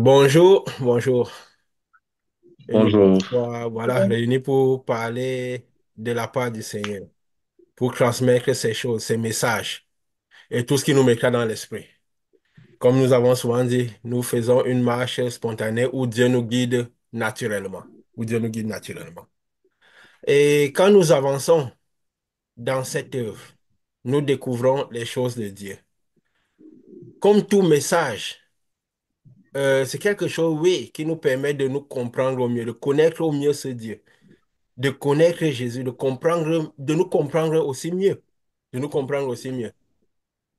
Bonjour, bonjour. Une nouvelle Bonjour. fois, voilà, réunis pour parler de la part du Seigneur, pour transmettre ces choses, ces messages et tout ce qui nous mettra dans l'esprit. Comme nous avons souvent dit, nous faisons une marche spontanée où Dieu nous guide naturellement, où Dieu nous guide naturellement. Et quand nous avançons dans cette œuvre, nous découvrons les choses de Dieu. Comme tout message, c'est quelque chose, oui, qui nous permet de nous comprendre au mieux, de connaître au mieux ce Dieu, de connaître Jésus, de nous comprendre aussi mieux, de nous comprendre aussi mieux.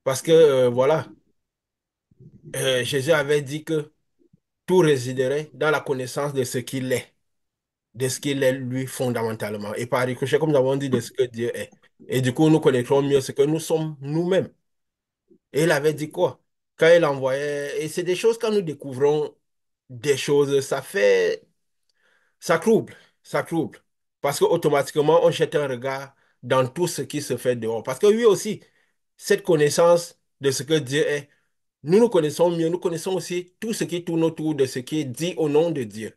Parce que, voilà, Jésus avait dit que tout résiderait dans la connaissance de ce qu'il est lui fondamentalement. Et par ricochet, comme nous avons dit, de ce que Dieu est. Et du coup, nous connaîtrons mieux ce que nous sommes nous-mêmes. Et il avait dit quoi? Quand il envoyait, et c'est des choses, quand nous découvrons des choses, ça trouble, ça trouble. Parce qu'automatiquement, on jette un regard dans tout ce qui se fait dehors. Parce que lui aussi, cette connaissance de ce que Dieu est, nous nous connaissons mieux, nous connaissons aussi tout ce qui tourne autour de ce qui est dit au nom de Dieu.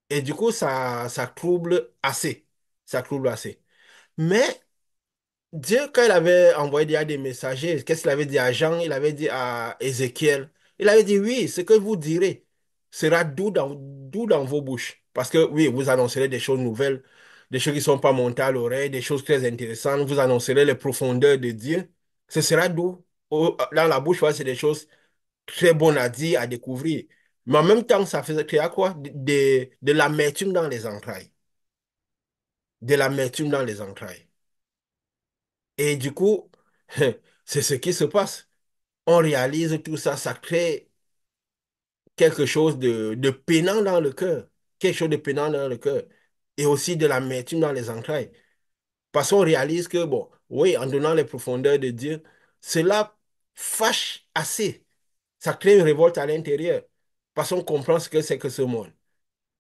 Et du coup, ça trouble assez. Ça trouble assez. Mais Dieu, quand il avait envoyé déjà des messagers, qu'est-ce qu'il avait dit à Jean? Il avait dit à Ézéchiel. Il avait dit, oui, ce que vous direz sera doux dans vos bouches. Parce que oui, vous annoncerez des choses nouvelles, des choses qui ne sont pas montées à l'oreille, des choses très intéressantes. Vous annoncerez les profondeurs de Dieu. Ce sera doux. Dans la bouche, ouais, c'est des choses très bonnes à dire, à découvrir. Mais en même temps, ça faisait créer quoi? De l'amertume dans les entrailles. De l'amertume dans les entrailles. Et du coup, c'est ce qui se passe. On réalise tout ça, ça crée quelque chose de peinant dans le cœur, quelque chose de peinant dans le cœur, et aussi de l'amertume dans les entrailles. Parce qu'on réalise que, bon, oui, en donnant les profondeurs de Dieu, cela fâche assez. Ça crée une révolte à l'intérieur, parce qu'on comprend ce que c'est que ce monde.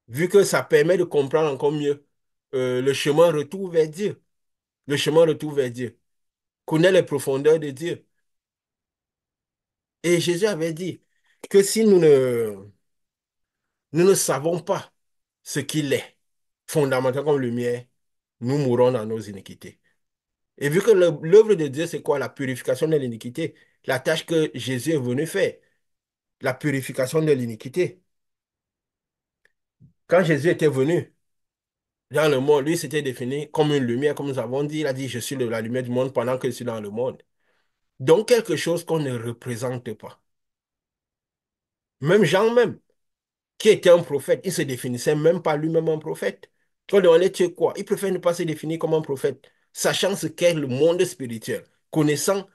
Vu que ça permet de comprendre encore mieux le chemin retour vers Dieu, le chemin retour vers Dieu, connaître les profondeurs de Dieu. Et Jésus avait dit que si nous ne savons pas ce qu'il est, fondamental comme lumière, nous mourrons dans nos iniquités. Et vu que l'œuvre de Dieu, c'est quoi? La purification de l'iniquité. La tâche que Jésus est venu faire, la purification de l'iniquité. Quand Jésus était venu dans le monde, lui s'était défini comme une lumière, comme nous avons dit. Il a dit, je suis la lumière du monde pendant que je suis dans le monde. Donc quelque chose qu'on ne représente pas. Même Jean même, qui était un prophète, il se définissait même pas lui-même un prophète. Quand on demandait tu es quoi, il préfère ne pas se définir comme un prophète, sachant ce qu'est le monde spirituel, connaissant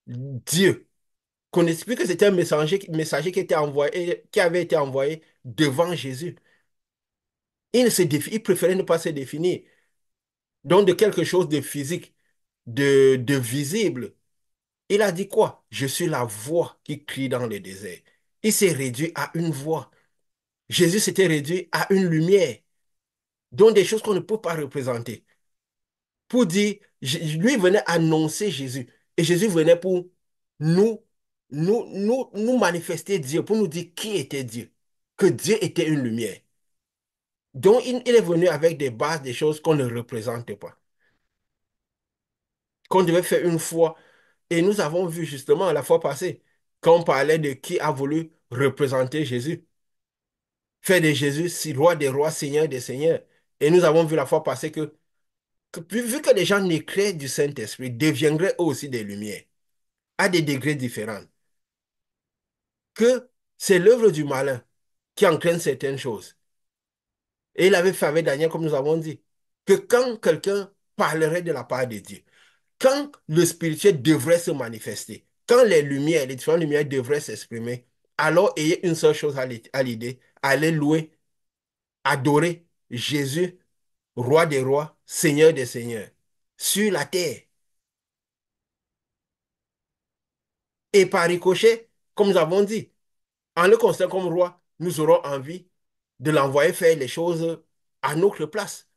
Dieu, connaissant que c'était un messager qui était envoyé, qui avait été envoyé devant Jésus. Il préférait ne pas se définir. Donc de quelque chose de physique, de visible. Il a dit quoi? Je suis la voix qui crie dans le désert. Il s'est réduit à une voix. Jésus s'était réduit à une lumière. Donc des choses qu'on ne peut pas représenter. Pour dire, lui venait annoncer Jésus. Et Jésus venait pour nous, nous manifester Dieu, pour nous dire qui était Dieu, que Dieu était une lumière. Donc il est venu avec des bases, des choses qu'on ne représente pas, qu'on devait faire une fois. Et nous avons vu justement la fois passée, quand on parlait de qui a voulu représenter Jésus, faire de Jésus roi des rois, seigneur des seigneurs. Et nous avons vu la fois passée vu que les gens naîtraient du Saint-Esprit, deviendraient eux aussi des lumières, à des degrés différents, que c'est l'œuvre du malin qui entraîne certaines choses. Et il avait fait avec Daniel, comme nous avons dit, que quand quelqu'un parlerait de la part de Dieu, quand le spirituel devrait se manifester, quand les différentes lumières devraient s'exprimer, alors ayez une seule chose à l'idée, allez louer, adorer Jésus, roi des rois, seigneur des seigneurs, sur la terre. Et par ricochet, comme nous avons dit, en le considérant comme roi, nous aurons envie de l'envoyer faire les choses à notre place.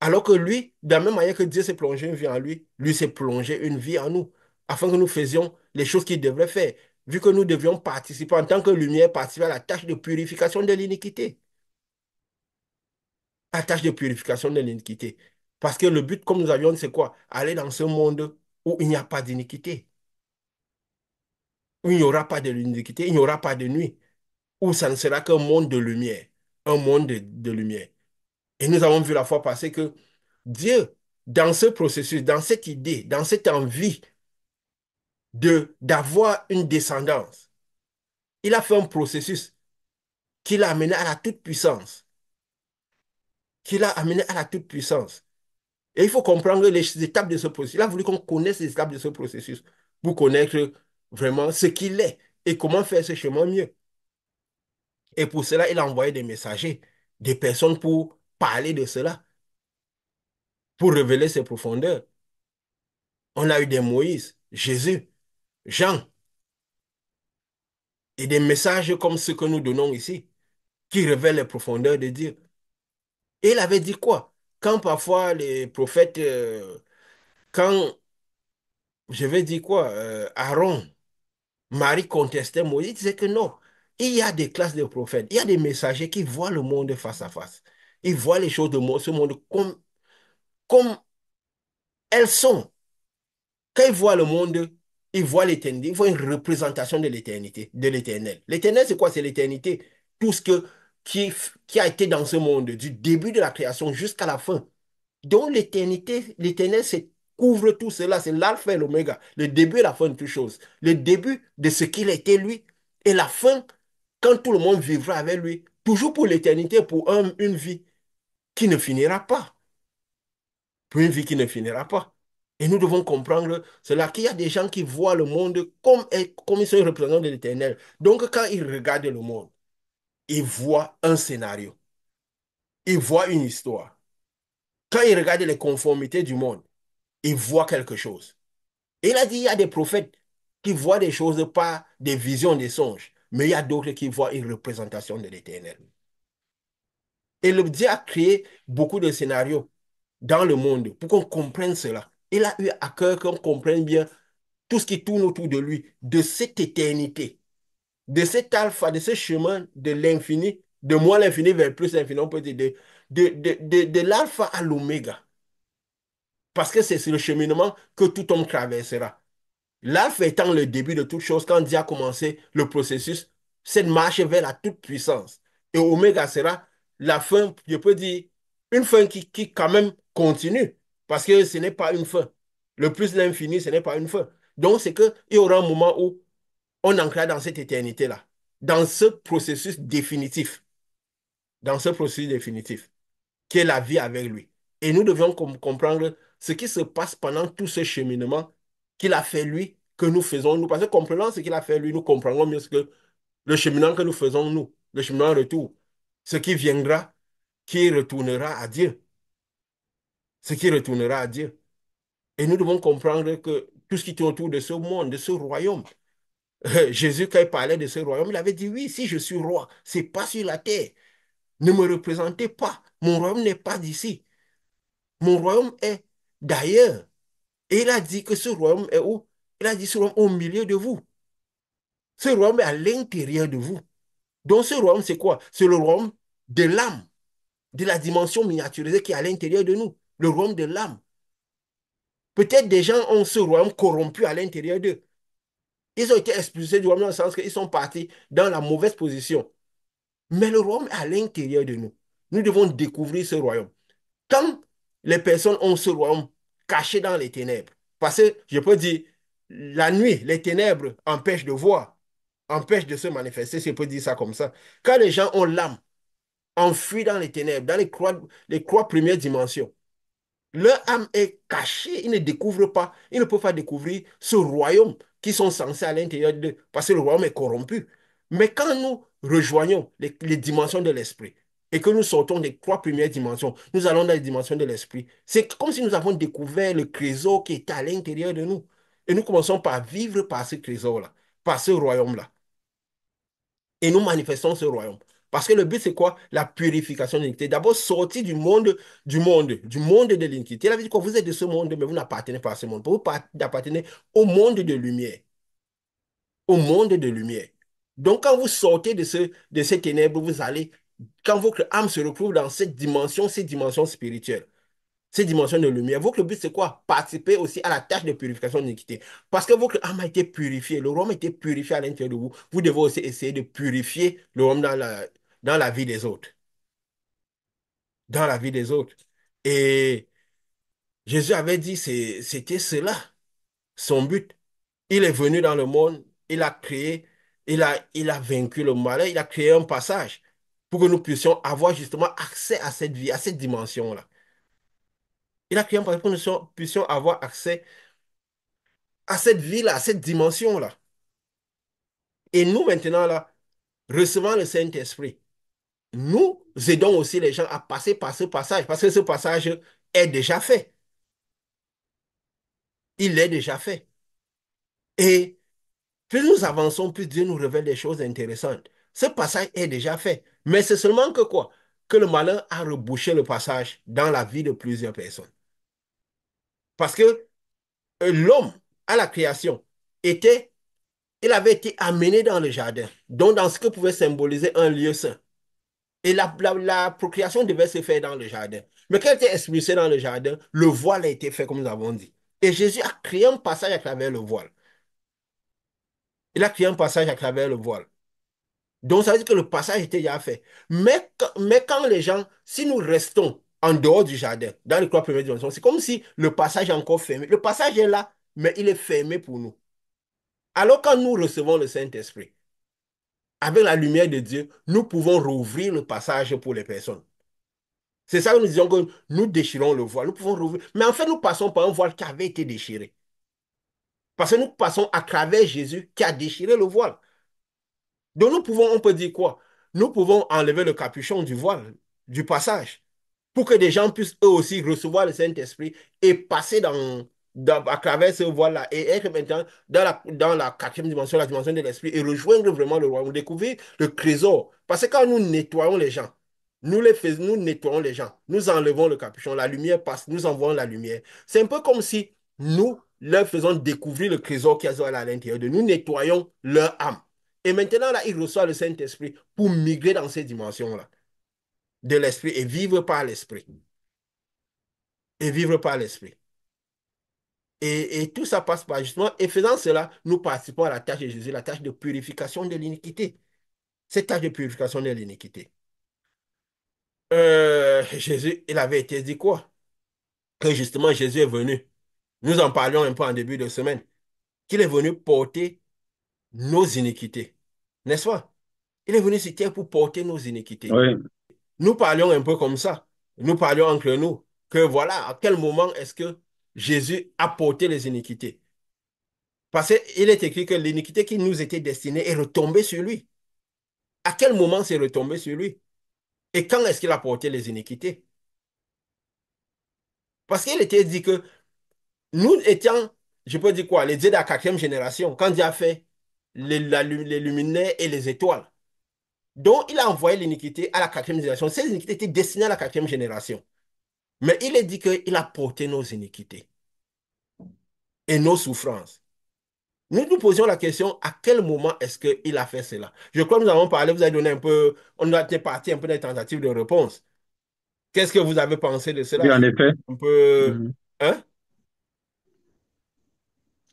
Alors que lui, de la même manière que Dieu s'est plongé une vie en lui, lui s'est plongé une vie en nous, afin que nous faisions les choses qu'il devrait faire. vu que nous devions participer en tant que lumière, participer à la tâche de purification de l'iniquité. La tâche de purification de l'iniquité. Parce que le but, comme nous avions dit, c'est quoi? Aller dans ce monde où il n'y a pas d'iniquité, où il n'y aura pas de l'iniquité, il n'y aura pas de nuit, où ça ne sera qu'un monde de lumière, un monde de lumière. Et nous avons vu la fois passée que Dieu, dans ce processus, dans cette idée, dans cette envie d'avoir une descendance, il a fait un processus qui l'a amené à la toute-puissance, qui l'a amené à la toute-puissance. Et il faut comprendre les étapes de ce processus. Il a voulu qu'on connaisse les étapes de ce processus pour connaître vraiment ce qu'il est et comment faire ce chemin mieux. Et pour cela, il a envoyé des messagers, des personnes pour parler de cela, pour révéler ses profondeurs. On a eu des Moïse, Jésus, Jean, et des messages comme ceux que nous donnons ici, qui révèlent les profondeurs de Dieu. Et il avait dit quoi? Quand parfois les prophètes, quand, je vais dire quoi, Aaron, Marie contestait Moïse, il disait que non, il y a des classes de prophètes, il y a des messagers qui voient le monde face à face. Ils voient les choses de ce monde comme elles sont. Quand ils voient le monde, ils voient l'éternité, ils voient une représentation de l'éternité, de l'éternel. L'éternel, c'est quoi? C'est l'éternité. Tout ce qui a été dans ce monde, du début de la création jusqu'à la fin. Donc l'éternité, l'éternel couvre tout cela, c'est l'alpha et l'oméga, le début et la fin de toutes choses. Le début de ce qu'il était lui et la fin quand tout le monde vivra avec lui, toujours pour l'éternité, pour une vie qui ne finira pas, pour une vie qui ne finira pas. Et nous devons comprendre cela, qu'il y a des gens qui voient le monde comme ils sont représentants de l'éternel. Donc quand ils regardent le monde, ils voient un scénario, ils voient une histoire. Quand ils regardent les conformités du monde, ils voient quelque chose. Et il a dit, il y a des prophètes qui voient des choses, pas des visions, des songes, mais il y a d'autres qui voient une représentation de l'éternel. Et le Dieu a créé beaucoup de scénarios dans le monde pour qu'on comprenne cela. Il a eu à cœur qu'on comprenne bien tout ce qui tourne autour de lui, de cette éternité, de cet alpha, de ce chemin de l'infini, de moins l'infini vers plus l'infini, on peut dire de l'alpha à l'oméga. Parce que c'est sur le cheminement que tout homme traversera. L'alpha étant le début de toute chose, quand Dieu a commencé le processus, cette marche vers la toute-puissance. Et oméga sera la fin, je peux dire, une fin qui quand même continue, parce que ce n'est pas une fin. Le plus l'infini, ce n'est pas une fin. Donc, c'est qu'il y aura un moment où on entrera dans cette éternité-là, dans ce processus définitif, dans ce processus définitif qui est la vie avec lui. Et nous devions comprendre ce qui se passe pendant tout ce cheminement qu'il a fait lui, que nous faisons nous. Parce que comprenant ce qu'il a fait lui, nous comprendrons mieux ce que le cheminement que nous faisons nous, le cheminement en retour, ce qui viendra, qui retournera à Dieu, ce qui retournera à Dieu. Et nous devons comprendre que tout ce qui est autour de ce monde, de ce royaume, Jésus, quand il parlait de ce royaume, il avait dit, oui, si je suis roi, c'est pas sur la terre. Ne me représentez pas. Mon royaume n'est pas d'ici. Mon royaume est d'ailleurs. Et il a dit que ce royaume est où? Il a dit ce royaume au milieu de vous. Ce royaume est à l'intérieur de vous. Donc ce royaume, c'est quoi? C'est le royaume de l'âme, de la dimension miniaturisée qui est à l'intérieur de nous. Le royaume de l'âme. Peut-être des gens ont ce royaume corrompu à l'intérieur d'eux. Ils ont été expulsés du royaume dans le sens qu'ils sont partis dans la mauvaise position. Mais le royaume est à l'intérieur de nous. Nous devons découvrir ce royaume. Quand les personnes ont ce royaume caché dans les ténèbres, parce que je peux dire, la nuit, les ténèbres empêchent de voir, empêchent de se manifester, si je peux dire ça comme ça. Quand les gens ont l'âme enfuie dans les ténèbres, dans les trois premières dimensions, leur âme est cachée, ils ne découvrent pas, ils ne peuvent pas découvrir ce royaume qui sont censés à l'intérieur d'eux, parce que le royaume est corrompu. Mais quand nous rejoignons les dimensions de l'esprit et que nous sortons des trois premières dimensions, nous allons dans les dimensions de l'esprit. C'est comme si nous avons découvert le trésor qui était à l'intérieur de nous. Et nous commençons par vivre par ce trésor-là, par ce royaume-là. Et nous manifestons ce royaume. Parce que le but, c'est quoi? La purification de l'iniquité. D'abord, sortir du monde de l'iniquité. Il avait dit que vous êtes de ce monde, mais vous n'appartenez pas à ce monde. Vous appartenez au monde de lumière, au monde de lumière. Donc, quand vous sortez de ces ténèbres, vous allez, quand votre âme se retrouve dans cette dimension spirituelle, ces dimensions de lumière, votre but, c'est quoi? Participer aussi à la tâche de purification de l'iniquité. Parce que votre âme a été purifiée, le royaume a été purifié à l'intérieur de vous. Vous devez aussi essayer de purifier le royaume dans la vie des autres. Dans la vie des autres. Et Jésus avait dit, c'était cela, son but. Il est venu dans le monde, il a créé, il a vaincu le mal, il a créé un passage pour que nous puissions avoir justement accès à cette vie, à cette dimension-là. Il a créé un passage pour que nous puissions avoir accès à cette vie-là, à cette dimension-là. Et nous, maintenant, là, recevant le Saint-Esprit, nous aidons aussi les gens à passer par ce passage, parce que ce passage est déjà fait. Il est déjà fait. Et plus nous avançons, plus Dieu nous révèle des choses intéressantes. Ce passage est déjà fait. Mais c'est seulement que quoi? Que le malin a rebouché le passage dans la vie de plusieurs personnes. Parce que l'homme, à la création, il avait été amené dans le jardin, donc dans ce que pouvait symboliser un lieu saint. Et la procréation devait se faire dans le jardin. Mais quand il était expulsé dans le jardin, le voile a été fait, comme nous avons dit. Et Jésus a créé un passage à travers le voile. Il a créé un passage à travers le voile. Donc, ça veut dire que le passage était déjà fait. Mais quand les gens, si nous restons en dehors du jardin, dans les trois premières dimensions, c'est comme si le passage est encore fermé. Le passage est là, mais il est fermé pour nous. Alors, quand nous recevons le Saint-Esprit, avec la lumière de Dieu, nous pouvons rouvrir le passage pour les personnes. C'est ça que nous disons que nous déchirons le voile. Nous pouvons rouvrir. Mais en fait, nous passons par un voile qui avait été déchiré. Parce que nous passons à travers Jésus qui a déchiré le voile. Donc nous pouvons, on peut dire quoi? Nous pouvons enlever le capuchon du voile, du passage, pour que des gens puissent eux aussi recevoir le Saint-Esprit et passer à travers ce voile-là et être maintenant dans la quatrième dimension, la dimension de l'Esprit et rejoindre vraiment le royaume, découvrir le trésor. Parce que quand nous nettoyons les gens, nous nettoyons les gens, nous enlevons le capuchon, la lumière passe, nous envoyons la lumière. C'est un peu comme si nous leur faisons découvrir le trésor qu'ils ont à l'intérieur de nous, nous nettoyons leur âme. Et maintenant, là, ils reçoivent le Saint-Esprit pour migrer dans ces dimensions-là de l'Esprit et vivre par l'Esprit. Et vivre par l'Esprit. Et tout ça passe par justement, et faisant cela, nous participons à la tâche de Jésus, la tâche de purification de l'iniquité. Cette tâche de purification de l'iniquité. Jésus, il avait été dit quoi? Que justement, Jésus est venu. Nous en parlions un peu en début de semaine. Qu'il est venu porter nos iniquités. N'est-ce pas? Il est venu sur terre pour porter nos iniquités. Oui, Nous parlions un peu comme ça. Nous parlions entre nous que voilà, à quel moment est-ce que Jésus a porté les iniquités? Parce qu'il est écrit que l'iniquité qui nous était destinée est retombée sur lui. À quel moment c'est retombé sur lui? Et quand est-ce qu'il a porté les iniquités? Parce qu'il était dit que nous étions, je peux dire quoi, les dieux de la quatrième génération, quand Dieu a fait les luminaires et les étoiles. Donc, il a envoyé l'iniquité à la quatrième génération. Ces iniquités étaient destinées à la quatrième génération. Mais il est dit qu'il a porté nos iniquités et nos souffrances. Nous nous posions la question, à quel moment est-ce qu'il a fait cela? Je crois que nous avons parlé, vous avez donné un peu, on a été parti un peu des tentatives de réponse. Qu'est-ce que vous avez pensé de cela? oui, en effet. Un peu, Mhm. hein?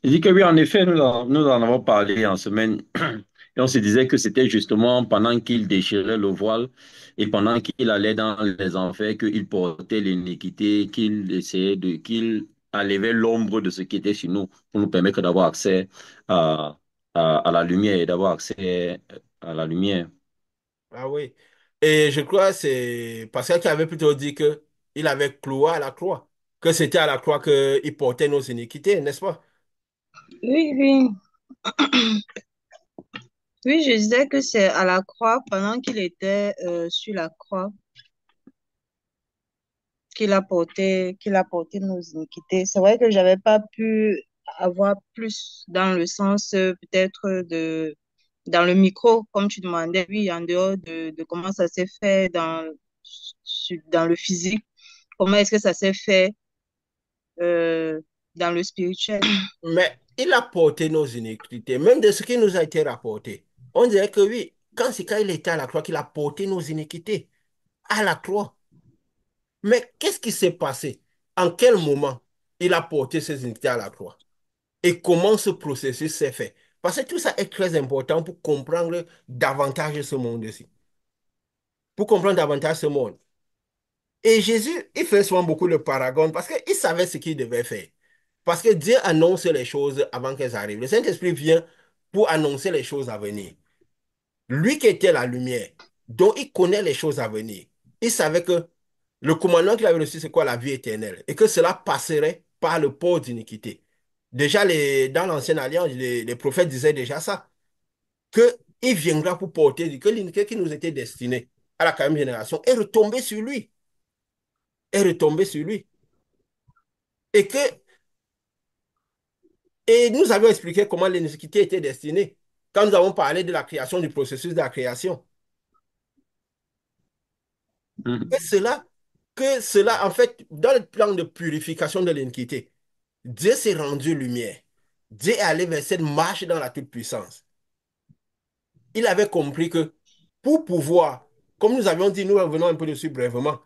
Il dit que oui, en effet, nous en avons parlé en semaine et on se disait que c'était justement pendant qu'il déchirait le voile et pendant qu'il allait dans les enfers qu'il portait l'iniquité, qu'il enlevait l'ombre de ce qui était sur nous pour nous permettre d'avoir accès à, à la lumière et d'avoir accès à la lumière. Ah oui. Et je crois que c'est Pascal qui avait plutôt dit que il avait cloué à la croix, que c'était à la croix qu'il portait nos iniquités, n'est-ce pas? Oui, oui, oui, je disais que c'est à la croix, pendant qu'il était sur la croix, qu'il a porté nos iniquités. C'est vrai que j'avais pas pu avoir plus dans le sens peut-être dans le micro, comme tu demandais, oui, en dehors de comment ça s'est fait dans le physique, comment est-ce que ça s'est fait euh, dans le spirituel. Mais il a porté nos iniquités, même de ce qui nous a été rapporté. On dirait que oui, c'est quand il était à la croix qu'il a porté nos iniquités à la croix. Mais qu'est-ce qui s'est passé? En quel moment il a porté ses iniquités à la croix? Et comment ce processus s'est fait? Parce que tout ça est très important pour comprendre davantage ce monde-ci. Pour comprendre davantage ce monde. Et Jésus, il fait souvent beaucoup de paragone parce qu'il savait ce qu'il devait faire. Parce que Dieu annonce les choses avant qu'elles arrivent. Le Saint-Esprit vient pour annoncer les choses à venir. Lui qui était la lumière, dont il connaît les choses à venir. Il savait que le commandement qu'il avait reçu, c'est quoi la vie éternelle? Et que cela passerait par le port d'iniquité. Déjà, dans l'Ancienne Alliance, les prophètes disaient déjà ça, qu'il viendra pour porter, que l'iniquité qui nous était destinée à la quatrième génération est retombée sur lui, est retombée sur lui. Et que, et nous avions expliqué comment l'iniquité était destinée quand nous avons parlé de la création, du processus de la création. Que Mhm. cela, que cela, en fait, dans le plan de purification de l'iniquité, Dieu s'est rendu lumière. Dieu est allé vers cette marche dans la toute-puissance. Il avait compris que pour pouvoir, comme nous avions dit, nous revenons un peu dessus brièvement,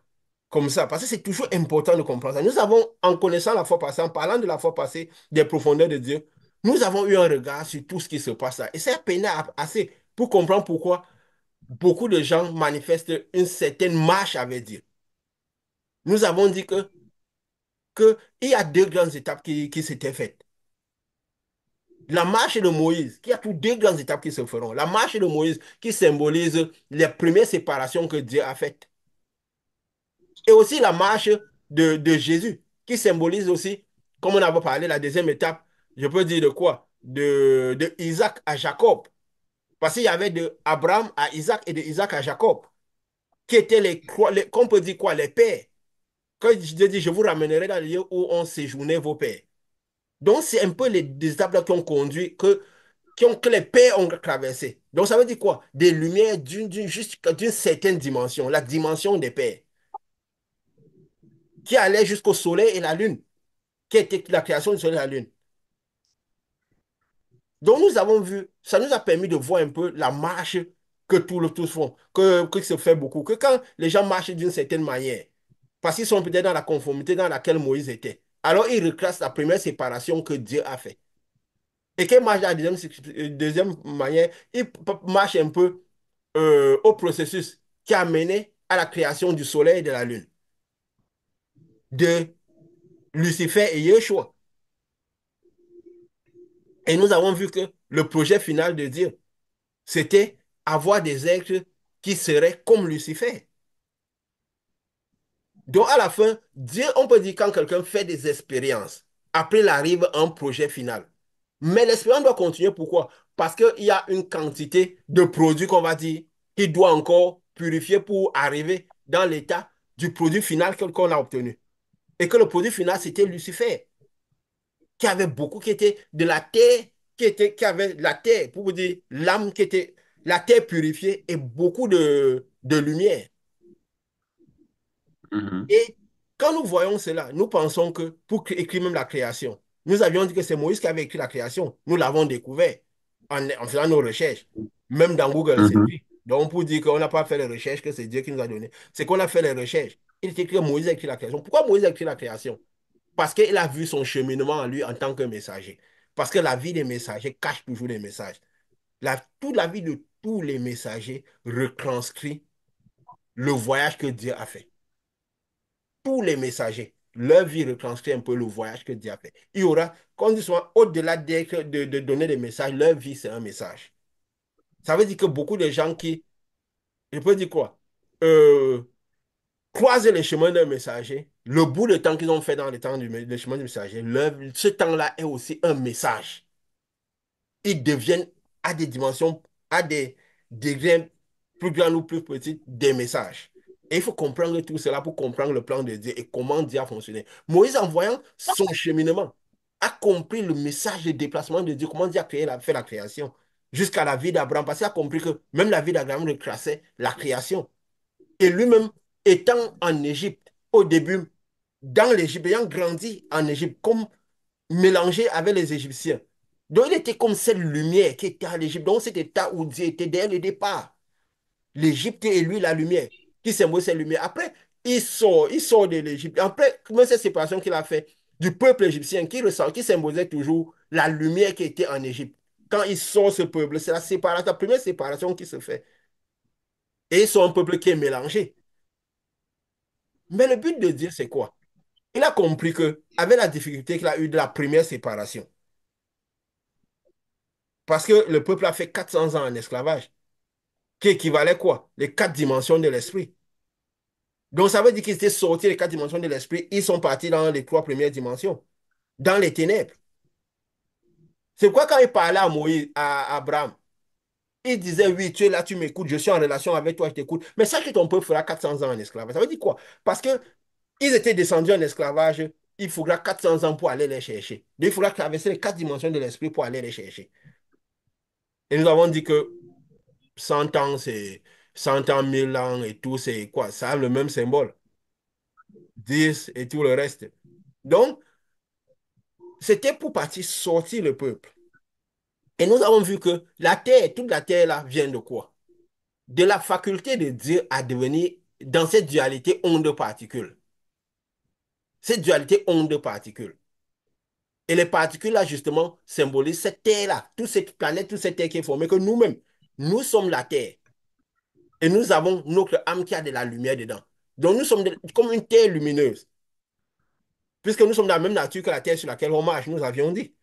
comme ça, parce que c'est toujours important de comprendre ça. Nous avons, en connaissant la foi passée, en parlant de la foi passée, des profondeurs de Dieu, nous avons eu un regard sur tout ce qui se passe là. Et ça a peiné assez pour comprendre pourquoi beaucoup de gens manifestent une certaine marche avec Dieu. Nous avons dit il y a deux grandes étapes qui s'étaient faites. La marche de Moïse, qui a toutes deux grandes étapes qui se feront. La marche de Moïse qui symbolise les premières séparations que Dieu a faites. Et aussi la marche de Jésus, qui symbolise aussi, comme on avait parlé, la deuxième étape, je peux dire de quoi? De Isaac à Jacob. Parce qu'il y avait de Abraham à Isaac et de Isaac à Jacob, qui étaient qu'on peut dire quoi? Les pères. Quand Dieu dit, je vous ramènerai dans le lieu où ont séjourné vos pères. Donc, c'est un peu les étapes-là qui ont conduit, que les pères ont traversé. Donc, ça veut dire quoi? Des lumières d'une certaine dimension, la dimension des pères, qui allait jusqu'au soleil et la lune, qui était la création du soleil et la lune. Donc, nous avons vu, ça nous a permis de voir un peu la marche que tous font, que se fait beaucoup, que quand les gens marchent d'une certaine manière, parce qu'ils sont peut-être dans la conformité dans laquelle Moïse était, alors ils reclassent la première séparation que Dieu a faite. Et qu'il marche de la deuxième manière, il marche un peu au processus qui a mené à la création du soleil et de la lune, de Lucifer et Yeshua. Et nous avons vu que le projet final de Dieu, c'était avoir des êtres qui seraient comme Lucifer. Donc à la fin, Dieu, on peut dire quand quelqu'un fait des expériences, après il arrive un projet final. Mais l'expérience doit continuer. Pourquoi? Parce qu'il y a une quantité de produits qu'on va dire qui doit encore purifier pour arriver dans l'état du produit final qu'on a obtenu. Et que le produit final, c'était Lucifer, qui avait beaucoup, qui était de la terre, qui avait la terre, pour vous dire, l'âme qui était la terre purifiée et beaucoup de lumière. Mhm. Et quand nous voyons cela, nous pensons que pour écrire même la création, nous avions dit que c'est Moïse qui avait écrit la création. Nous l'avons découvert en faisant nos recherches. Même dans Google, c'est Mhm. écrit. Donc, pour dire qu'on n'a pas fait les recherches, que c'est Dieu qui nous a donné, c'est qu'on a fait les recherches. Il est écrit que Moïse a écrit la création. Pourquoi Moïse a écrit la création? Parce qu'il a vu son cheminement en lui en tant que messager. Parce que la vie des messagers cache toujours des messages. Toute la vie de tous les messagers retranscrit le voyage que Dieu a fait. Tous les messagers, leur vie retranscrit un peu le voyage que Dieu a fait. Il y aura, qu'on dit souvent, au-delà de donner des messages, leur vie, c'est un message. Ça veut dire que beaucoup de gens qui, je peux dire quoi, euh, croisent les chemins d'un messager, le bout de temps qu'ils ont fait dans le chemin du messager, ce temps-là est aussi un message. Ils deviennent à des dimensions, à des degrés plus grands ou plus petits, des messages. Et il faut comprendre tout cela pour comprendre le plan de Dieu et comment Dieu a fonctionné. Moïse, en voyant son cheminement, a compris le message de déplacement de Dieu, comment Dieu a fait la création, jusqu'à la vie d'Abraham, parce qu'il a compris que même la vie d'Abraham retraçait la création. Et lui-même, étant en Égypte, au début, dans l'Égypte, ayant grandi en Égypte, comme mélangé avec les Égyptiens, Donc, il était comme cette lumière qui était à l'Égypte. Donc, cet état où Dieu était dès le départ. L'Égypte et lui, la lumière, qui symbolise cette lumière. Après, il sort de l'Égypte. Après, comment cette séparation qu'il a fait du peuple égyptien qui ressent, qui symbolisait toujours la lumière qui était en Égypte. Quand il sort ce peuple, c'est la séparation, la première séparation qui se fait. Et ils sont un peuple qui est mélangé. Mais le but de Dieu, c'est quoi? Il a compris que, avec la difficulté qu'il a eue de la première séparation, parce que le peuple a fait 400 ans en esclavage, qui équivalait quoi? Les quatre dimensions de l'esprit. Donc, ça veut dire qu'ils étaient sortis des quatre dimensions de l'esprit. Ils sont partis dans les trois premières dimensions, dans les ténèbres. C'est pourquoi quand il parlait à Moïse, à Abraham, il disait, oui, tu es là, tu m'écoutes, je suis en relation avec toi, je t'écoute. Mais sache que ton peuple fera 400 ans en esclavage. Ça veut dire quoi? Parce que ils étaient descendus en esclavage, il faudra 400 ans pour aller les chercher. Donc, il faudra traverser les quatre dimensions de l'esprit pour aller les chercher. Et nous avons dit que 100 ans, c'est 100 ans, 1000 ans et tout, c'est quoi? Ça a le même symbole. 10 et tout le reste. Donc, c'était pour partir sortir le peuple. Et nous avons vu que la terre, toute la terre là, vient de quoi? De la faculté de Dieu à devenir dans cette dualité onde-particule. Cette dualité onde-particule. Et les particules là, justement, symbolisent cette terre-là, toute cette planète, toute cette terre qui est formée, que nous-mêmes, nous sommes la terre. Et nous avons notre âme qui a de la lumière dedans. Donc nous sommes comme une terre lumineuse, puisque nous sommes de la même nature que la terre sur laquelle on marche, nous avions dit.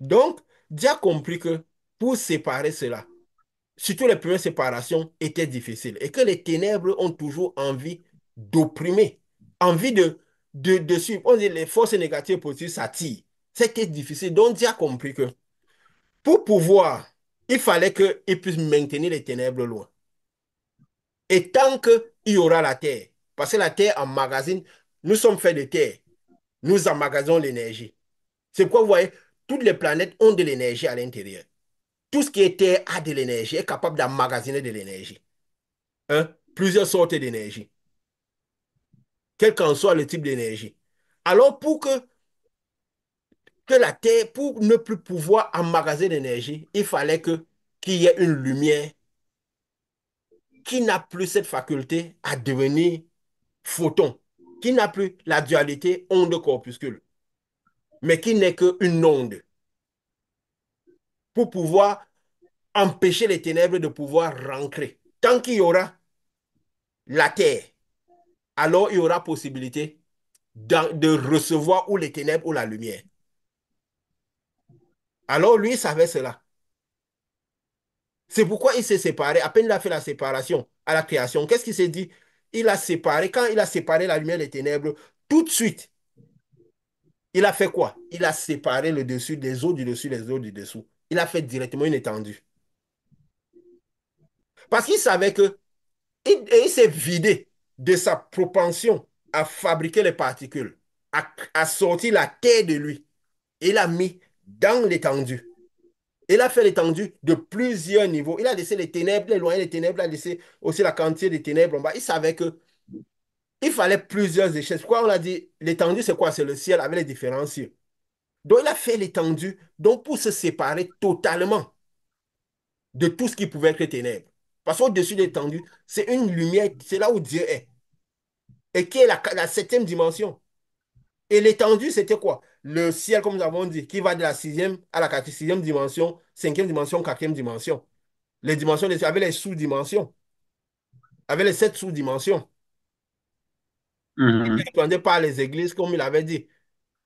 Donc, Dieu a compris que pour séparer cela, surtout les premières séparations étaient difficiles et que les ténèbres ont toujours envie d'opprimer, envie de suivre. On dit les forces négatives et positives s'attirent. C'était difficile. Donc, Dieu a compris que pour pouvoir, il fallait qu'il puisse maintenir les ténèbres loin. Et tant qu'il y aura la terre, parce que la terre emmagasine, nous sommes faits de terre, nous emmagasinons l'énergie. C'est pourquoi vous voyez, toutes les planètes ont de l'énergie à l'intérieur. Tout ce qui est terre a de l'énergie, est capable d'emmagasiner de l'énergie. Hein? Plusieurs sortes d'énergie, quel qu'en soit le type d'énergie. Alors, que la Terre, pour ne plus pouvoir emmagasiner l'énergie, il fallait qu'il y ait une lumière qui n'a plus cette faculté à devenir photon, qui n'a plus la dualité onde-corpuscule, mais qui n'est qu'une onde, pour pouvoir empêcher les ténèbres de pouvoir rentrer. Tant qu'il y aura la Terre, alors il y aura possibilité de recevoir ou les ténèbres ou la lumière. Alors lui, il savait cela. C'est pourquoi il s'est séparé. À peine il a fait la séparation à la création, qu'est-ce qu'il s'est dit? Il a séparé, quand il a séparé la lumière des ténèbres, tout de suite, il a fait quoi? Il a séparé le dessus des eaux du dessus, les eaux du dessous. Il a fait directement une étendue. Parce qu'il savait que, il s'est vidé de sa propension à fabriquer les particules, à sortir la terre de lui. Il a mis dans l'étendue. Il a fait l'étendue de plusieurs niveaux. Il a laissé les ténèbres, éloigné les ténèbres, il a laissé aussi la quantité de ténèbres en bas. Il savait que il fallait plusieurs échelles. Pourquoi on a dit l'étendue, c'est quoi? C'est le ciel avec les différents cieux. Donc, il a fait l'étendue donc pour se séparer totalement de tout ce qui pouvait être ténèbres. Parce qu'au-dessus de l'étendue, c'est une lumière, c'est là où Dieu est. Et qui est la septième dimension. Et l'étendue, c'était quoi? Le ciel, comme nous avons dit, qui va de la sixième à la sixième dimension, cinquième dimension, quatrième dimension. Les dimensions avec les sous-dimensions, avec les sept sous-dimensions. Mhm. Représenté par les églises, comme il avait dit,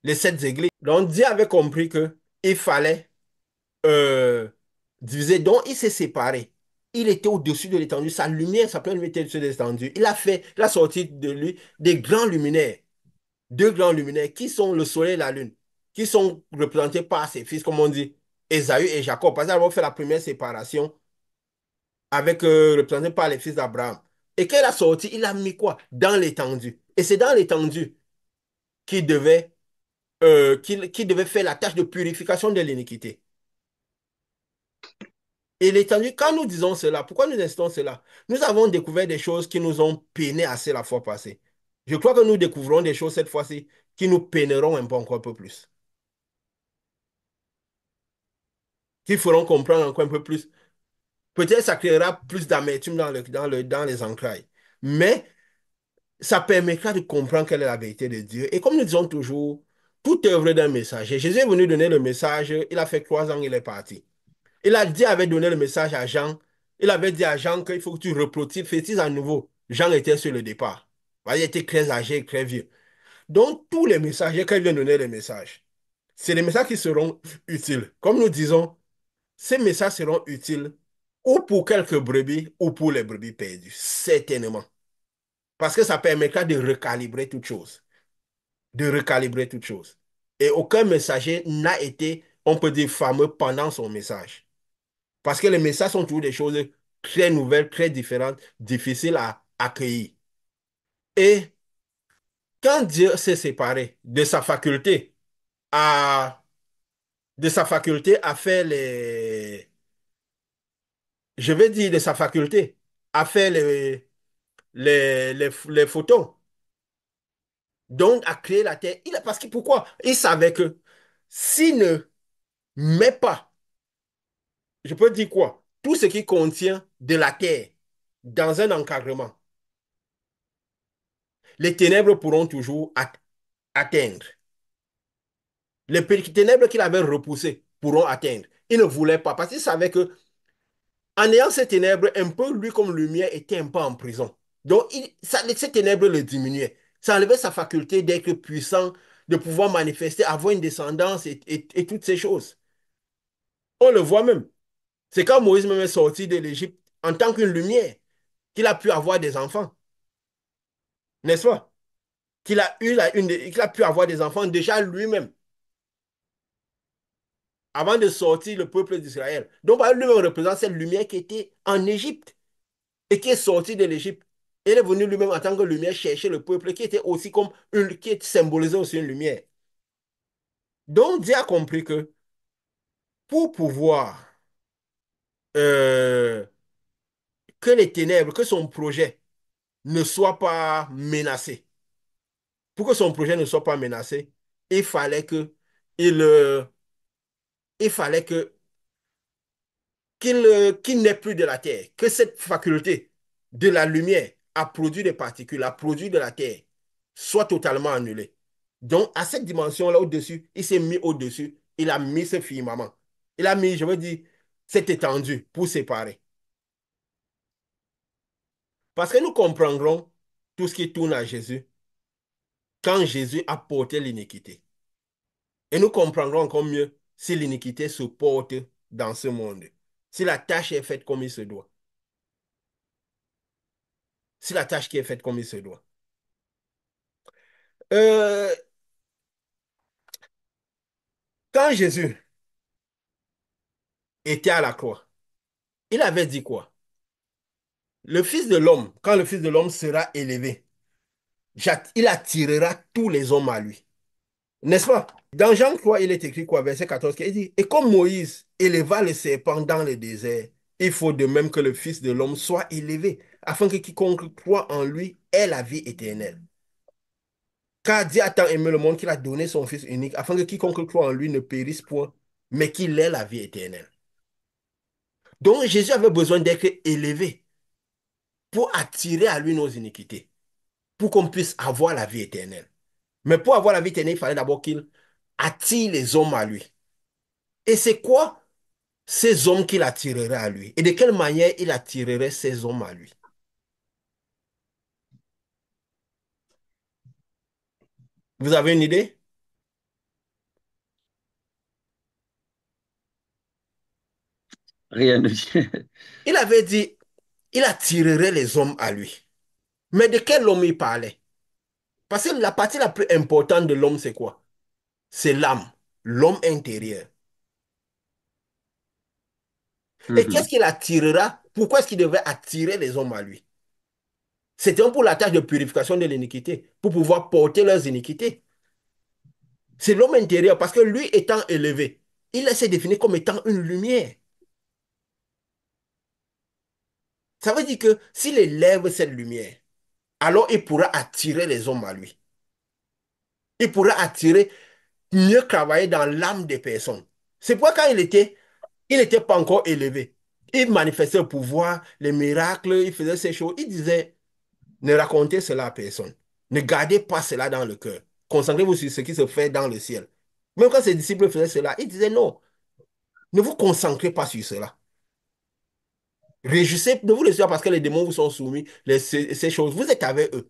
les sept églises. Donc Dieu avait compris que il fallait euh, diviser. Donc il s'est séparé. Il était au-dessus de l'étendue. Sa lumière, sa pleine lumière était au-dessus de l'étendue. Il a sorti de lui des grands luminaires, deux grands luminaires qui sont le soleil et la lune, qui sont représentés par ses fils, comme on dit, Ésaü et Jacob. Parce qu'ils ont fait la première séparation avec représenté par les fils d'Abraham. Et quand il a sorti, il a mis quoi? Dans l'étendue. Et c'est dans l'étendue qu'il devait, qu'il devait faire la tâche de purification de l'iniquité. Et l'étendue, quand nous disons cela, pourquoi nous insistons cela? Nous avons découvert des choses qui nous ont peiné assez la fois passée. Je crois que nous découvrons des choses cette fois-ci qui nous peineront un peu encore un peu plus. qui feront comprendre encore un peu plus. Peut-être ça créera plus d'amertume dans les entrailles. Mais ça permettra de comprendre quelle est la vérité de Dieu. Et comme nous disons toujours, toute œuvre d'un messager. Jésus est venu donner le message, il a fait 3 ans, il est parti. Dieu avait donné le message à Jean. Il avait dit à Jean qu'il faut que tu fêtises à nouveau. Jean était sur le départ. Il était très âgé, très vieux. Donc, tous les messagers, quand ils viennent donner les messages, c'est des messages qui seront utiles. Comme nous disons, ces messages seront utiles ou pour quelques brebis ou pour les brebis perdues, certainement. Parce que ça permettra de recalibrer toute chose. De recalibrer toute chose. Et aucun messager n'a été, on peut dire, fameux pendant son message. Parce que les messages sont toujours des choses très nouvelles, très différentes, difficiles à accueillir. Et quand Dieu s'est séparé à, de sa faculté à faire je vais dire de sa faculté à faire les photos, donc à créer la terre, parce que pourquoi? Il savait que s'il ne met pas, je peux dire quoi? Tout ce qui contient de la terre dans un encadrement, les ténèbres pourront toujours atteindre. Les ténèbres qu'il avait repoussées pourront atteindre. Il ne voulait pas parce qu'il savait que en ayant ces ténèbres, un peu lui comme lumière était un peu en prison. Donc ces ténèbres le diminuaient. Ça enlevait sa faculté d'être puissant, de pouvoir manifester, avoir une descendance et toutes ces choses. On le voit même. C'est quand Moïse même est sorti de l'Égypte en tant qu'une lumière qu'il a pu avoir des enfants, n'est-ce pas? Qu'il a pu avoir des enfants déjà lui-même, avant de sortir le peuple d'Israël. Donc, lui-même représente cette lumière qui était en Égypte et qui est sortie de l'Égypte. Il est venu lui-même en tant que lumière chercher le peuple qui était aussi qui est symbolisé aussi une lumière. Donc, Dieu a compris que pour pouvoir euh, que les ténèbres, que son projet ne soit pas menacé, pour que son projet ne soit pas menacé, il fallait que il, euh, il fallait que qu'il n'ait plus de la terre, que cette faculté de la lumière à produire des particules, à produire de la terre, soit totalement annulée. Donc, à cette dimension-là au-dessus, il s'est mis au-dessus, il a mis ce firmament. Il a mis, je veux dire, cette étendue pour séparer. Parce que nous comprendrons tout ce qui tourne à Jésus quand Jésus a porté l'iniquité. Et nous comprendrons encore mieux si l'iniquité se porte dans ce monde, si la tâche est faite comme il se doit, si la tâche qui est faite comme il se doit. Euh, quand Jésus était à la croix, il avait dit quoi? Le Fils de l'homme, quand le Fils de l'homme sera élevé, il attirera tous les hommes à lui. N'est-ce pas? Dans Jean 3, il est écrit quoi? Verset 14, il dit, et comme Moïse éleva le serpent dans le désert, il faut de même que le Fils de l'homme soit élevé, afin que quiconque croit en lui ait la vie éternelle. Car Dieu a tant aimé le monde qu'il a donné son Fils unique, afin que quiconque croit en lui ne périsse point, mais qu'il ait la vie éternelle. Donc Jésus avait besoin d'être élevé pour attirer à lui nos iniquités, pour qu'on puisse avoir la vie éternelle. Mais pour avoir la vie éternelle, il fallait d'abord qu'il attire les hommes à lui. Et c'est quoi ces hommes qu'il attirerait à lui? Et de quelle manière il attirerait ces hommes à lui? Vous avez une idée? Rien ne dit. Il avait dit, il attirerait les hommes à lui. Mais de quel homme il parlait? Parce que la partie la plus importante de l'homme, c'est quoi? C'est l'âme, l'homme intérieur. Et qu'est-ce Mhm. qu'il attirera? Pourquoi est-ce qu'il devrait attirer les hommes à lui? C'était pour la tâche de purification de l'iniquité, pour pouvoir porter leurs iniquités. C'est l'homme intérieur, parce que lui étant élevé, il s'est défini comme étant une lumière. Ça veut dire que s'il élève cette lumière, alors il pourra attirer les hommes à lui. Il pourra attirer, mieux travailler dans l'âme des personnes. C'est pourquoi quand il était Il n'était pas encore élevé. Il manifestait le pouvoir, les miracles, il faisait ces choses. Il disait, ne racontez cela à personne. Ne gardez pas cela dans le cœur. Concentrez-vous sur ce qui se fait dans le ciel. Même quand ses disciples faisaient cela, il disait non, ne vous concentrez pas sur cela. Réjouissez, ne vous laissez pas parce que les démons vous sont soumis, ces choses. Vous êtes avec eux.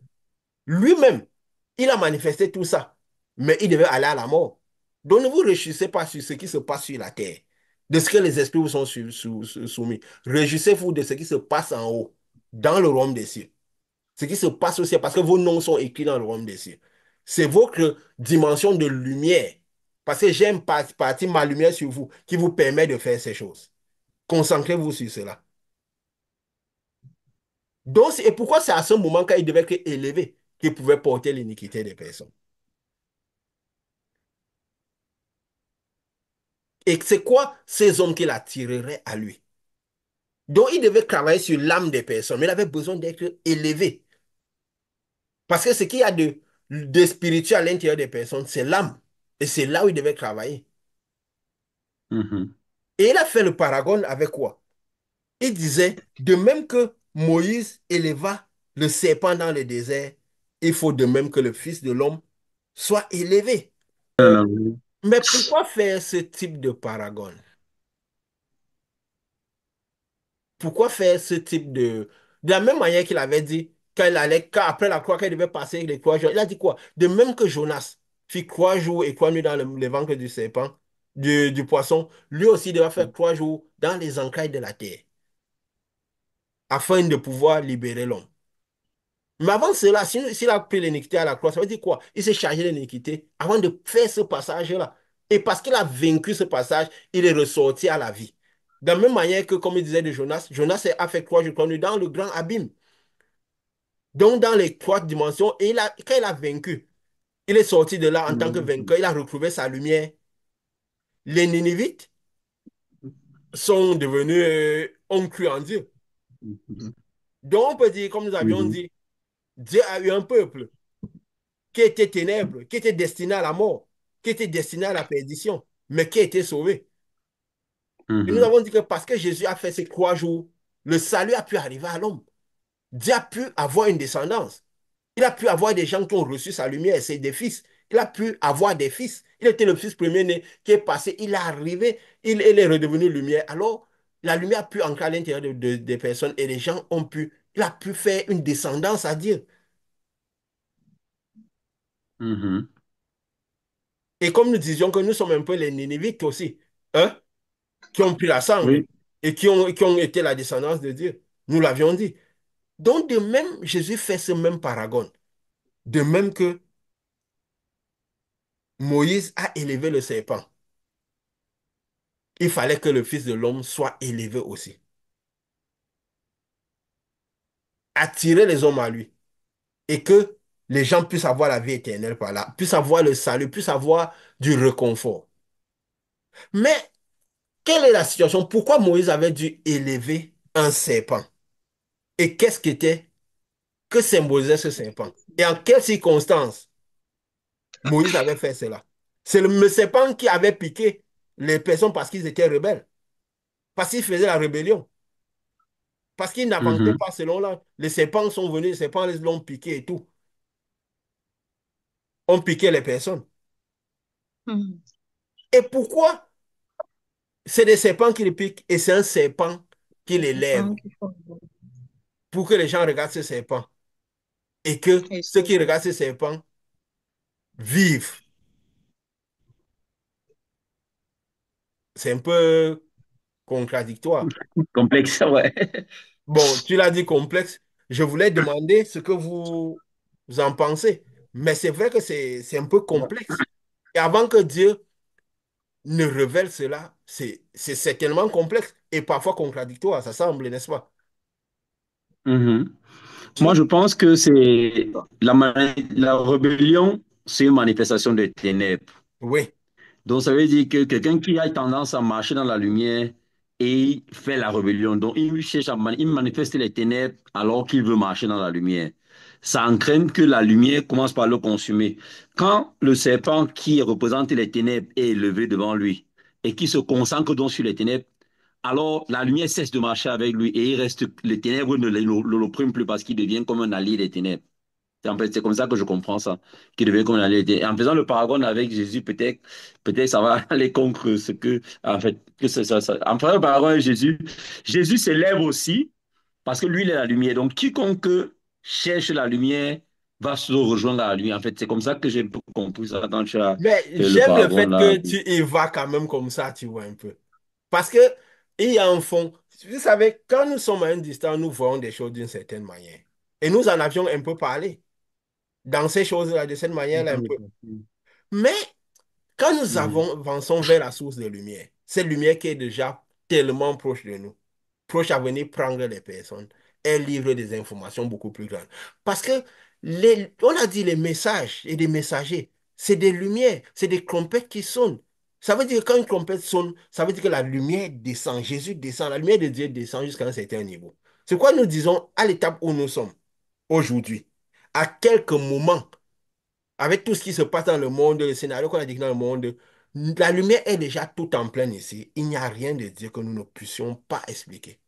Lui-même, il a manifesté tout ça, mais il devait aller à la mort. Donc ne vous réjouissez pas sur ce qui se passe sur la terre, de ce que les esprits vous sont soumis. Réjouissez-vous de ce qui se passe en haut, dans le royaume des cieux. Ce qui se passe aussi, parce que vos noms sont écrits dans le royaume des cieux. C'est votre dimension de lumière. Parce que j'aime partir ma lumière sur vous, qui vous permet de faire ces choses. Concentrez-vous sur cela. Donc, et pourquoi c'est à ce moment, quand il devait être élevé, qu'il pouvait porter l'iniquité des personnes? Et c'est quoi ces hommes qu'il attirerait à lui? Donc, il devait travailler sur l'âme des personnes, mais il avait besoin d'être élevé. Parce que ce qu'il y a de spirituel à l'intérieur des personnes, c'est l'âme. Et c'est là où il devait travailler. Mhm. Et il a fait le paragone avec quoi? Il disait, de même que Moïse éleva le serpent dans le désert, il faut de même que le Fils de l'homme soit élevé. Mais pourquoi faire ce type de paragone? Pourquoi faire ce type de... De la même manière qu'il avait dit, quand il allait, quand après la croix, quand il devait passer les 3 jours, il a dit quoi? De même que Jonas fit 3 jours et 3 nuits dans le ventre du serpent, du poisson, lui aussi devait faire 3 jours dans les entrailles de la terre, afin de pouvoir libérer l'homme. Mais avant cela, s'il a pris l'iniquité à la croix, ça veut dire quoi? Il s'est chargé de l'iniquité avant de faire ce passage-là. Et parce qu'il a vaincu ce passage, il est ressorti à la vie. De la même manière que, comme il disait de Jonas, Jonas a fait 3 jours connu dans le grand abîme. Donc, dans les 3 dimensions, et quand il a vaincu, il est sorti de là en tant que vainqueur, il a retrouvé sa lumière. Les Ninivites sont devenus, ont cru en Dieu. Donc, on peut dire, comme nous avions Mhm. dit, Dieu a eu un peuple qui était ténèbres, qui était destiné à la mort, qui était destiné à la perdition, mais qui a été sauvé. Et nous Mhm. avons dit que parce que Jésus a fait ces 3 jours, le salut a pu arriver à l'homme. Dieu a pu avoir une descendance. Il a pu avoir des gens qui ont reçu sa lumière, c'est des fils. Il a pu avoir des fils. Il était le fils premier-né qui est passé, il est arrivé, il est redevenu lumière. Alors, la lumière a pu entrer à l'intérieur des personnes et les gens ont pu, il a pu faire une descendance à Dieu. Mhm. Et comme nous disions que nous sommes un peu les Nénévites aussi, hein, qui ont pris la sangle Oui. et qui ont été la descendance de Dieu. Nous l'avions dit. Donc, de même, Jésus fait ce même paragone. De même que Moïse a élevé le serpent, il fallait que le Fils de l'homme soit élevé aussi. Attirer les hommes à lui et que les gens puissent avoir la vie éternelle par là, puissent avoir le salut, puissent avoir du réconfort. Mais quelle est la situation? Pourquoi Moïse avait dû élever un serpent? Et qu'est-ce qu'était, que symbolisait ce serpent? Et en quelles circonstances Moïse avait fait cela? C'est le serpent qui avait piqué les personnes parce qu'ils étaient rebelles, parce qu'ils faisaient la rébellion, parce qu'ils n'avançaient Mhm. pas selon là. Les serpents sont venus, les serpents les l'ont piqué et tout, ont piqué les personnes. Mhm. Et pourquoi c'est des serpents qui les piquent et c'est un serpent qui Je les lève pense qu'il faut pour que les gens regardent ce serpent et que ceux qui essayer. regardent ce serpent vivent? C'est un peu contradictoire. Complexe, ouais. Bon, tu l'as dit complexe. Je voulais demander ce que vous en pensez. Mais c'est vrai que c'est un peu complexe. Et avant que Dieu ne révèle cela, c'est certainement complexe et parfois contradictoire, ça semble, n'est-ce pas? Mhm. Moi, Oui. je pense que c'est la rébellion, c'est une manifestation des ténèbres. Oui. Donc, ça veut dire que quelqu'un qui a tendance à marcher dans la lumière et fait la rébellion, donc il cherche il manifeste les ténèbres alors qu'il veut marcher dans la lumière. Ça entraîne que la lumière commence par le consumer. Quand le serpent qui représente les ténèbres est élevé devant lui et qui se concentre donc sur les ténèbres, alors la lumière cesse de marcher avec lui et il reste, les ténèbres ne l'oppriment plus parce qu'il devient comme un allié des ténèbres. En fait, c'est comme ça que je comprends ça, qu'il devient comme un allié des ténèbres. En faisant le paragone avec Jésus, peut-être ça va aller contre ce que, en fait, que en faisant le paragone avec Jésus, Jésus s'élève aussi parce que lui, il est la lumière. Donc, quiconque cherche la lumière va se rejoindre à lui. En fait, c'est comme ça que j'ai un peu compris ça quand tu as Mais fait le j'aime le paragone fait là. que tu y vas quand même comme ça, tu vois un peu. Parce que il y a un fond. Vous savez, quand nous sommes à un distance, nous voyons des choses d'une certaine manière. Et nous en avions un peu parlé. Dans ces choses-là, de cette manière-là, un peu. Mais quand nous Mhm. avançons vers la source de lumière, cette lumière qui est déjà tellement proche de nous, proche à venir prendre les personnes, elle livre des informations beaucoup plus grandes. Parce que on a dit les messages et des messagers, c'est des lumières, c'est des trompettes qui sonnent. Ça veut dire que quand une trompette sonne, ça veut dire que la lumière descend, Jésus descend, la lumière de Dieu descend jusqu'à un certain niveau. C'est quoi nous disons à l'étape où nous sommes aujourd'hui, à quelques moments avec tout ce qui se passe dans le monde, le scénario qu'on a dit dans le monde, la lumière est déjà tout en plein ici. Il n'y a rien de Dieu que nous ne puissions pas expliquer.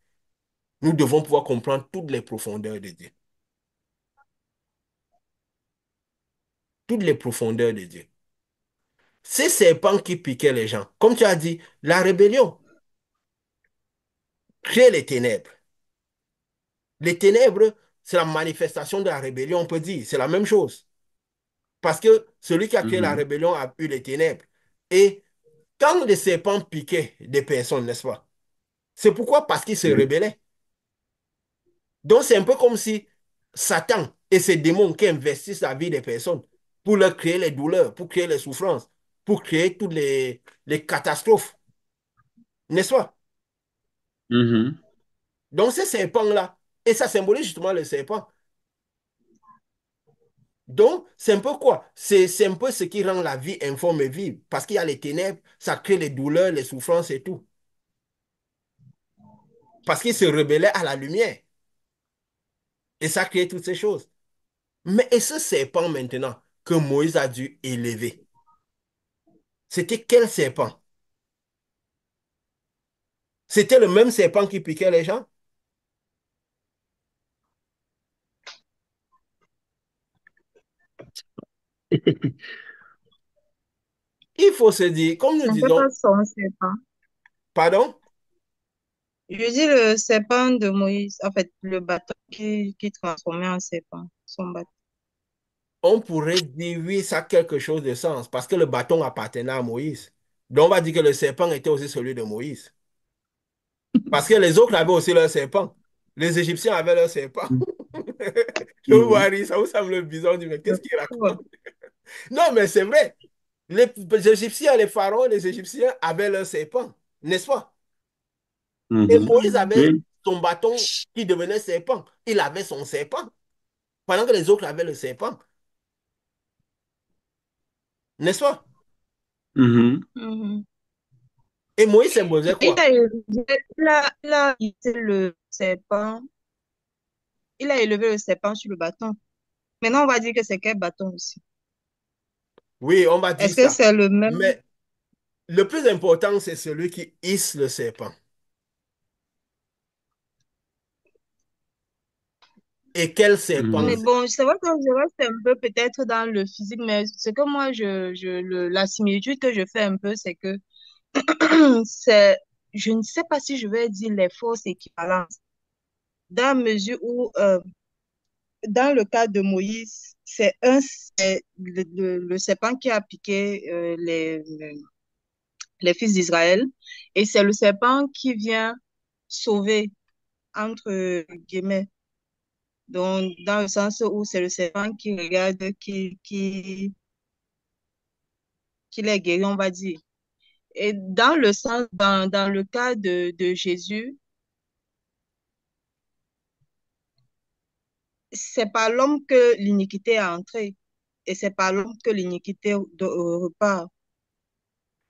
Nous devons pouvoir comprendre toutes les profondeurs de Dieu. Toutes les profondeurs de Dieu. Ces serpents qui piquaient les gens, comme tu as dit, la rébellion crée les ténèbres. Les ténèbres, c'est la manifestation de la rébellion, on peut dire. C'est la même chose. Parce que celui qui a créé la Mhm. rébellion a eu les ténèbres. Et quand les serpents piquaient des personnes, n'est-ce pas? C'est pourquoi? Parce qu'ils se Oui. rebellaient. Donc, c'est un peu comme si Satan et ses démons qui investissent la vie des personnes pour leur créer les douleurs, pour créer les souffrances, pour créer toutes les catastrophes, n'est-ce pas? Mhm. Donc, ces serpents-là, et ça symbolise justement le serpent. Donc, c'est un peu quoi? C'est un peu ce qui rend la vie informe et vive. Parce qu'il y a les ténèbres, ça crée les douleurs, les souffrances et tout. Parce qu'ils se rebellaient à la lumière. Et ça crée toutes ces choses. Mais et ce serpent maintenant que Moïse a dû élever, c'était quel serpent? C'était le même serpent qui piquait les gens. Il faut se dire, comme nous C'était disons, pas son serpent. pardon, Je dis le serpent de Moïse, en fait, le bâton qui transformait en serpent, son bâton. on pourrait dire oui, ça a quelque chose de sens, parce que le bâton appartenait à Moïse. Donc on va dire que le serpent était aussi celui de Moïse. Parce que les autres avaient aussi leur serpent. Les Égyptiens avaient leur serpent. Je vous vois Mhm. rire, ça vous semble bizarre, on dit, mais Le qu'est-ce qu'il pauvre. raconte? Non, mais c'est vrai. Les Égyptiens, les pharaons, les Égyptiens avaient leur serpent, n'est-ce pas? Et Mhm. Moïse avait Oui. son bâton qui devenait serpent. Il avait son serpent, pendant que les autres avaient le serpent, n'est-ce pas? Mhm. Mhm. Et Moïse symbolisait Il quoi? a élevé, il a élevé le serpent, il a élevé le serpent sur le bâton. Maintenant, on va dire que c'est quel bâton aussi? Oui, on va dire Est-ce que ça. c'est le même? Mais le plus important, c'est celui qui hisse le serpent. Et quel serpent Mais Mhm. c'est? bon, c'est vrai que je reste un peu peut-être dans le physique, mais ce que moi, la similitude que je fais un peu, c'est que c'est, je ne sais pas si je vais dire les forces équivalentes, dans la mesure où, dans le cas de Moïse, c'est le serpent qui a piqué les fils d'Israël, et c'est le serpent qui vient sauver, entre guillemets. Donc, dans le sens où c'est le serpent qui regarde, qui les guérit, on va dire. Et dans le sens, dans le cas de Jésus, c'est par l'homme que l'iniquité est entrée et c'est par l'homme que l'iniquité repart.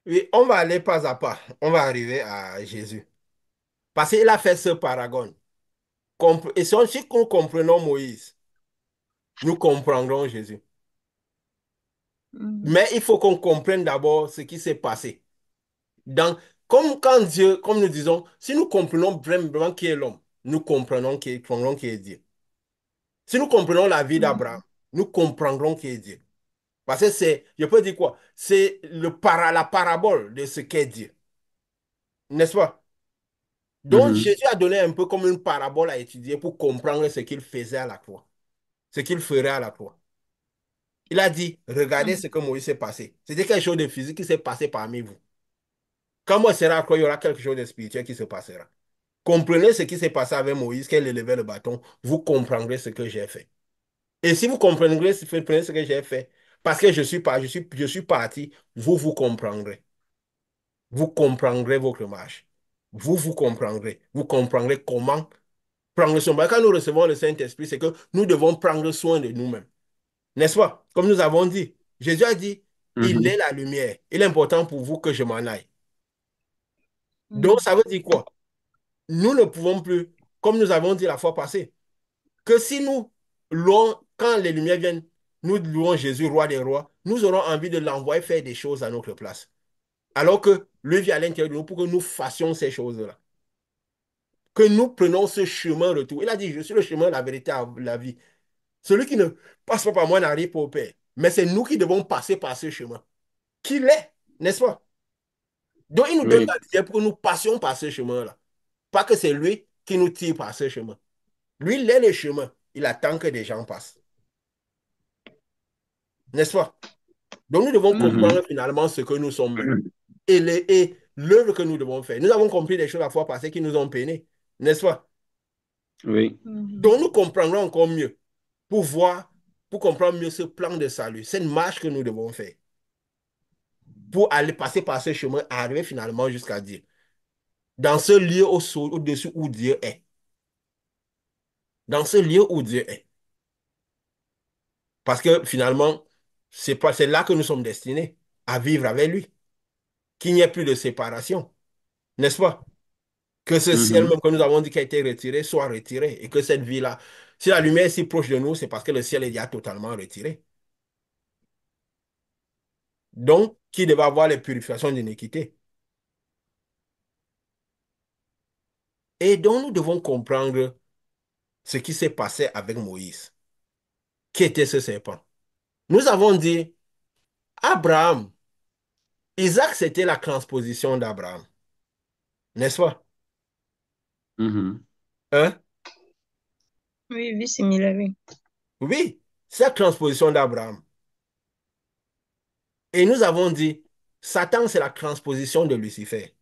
Oui, on va aller pas à pas. On va arriver à Jésus. Parce qu'il a fait ce paragone. Et si nous comprenons Moïse, nous comprendrons Jésus. Mhm. Mais il faut qu'on comprenne d'abord ce qui s'est passé. Donc, Comme quand Dieu, comme nous disons, si nous comprenons vraiment qui est l'homme, nous comprenons qui est Dieu. Si nous comprenons la vie d'Abraham, Mhm. nous comprendrons qui est Dieu. Parce que c'est, je peux dire quoi? C'est la parabole de ce qu'est Dieu. N'est-ce pas? Donc Mhm. Jésus a donné un peu comme une parabole à étudier pour comprendre ce qu'il faisait à la croix, ce qu'il ferait à la croix. Il a dit, regardez ce que Moïse s'est passé. C'était quelque chose de physique qui s'est passé parmi vous. Quand moi serai à la croix, il y aura quelque chose de spirituel qui se passera. Comprenez ce qui s'est passé avec Moïse, quand il élevait le bâton, vous comprendrez ce que j'ai fait. Et si vous comprenez ce que j'ai fait, parce que je suis parti, vous comprendrez. Vous comprendrez votre marche. Vous comprendrez. Vous comprendrez comment prendre soin. Quand nous recevons le Saint-Esprit, c'est que nous devons prendre soin de nous-mêmes. N'est-ce pas? Comme nous avons dit, Jésus a dit, il est Mhm. la lumière. Il est important pour vous que je m'en aille. Donc, Mhm. ça veut dire quoi? Nous ne pouvons plus, comme nous avons dit la fois passée, que si nous louons, quand les lumières viennent, nous louons Jésus, roi des rois, nous aurons envie de l'envoyer faire des choses à notre place. Alors que lui vient à l'intérieur de nous pour que nous fassions ces choses-là. Que nous prenons ce chemin retour. Il a dit, je suis le chemin, la vérité, la vie. Celui qui ne passe pas par moi n'arrive pas au Père. Mais c'est nous qui devons passer par ce chemin. Qu'il est, n'est-ce pas? Donc il nous donne la Oui. lumière pour que nous passions par ce chemin-là. Pas que c'est lui qui nous tire par ce chemin. Lui, il est le chemin. Il attend que des gens passent. N'est-ce pas? Donc nous devons Mhm. comprendre finalement ce que nous sommes et l'œuvre que nous devons faire. Nous avons compris des choses la fois passée qui nous ont peinés. N'est-ce pas? Oui. Mhm. Donc nous comprendrons encore mieux pour voir, pour comprendre mieux ce plan de salut, cette marche que nous devons faire pour aller passer par ce chemin, arriver finalement jusqu'à Dieu. Dans ce lieu au-dessus où Dieu est. Dans ce lieu où Dieu est. Parce que finalement, c'est là que nous sommes destinés à vivre avec lui. Qu'il n'y ait plus de séparation. N'est-ce pas? Que ce ciel Mhm. même que nous avons dit qui a été retiré soit retiré. Et que cette vie-là, si la lumière est si proche de nous, c'est parce que le ciel est déjà totalement retiré. Donc, qui devait avoir les purifications d'iniquité. Et donc, nous devons comprendre ce qui s'est passé avec Moïse. Qui était ce serpent? Nous avons dit, Abraham, Isaac, c'était la transposition d'Abraham. N'est-ce pas? Mhm. Hein? Oui, oui, similaire, oui. Oui, c'est la transposition d'Abraham. Et nous avons dit, Satan, c'est la transposition de Lucifer.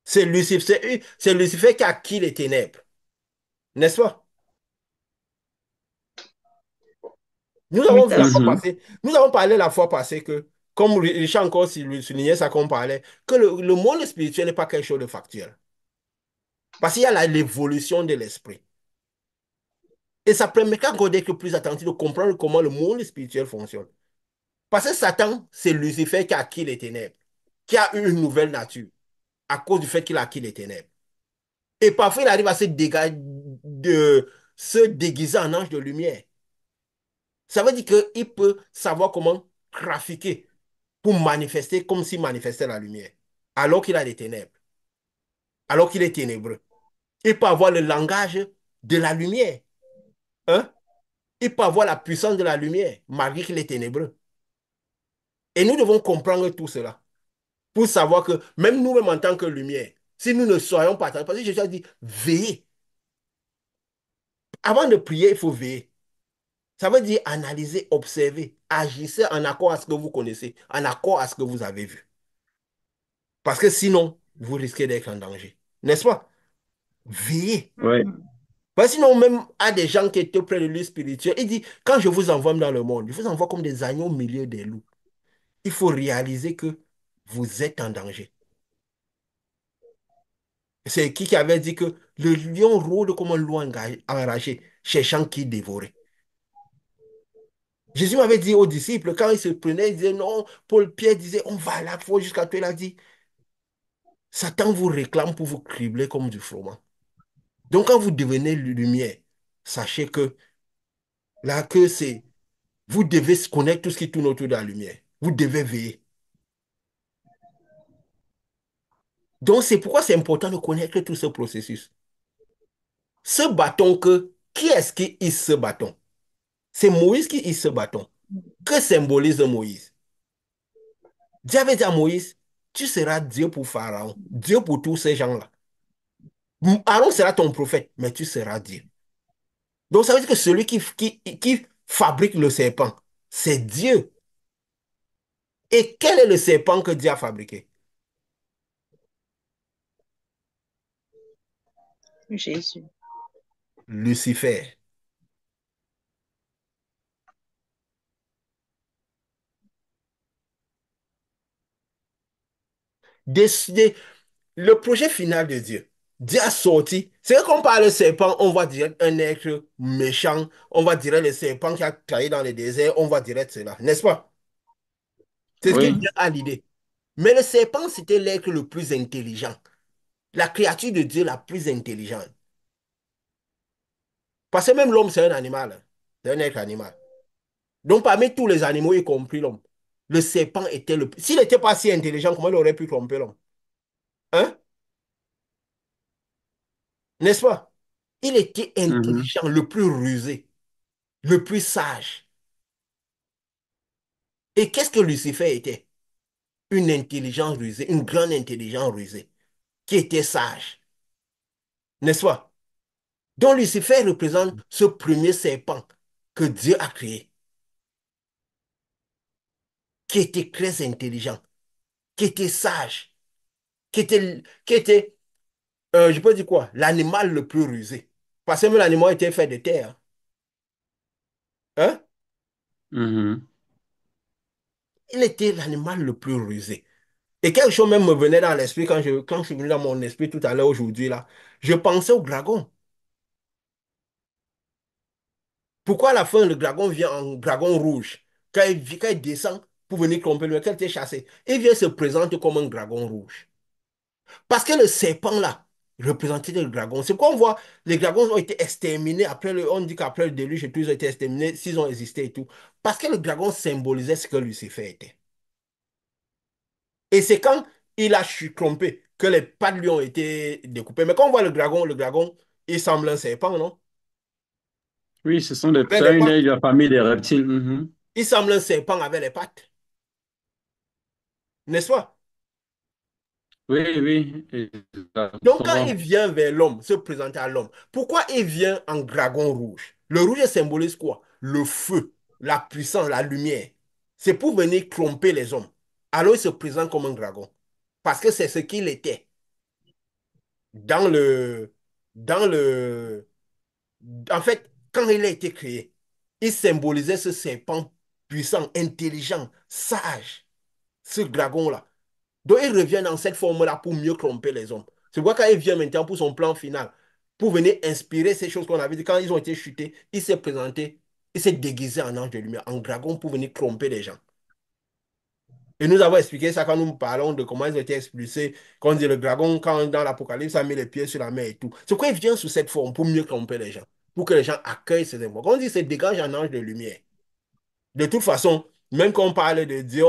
C'est Lucifer qui a acquis les ténèbres. N'est-ce pas? Nous Oui, avons vu t'as la fois Mhm. passée, nous avons parlé la fois passée que, comme Richard encore soulignait ça qu'on parlait, que le monde spirituel n'est pas quelque chose de factuel. Parce qu'il y a l'évolution de l'esprit. Et ça permet qu'à qu'on être plus attentif de comprendre comment le monde spirituel fonctionne. Parce que Satan, c'est Lucifer qui a acquis les ténèbres, qui a eu une nouvelle nature à cause du fait qu'il a acquis les ténèbres. Et parfois, il arrive à se déguiser en ange de lumière. Ça veut dire qu'il peut savoir comment trafiquer pour manifester comme s'il manifestait la lumière, alors qu'il a des ténèbres, alors qu'il est ténébreux. Il peut avoir le langage de la lumière. Hein? Il peut avoir la puissance de la lumière, malgré qu'il est ténébreux. Et nous devons comprendre tout cela pour savoir que même nous-mêmes en tant que lumière, si nous ne soyons pas attendus, parce que Jésus a dit, veillez. Avant de prier, il faut veiller. Ça veut dire analyser, observer, agissez en accord à ce que vous connaissez, en accord à ce que vous avez vu. Parce que sinon, vous risquez d'être en danger. N'est-ce pas? Veillez. Ouais. Mhm. Parce que sinon, même à des gens qui étaient près de lui spirituel, il dit, quand je vous envoie dans le monde, je vous envoie comme des agneaux au milieu des loups. Il faut réaliser que vous êtes en danger. C'est qui avait dit que le lion rôde comme un loup enragé, cherchant qui dévorer. Jésus m'avait dit aux disciples, quand ils se prenaient, ils disaient non, Paul, Pierre disait, on va à la fois jusqu'à toi. Il a dit, Satan vous réclame pour vous cribler comme du froment. Donc quand vous devenez lumière, sachez que là, que c'est, vous devez connaître tout ce qui tourne autour de la lumière. Vous devez veiller. Donc, c'est pourquoi c'est important de connaître tout ce processus. Ce bâton qui est-ce qui hisse ce bâton? C'est Moïse qui hisse ce bâton. Que symbolise Moïse? Dieu avait dit à Moïse, tu seras Dieu pour Pharaon, Dieu pour tous ces gens-là. Aaron sera ton prophète, mais tu seras Dieu. Donc, ça veut dire que celui qui fabrique le serpent, c'est Dieu. Et quel est le serpent que Dieu a fabriqué? Jésus. Lucifer. Décider le projet final de Dieu. Dieu a sorti. C'est quand on parle de serpent, on voit direct un être méchant. On va dire le serpent qui a trahi dans le désert. On va direct cela, n'est-ce pas? C'est ce qui Oui, vient à l'idée. Mais le serpent, c'était l'être le plus intelligent. La créature de Dieu la plus intelligente. Parce que même l'homme, c'est un animal, hein. C'est un être animal. Donc, parmi tous les animaux, y compris l'homme, le serpent était le... S'il n'était pas si intelligent, comment il aurait pu tromper l'homme? Hein? N'est-ce pas? Il était mhm, intelligent, le plus rusé, le plus sage. Et qu'est-ce que Lucifer était? Une intelligence rusée, une grande intelligence rusée, qui était sage. N'est-ce pas? Donc, Lucifer représente ce premier serpent que Dieu a créé, qui était très intelligent, qui était sage, qui était, je peux dire quoi, l'animal le plus rusé. Parce que même l'animal était fait de terre. Hein? mhm. Il était l'animal le plus rusé. Et quelque chose même me venait dans l'esprit quand je suis venu dans mon esprit tout à l'heure aujourd'hui là. Je pensais au dragon. Pourquoi à la fin le dragon vient en dragon rouge? Quand il descend pour venir tromper le mec, quand il était chassé, il vient se présenter comme un dragon rouge. Parce que le serpent là représentait le dragon. C'est pourquoi on voit les dragons ont été exterminés après on dit qu'après le déluge et tout, ils ont été exterminés s'ils ont existé et tout. Parce que le dragon symbolisait ce que Lucifer était. Et c'est quand il a trompé que les pattes lui ont été découpées. Mais quand on voit le dragon, il semble un serpent, non? Oui, Avec les c'est une pattes. de la famille des reptiles. Mhm. Il semble un serpent avec les pattes, n'est-ce pas? Oui, oui, Donc quand il exactement. vient vers l'homme, se présenter à l'homme, pourquoi il vient en dragon rouge? Le rouge symbolise quoi? Le feu, la puissance, la lumière. C'est pour venir tromper les hommes. Alors il se présente comme un dragon. Parce que c'est ce qu'il était dans dans le, en fait, quand il a été créé, il symbolisait ce serpent puissant, intelligent, sage, ce dragon-là. Donc il revient dans cette forme-là pour mieux tromper les hommes. C'est pourquoi quand il vient maintenant pour son plan final, pour venir inspirer ces choses qu'on avait dit, quand ils ont été chutés, il s'est présenté, il s'est déguisé en ange de lumière, en dragon pour venir tromper les gens. Et nous avons expliqué ça quand nous parlons de comment ils ont été expulsés. Quand on dit le dragon, quand dans l'Apocalypse, ça met les pieds sur la mer et tout. C'est pourquoi il vient sous cette forme pour mieux tromper les gens, pour que les gens accueillent ces informations. Quand on dit c'est dégage un ange de lumière. De toute façon, même quand on parle de Dieu,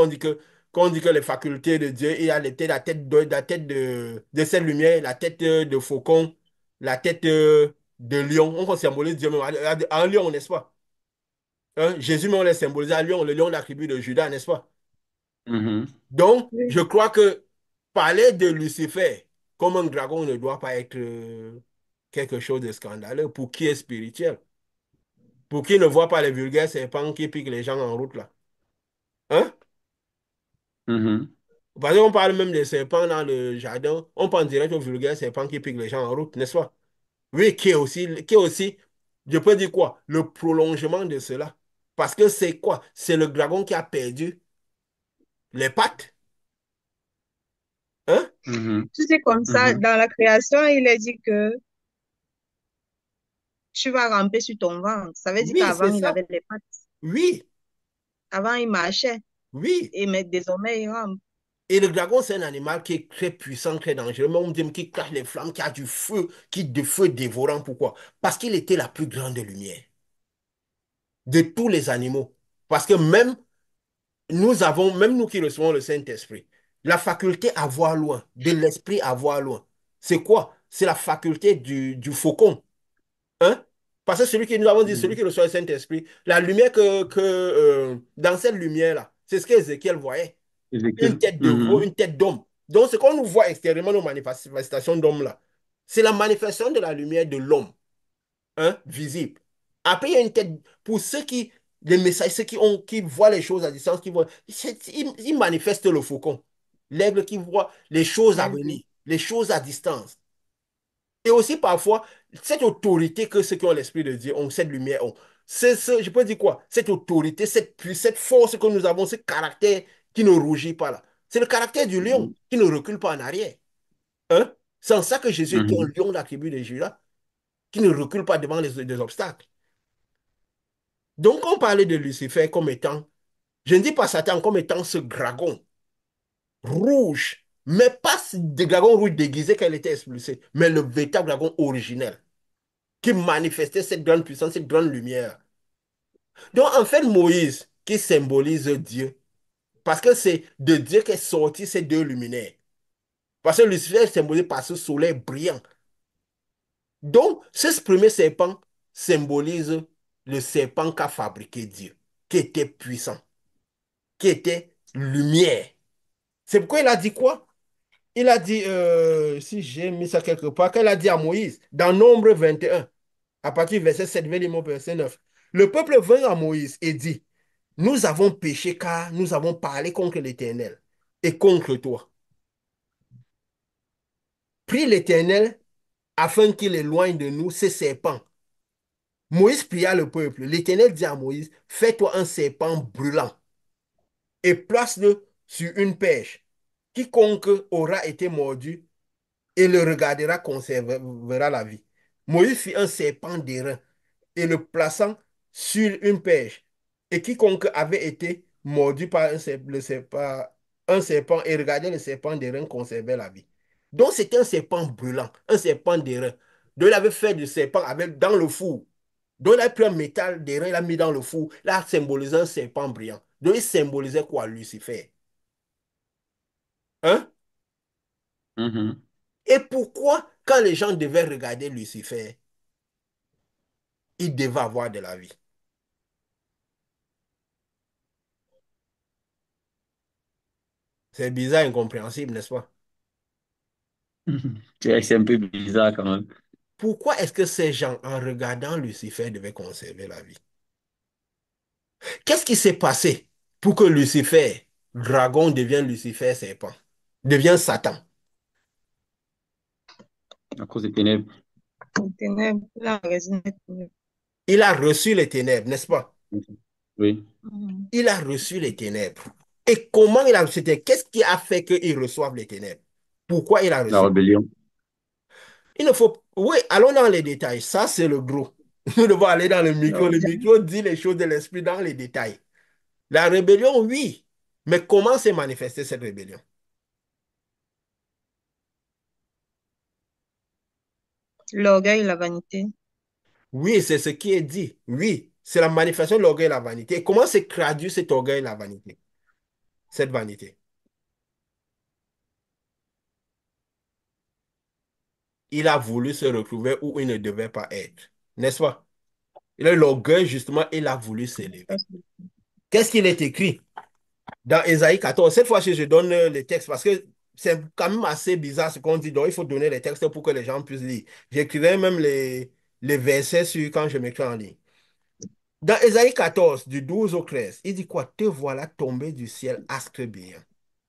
quand on dit que les facultés de Dieu, il y a la tête de cette lumière, la tête de faucon, la tête de lion. On symbolise Dieu même à un lion, n'est-ce pas? Hein? Jésus, même, on l'a symbolisé à lion, le lion de la tribu de Judas, n'est-ce pas? Mhm. Donc, je Oui. crois que parler de Lucifer comme un dragon ne doit pas être quelque chose de scandaleux pour qui est spirituel, pour qui ne voit pas les vulgaires serpents qui piquent les gens en route là. Hein? Mhm. Parce qu'on parle même des serpents dans le jardin, on pense direct au vulgaire serpent qui pique les gens en route, n'est-ce pas? Oui, qui est aussi, je peux dire quoi? Le prolongement de cela. Parce que c'est quoi? C'est le dragon qui a perdu les pattes. Hein? Mhm. Tu sais, comme ça, Mhm. dans la création, il est dit que tu vas ramper sur ton ventre. Ça veut dire Oui, c'est qu'avant, il ça. avait des pattes. Oui, Avant, il marchait. oui. Mais désormais, il rampe. Et le dragon, c'est un animal qui est très puissant, très dangereux. Mais on dit même qui cache les flammes, qui a du feu, qui de feu dévorant. Pourquoi? Parce qu'il était la plus grande lumière de tous les animaux. Parce que même nous qui recevons le Saint-Esprit, La faculté à voir loin, de l'esprit à voir loin. C'est quoi? C'est la faculté du faucon. Hein? Parce que celui qui nous avons dit, celui Mhm. qui reçoit le Saint-Esprit, la lumière dans cette lumière-là, c'est ce qu'Ézéchiel voyait. Une Ézéchiel. tête de veau, Mhm. une tête d'homme. Donc, ce qu'on nous voit extérieurement, nos manifestations d'homme là, c'est la manifestation de la lumière de l'homme, hein, visible. Après, il y a une tête, pour ceux qui, les messages, ceux qui voient les choses à distance, qui voient, ils manifestent le faucon. L'aigle qui voit les choses à L'aigle. venir, les choses à distance. Et aussi parfois, cette autorité que ceux qui ont l'Esprit de Dieu ont, cette lumière ont, je peux dire quoi? Cette autorité, cette force que nous avons, ce caractère qui ne rougit pas là. C'est le caractère du lion Mhm. qui ne recule pas en arrière. Hein? C'est en ça que Jésus était un Mhm. lion de la tribu de Judas, qui ne recule pas devant les obstacles. Donc, on parlait de Lucifer comme étant, je ne dis pas Satan comme étant ce dragon rouge, mais pas des dragons rouges déguisés qu'elle était expulsée, mais le véritable dragon originel qui manifestait cette grande puissance, cette grande lumière. Donc, en fait, Moïse, qui symbolise Dieu, parce que c'est de Dieu qu'est sorti ces deux luminaires. Parce que Lucifer est symbolisé par ce soleil brillant. Donc, ce premier serpent symbolise le serpent qu'a fabriqué Dieu, qui était puissant, qui était lumière. C'est pourquoi il a dit quoi? Il a dit, si j'ai mis ça quelque part, qu'il a dit à Moïse, dans Nombre 21, à partir du verset 7, vers le verset 9, le peuple vint à Moïse et dit, nous avons péché car nous avons parlé contre l'Éternel et contre toi. Prie l'Éternel afin qu'il éloigne de nous ces serpents. Moïse pria le peuple. L'Éternel dit à Moïse, fais-toi un serpent brûlant et place-le sur une perche. Quiconque aura été mordu et le regardera conservera la vie. Moïse fit un serpent d'airain et le plaçant sur une perche. Et quiconque avait été mordu par un serpent et regardait le serpent d'airain conservait la vie. Donc c'était un serpent brûlant, un serpent d'airain. Donc il avait fait du serpent dans le four. Donc il a pris un métal d'airain, il a mis dans le four. Il a symbolisé un serpent brillant. Donc il symbolisait quoi, Lucifer? Hein? Mhm. Et pourquoi, quand les gens devaient regarder Lucifer, ils devaient avoir de la vie? C'est bizarre, incompréhensible, n'est-ce pas? Mhm. C'est un peu bizarre quand même. Pourquoi est-ce que ces gens, en regardant Lucifer, devaient conserver la vie? Qu'est-ce qui s'est passé pour que Lucifer, dragon, devienne Lucifer, serpent, devienne Satan? À cause des ténèbres. Les ténèbres, la raison des ténèbres. Il a reçu les ténèbres, n'est-ce pas? Mhm. Oui, Mhm. Il a reçu les ténèbres. Et comment il a reçu les ténèbres? Qu'est-ce qui a fait qu'il reçoive les ténèbres? Pourquoi il a la reçu? rébellion. Il ne faut... Oui, allons dans les détails. Ça, c'est le gros. Nous devons aller dans le micro. Alors, Le micro dit les choses de l'esprit dans les détails. La rébellion, oui. Mais comment s'est manifestée cette rébellion? l'orgueil, la vanité. Oui, c'est ce qui est dit. Oui, c'est la manifestation de l'orgueil et la vanité. Et comment s'est traduit cet orgueil et la vanité? Cette vanité. Il a voulu se retrouver où il ne devait pas être. N'est-ce pas? L'orgueil, justement, il a voulu Ça, s'élever. Qu'est-ce qu'il est écrit dans Ésaïe 14? Cette fois-ci, je donne les textes parce que c'est quand même assez bizarre ce qu'on dit. Donc, il faut donner les textes pour que les gens puissent lire. J'écrirai même les versets sur quand je m'écris en ligne. Dans Ésaïe 14, du 12 au 13, il dit quoi? Te voilà tombé du ciel, astre brillant,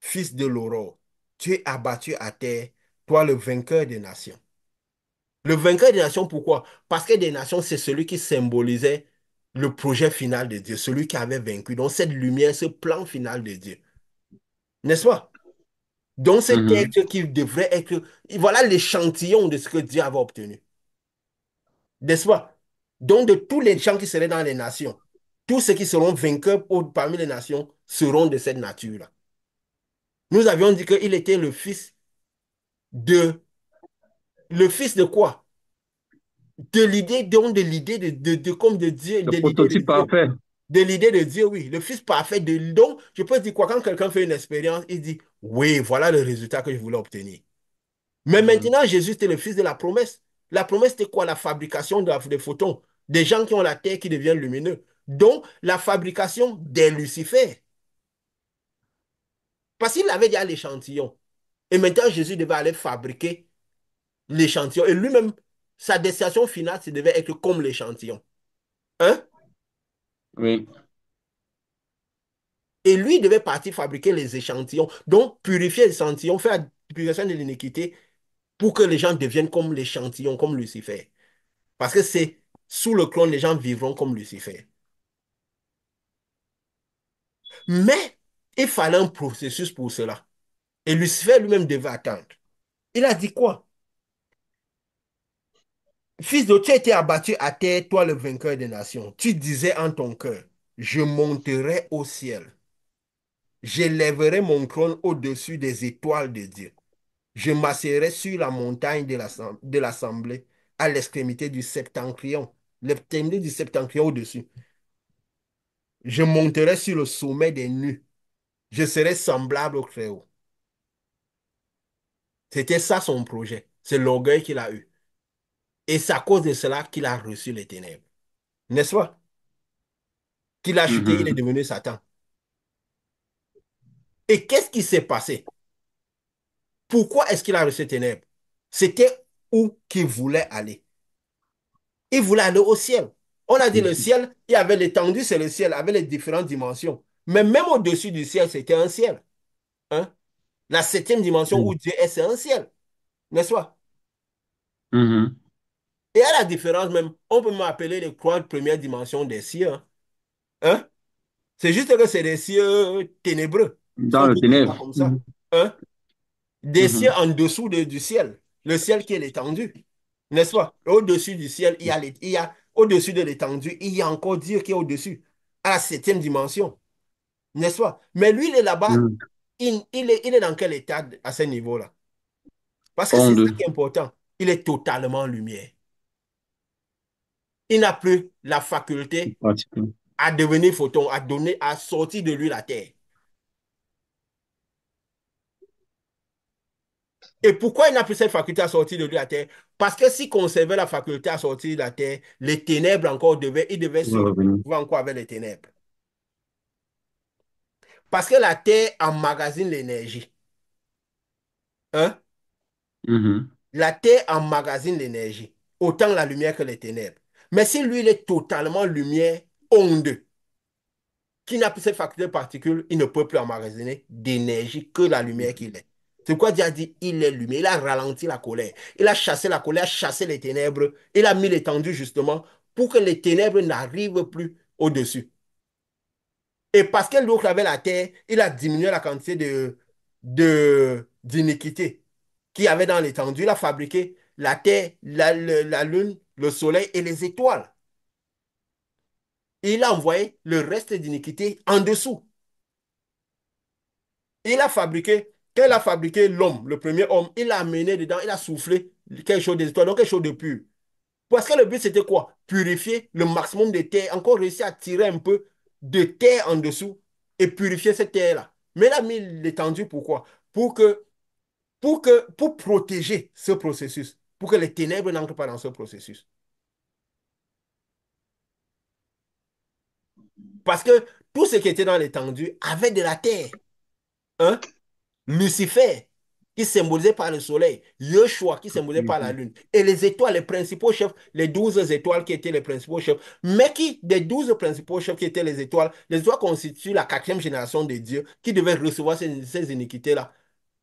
fils de l'aurore. Tu es abattu à terre, toi le vainqueur des nations. Le vainqueur des nations, pourquoi? Parce que des nations, c'est celui qui symbolisait le projet final de Dieu, celui qui avait vaincu. Donc, cette lumière, ce plan final de Dieu. N'est-ce pas? Donc, cet Mhm. être qui devrait être, voilà l'échantillon de ce que Dieu avait obtenu. N'est-ce pas? Donc, de tous les gens qui seraient dans les nations, tous ceux qui seront vainqueurs parmi les nations seront de cette nature-là. Nous avions dit qu'il était de, le fils de quoi? De l'idée, donc de l'idée comme de Dieu, Le de l'idée de prototype Dieu. parfait. De l'idée de Dieu, oui. Le fils parfait de, donc, je peux dire quoi? Quand quelqu'un fait une expérience, il dit, Oui, voilà le résultat que je voulais obtenir. Mais Mhm. maintenant, Jésus était le fils de la promesse. La promesse, c'était quoi? La fabrication des photons. Des gens qui ont la terre qui deviennent lumineux. Donc, la fabrication des Lucifères. Parce qu'il avait déjà l'échantillon. Et maintenant, Jésus devait aller fabriquer l'échantillon. Et lui-même, sa destination finale, ça devait être comme l'échantillon. Hein? Oui. Et lui, il devait partir fabriquer les échantillons. Donc, purifier l'échantillon, faire la purification de l'iniquité pour que les gens deviennent comme l'échantillon, comme Lucifer. Parce que c'est sous le clone, les gens vivront comme Lucifer. Mais il fallait un processus pour cela. Et Lucifer lui-même devait attendre. Il a dit quoi? Fils de, tu as été abattu à terre, toi le vainqueur des nations. Tu disais en ton cœur, je monterai au ciel. J'élèverai mon trône au-dessus des étoiles de Dieu. Je m'asserai sur la montagne de l'assemblée, à l'extrémité du septentrion. L'extrémité du septentrion au-dessus. Je monterai sur le sommet des nues. Je serai semblable au Très-Haut. C'était ça son projet. C'est l'orgueil qu'il a eu. Et c'est à cause de cela qu'il a reçu les ténèbres. N'est-ce pas? Qu'il a chuté, il est Mhm. devenu Satan. Et qu'est-ce qui s'est passé? Pourquoi est-ce qu'il a reçu les ténèbres? C'était où qu'il voulait aller. Il voulait aller au ciel. On a dit le ciel, il y avait l'étendue, c'est le ciel, avec les différentes dimensions. Mais même au-dessus du ciel, c'était un ciel. Hein? La septième dimension où Dieu est, c'est un ciel. N'est-ce pas? Mhm. Et à la différence même, on peut m'appeler les trois premières dimensions des cieux. Hein? Hein? C'est juste que c'est des cieux ténébreux, si Dans on le peut dire ça ténèbre. comme ça. Mhm. Hein? Des cieux Mhm. en dessous du ciel. Le ciel qui est l'étendue. N'est-ce pas? Au-dessus du ciel, il y a au-dessus de l'étendue, il y a encore Dieu qui est au-dessus, à la septième dimension. N'est-ce pas? Mais lui, il est là-bas. Mhm. Il est dans quel état à ce niveau-là? Parce que c'est ça Onde. qui est important. Il est totalement lumière. Il n'a plus la faculté Pratiquement. à devenir photon, à donner, à sortir de lui la terre. Et pourquoi il n'a plus cette faculté à sortir de lui la terre? Parce que s'il conservait la faculté à sortir de la terre, les ténèbres encore il devait Il se va revenir. retrouver encore avec les ténèbres. Parce que la terre emmagasine l'énergie. Hein? Mhm. La terre emmagasine l'énergie, autant la lumière que les ténèbres. Mais si lui, il est totalement lumière, onde, qui n'a plus cette faculté de particules, il ne peut plus emmagasiner d'énergie que la lumière qu'il est. C'est pourquoi Dieu a dit, il est lumière. Il a ralenti la colère. Il a chassé la colère, chassé les ténèbres. Il a mis l'étendue justement pour que les ténèbres n'arrivent plus au-dessus. Et parce que l'autre avait la terre, il a diminué la quantité d'iniquité qu'il y avait dans l'étendue. Il a fabriqué la terre, la lune, le soleil et les étoiles. Et il a envoyé le reste d'iniquité en dessous. Il a fabriqué, quand il a fabriqué l'homme, le premier homme, il a amené dedans, il a soufflé quelque chose des étoiles, donc quelque chose de pur. Parce que le but, c'était quoi? Purifier le maximum de terre, encore réussir à tirer un peu de terre en dessous et purifier cette terre-là. Mais il a mis l'étendue, pourquoi? Pour que, pour protéger ce processus, pour que les ténèbres n'entrent pas dans ce processus. Parce que tout ce qui était dans l'étendue avait de la terre. Hein? Lucifer, qui symbolisé par le soleil, Yeshua, qui symbolisé par la lune, et les étoiles, les principaux chefs, les 12 étoiles qui étaient les principaux chefs, mais qui, des 12 principaux chefs qui étaient les étoiles constituent la quatrième génération de Dieu qui devait recevoir ces iniquités-là.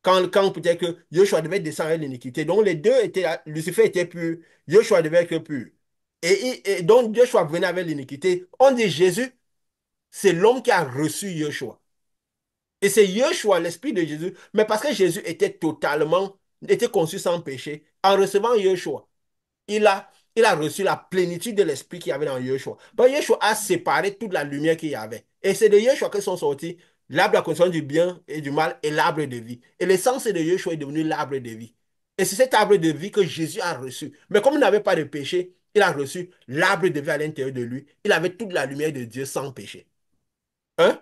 Quand peut-être que Yeshua devait descendre avec l'iniquité. Donc les deux étaient, Lucifer était pur, Yeshua devait être pur. Et donc Yeshua venait avec l'iniquité. On dit Jésus, c'est l'homme qui a reçu Yeshua. Et c'est Yeshua, l'Esprit de Jésus. Mais parce que Jésus était conçu sans péché, en recevant Yeshua, il a reçu la plénitude de l'Esprit qu'il y avait dans Yeshua. Donc Yeshua a séparé toute la lumière qu'il y avait. Et c'est de Yeshua que sont sortis l'arbre de la connaissance du bien et du mal et l'arbre de vie. Et l'essence de Yeshua est devenu l'arbre de vie. Et c'est cet arbre de vie que Jésus a reçu. Mais comme il n'avait pas de péché, il a reçu l'arbre de vie à l'intérieur de lui. Il avait toute la lumière de Dieu sans péché. Hein?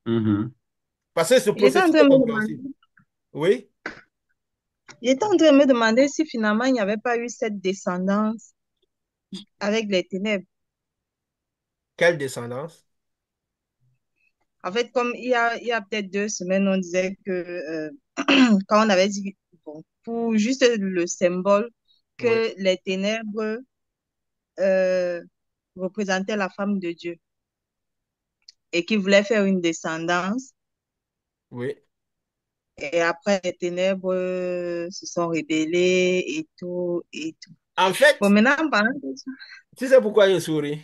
Mhm. Parce que ce J'étais en processus train est de me compréhensible. demander, Oui? j'étais en train de me demander si finalement il n'y avait pas eu cette descendance avec les ténèbres. Quelle descendance? En fait, comme il y a peut-être 2 semaines, on disait que quand on avait dit, bon, pour juste le symbole, Oui, que les ténèbres euh, représentaient la femme de Dieu et qu'il voulait faire une descendance. oui. Et après, les ténèbres se sont rebellées et tout, et tout. En Bon, fait, maintenant, en parlant de ça, tu sais pourquoi je souris?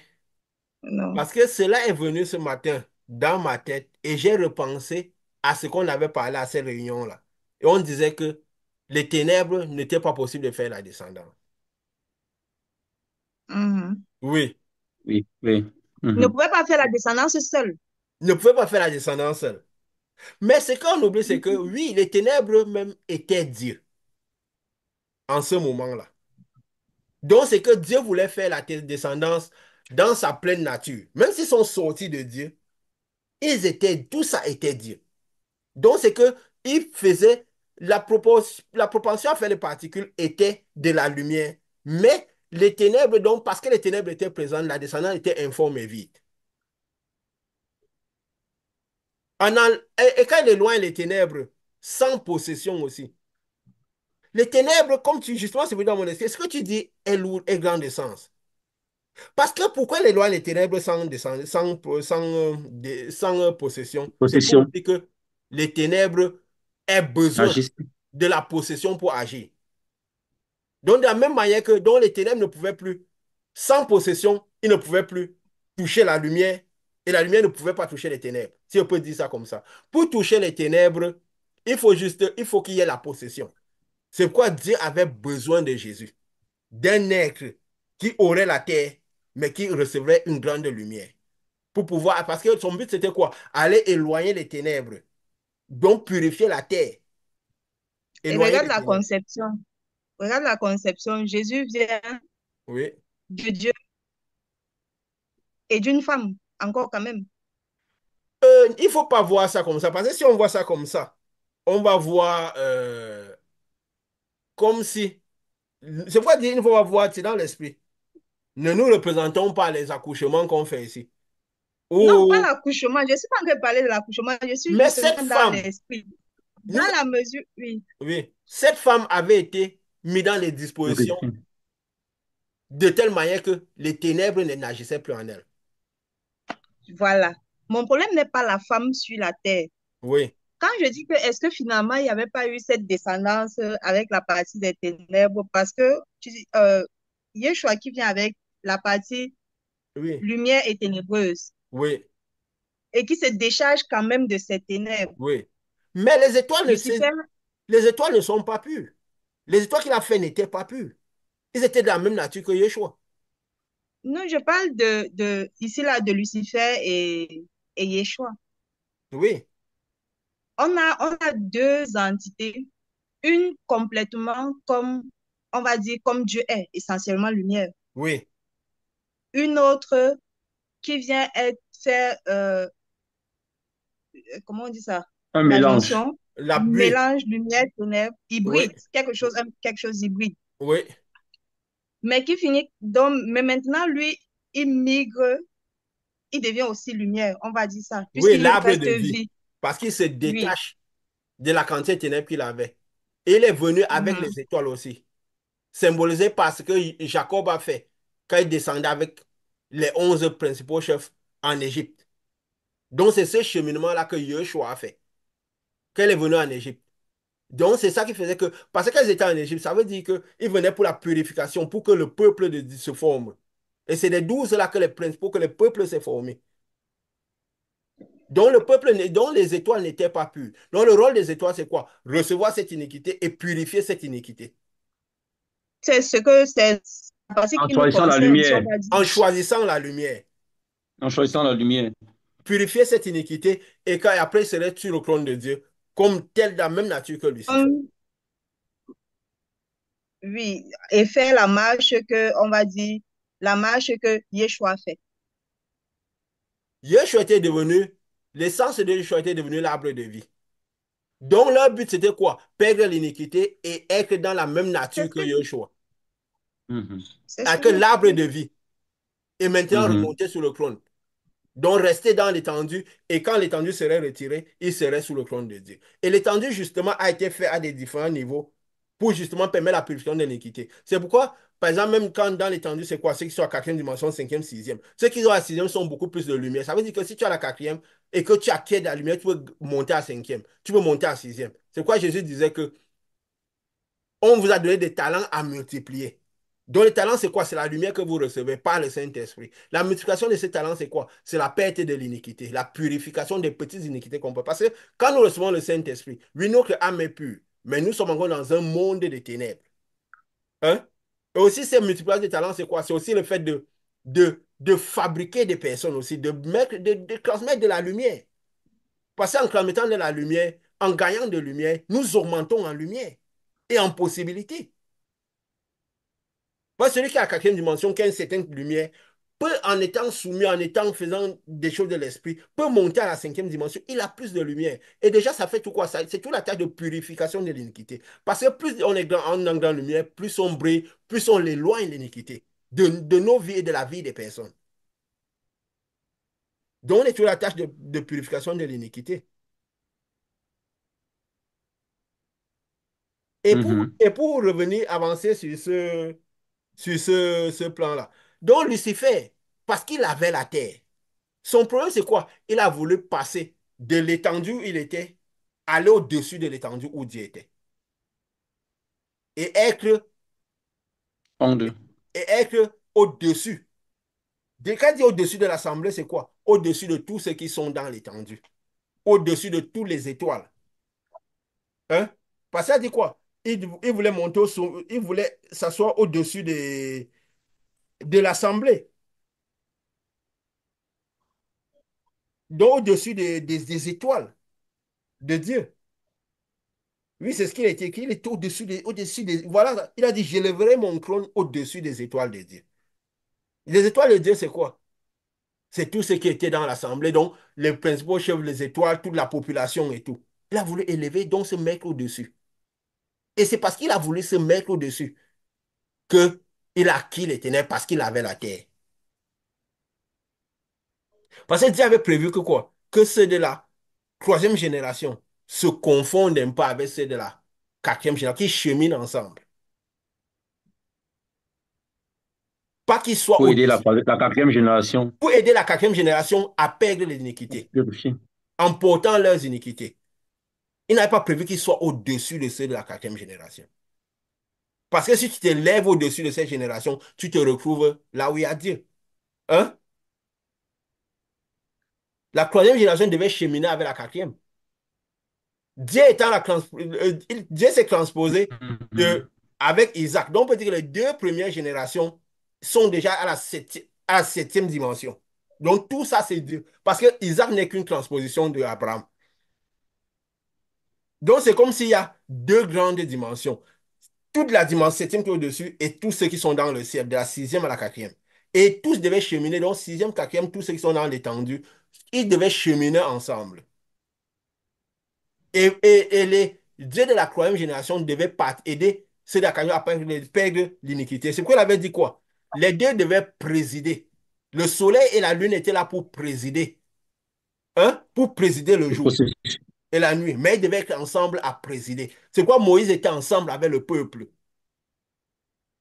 non. Parce que cela est venu ce matin dans ma tête et j'ai repensé à ce qu'on avait parlé à ces réunions-là. Et on disait que les ténèbres n'étaient pas possible de faire la descendance. Mhm. Oui, Oui, oui. Il ne Mhm. pouvait pas faire la descendance seul. ne pouvait pas faire la descendance seul. Mais ce qu'on oublie, c'est que oui, les ténèbres même étaient Dieu en ce moment-là. Donc, c'est que Dieu voulait faire la descendance dans sa pleine nature. Même s'ils sont sortis de Dieu, tout ça était Dieu. Donc, c'est que il faisait la propension à faire les particules était de la lumière. Mais les ténèbres, donc, parce que les ténèbres étaient présentes, la descendance était informe et vide. Et quand il éloigne les ténèbres, sans possession aussi. Les ténèbres, comme tu, justement, c'est venu dans mon esprit, ce que tu dis est lourd, est grand de sens. Parce que pourquoi il éloigne les ténèbres sans possession? C'est pour Possession. dire que les ténèbres aient besoin Agis. de la possession pour agir. Donc, de la même manière que dont les ténèbres ne pouvaient plus, sans possession, ils ne pouvaient plus toucher la lumière et la lumière ne pouvait pas toucher les ténèbres. Si on peut dire ça comme ça. Pour toucher les ténèbres, il faut qu'il y ait la possession. C'est pourquoi Dieu avait besoin de Jésus, d'un être qui aurait la terre, mais qui recevrait une grande lumière. Pour pouvoir, parce que son but c'était quoi? Aller éloigner les ténèbres, donc purifier la terre, Et éloigner regarde les la ténèbres. conception. Regarde la conception. Jésus vient Oui. de Dieu et d'une femme, encore quand même. Il ne faut pas voir ça comme ça, parce que si on voit ça comme ça, on va voir comme si. C'est pourquoi dire il ne faut pas voir, c'est dans l'esprit. Ne nous représentons pas les accouchements qu'on fait ici. Non, pas Ou, l'accouchement. Je ne suis pas en train de parler de l'accouchement. Je suis mais justement cette dans femme, l'esprit. nous, Dans la mesure, oui, oui, cette femme avait été mise dans les dispositions Ok. de telle manière que les ténèbres n'agissaient plus en elle. voilà. Mon problème n'est pas la femme sur la terre. Oui, Quand je dis que est-ce que finalement il n'y avait pas eu cette descendance avec la partie des ténèbres, parce que Yeshua qui vient avec la partie oui, lumière et ténébreuse oui, et qui se décharge quand même de ces ténèbres. oui. Mais Lucifer, les étoiles ne sont pas pures. Les étoiles qu'il a fait n'étaient pas pures. Ils étaient de la même nature que Yeshua. non, je parle ici là de Lucifer et Yeshua. Oui, On a deux entités, une complètement comme, on va dire, comme Dieu est, essentiellement lumière. oui, Une autre qui vient faire, comment on dit ça? Un La mélange. jonction, la pluie. mélange lumière, ténèbres, Oui, hybride, quelque chose hybride. oui, Mais qui finit, donc, mais maintenant, lui, il migre, il devient aussi lumière, on va dire ça, oui, puisqu'il l'arbre de reste vie. vie. Parce qu'il se Oui. détache de la quantité de ténèbres qu'il avait. Et il est venu avec Mhm. les étoiles aussi, symbolisé par ce que Jacob a fait quand il descendait avec les 11 principaux chefs en Égypte. Donc, c'est ce cheminement-là que Yeshua a fait, quand il est venu en Égypte. Donc, c'est ça qui faisait que, parce qu'ils étaient en Égypte, ça veut dire qu'ils venaient pour la purification, pour que le peuple de Dieu se forme. Et c'est les 12 là que les principaux, que le peuple s'est formé. Donc, donc les étoiles n'étaient pas pures. Donc, le rôle des étoiles, c'est quoi? Recevoir cette iniquité et purifier cette iniquité. C'est la partie En qui nous choisissant la concerne, si on lumière. va dire. En choisissant la lumière, En choisissant la lumière. purifier cette iniquité et quand après, il serait sur le trône de Dieu, comme tel de la même nature que Lucifer. Oui, et faire la marche que, on va dire, la marche que Yeshua fait. Yeshua était devenu L'essence de Yeshua était devenu l'arbre de vie. Donc leur but c'était quoi? Perdre l'iniquité et être dans la même nature que Yeshua, Mhm. C'est avec cela. l'arbre de vie. Et maintenant Mhm. remonter sur le trône. Donc, rester dans l'étendue, et quand l'étendue serait retirée, il serait sous le trône de Dieu. Et l'étendue, justement, a été fait à des différents niveaux pour justement permettre la purification de l'iniquité. C'est pourquoi, par exemple, même quand dans l'étendue, c'est quoi? Ceux qui sont à quatrième dimension, cinquième, sixième. Ceux qui sont à sixième sont beaucoup plus de lumière. Ça veut dire que si tu as la quatrième et que tu acquiers de la lumière, tu peux monter à cinquième, tu peux monter à sixième. C'est pourquoi Jésus disait que on vous a donné des talents à multiplier. Donc, les talents, c'est quoi? C'est la lumière que vous recevez par le Saint-Esprit. La multiplication de ces talents, c'est quoi? C'est la perte de l'iniquité, la purification des petites iniquités qu'on peut. Parce que quand nous recevons le Saint-Esprit, oui, notre âme est pure, mais nous sommes encore dans un monde de ténèbres. Hein? Et aussi, cette multiplication des talents, c'est quoi? C'est aussi le fait de fabriquer des personnes aussi, de transmettre de la lumière. Parce qu'en transmettant de la lumière, en gagnant de lumière, nous augmentons en lumière et en possibilité. Moi, celui qui a la quatrième dimension, qui a une certaine lumière, peut, en étant soumis, en étant faisant des choses de l'esprit, peut monter à la cinquième dimension. Il a plus de lumière. Et déjà, ça fait tout quoi? C'est toute la tâche de purification de l'iniquité. Parce que plus on est en grande lumière, plus on brille, plus on éloigne l'iniquité de nos vies et de la vie des personnes. Donc, on est sur la tâche de purification de l'iniquité. Mhm. Et pour revenir, avancer sur ce plan-là. Donc, Lucifer, parce qu'il avait la terre, son problème, c'est quoi? Il a voulu passer de l'étendue où il était, aller au-dessus de l'étendue où Dieu était. Et être, En deux. et être au-dessus. Quand il dit au-dessus de l'assemblée, c'est quoi? Au-dessus de tous ceux qui sont dans l'étendue. Au-dessus de toutes les étoiles. Hein? Parce qu'il a dit quoi? Il voulait monter il voulait s'asseoir au-dessus de l'assemblée. Donc au-dessus des étoiles de Dieu. Oui, c'est ce qu'il a été écrit. Il est au-dessus des. Voilà, il a dit, j'élèverai mon trône au-dessus des étoiles de Dieu. Les étoiles de Dieu, c'est quoi? C'est tout ce qui était dans l'assemblée, donc les principaux chefs, les étoiles, toute la population et tout. Il a voulu élever, donc se mettre au-dessus. Et c'est parce qu'il a voulu se mettre au-dessus que il a acquis les ténèbres parce qu'il avait la terre. Parce que Dieu avait prévu que quoi? Que ceux de la troisième génération se confondent un peu avec ceux de la quatrième génération, qui cheminent ensemble. Pas qu'ils soient Pour aider au-dessus. la quatrième génération. Pour aider la quatrième génération à perdre les iniquités, Purifier. en portant leurs iniquités. Il n'avait pas prévu qu'ils soient au-dessus de ceux de la quatrième génération. Parce que si tu te lèves au-dessus de cette génération, tu te retrouves là où il y a Dieu. Hein? La troisième génération devait cheminer avec la quatrième. Dieu s'est transposé Mhm. de, avec Isaac. Donc on peut dire que les deux premières générations sont déjà à la septième dimension. Donc tout ça, c'est Dieu. Parce que Isaac n'est qu'une transposition de Abraham. Donc, c'est comme s'il y a deux grandes dimensions. Toute la dimension septième qui est au-dessus et tous ceux qui sont dans le ciel, de la sixième à la quatrième. Et tous devaient cheminer, donc sixième, quatrième, tous ceux qui sont dans l'étendue, ils devaient cheminer ensemble. Et les dieux de la troisième génération devaient aider ceux de la quatrième à perdre l'iniquité. C'est pourquoi il avait dit quoi? Les deux devaient présider. Le soleil et la lune étaient là pour présider. Hein? Pour présider le Le jour processus. et la nuit, mais ils devaient être ensemble à présider. C'est quoi Moïse était ensemble avec le peuple.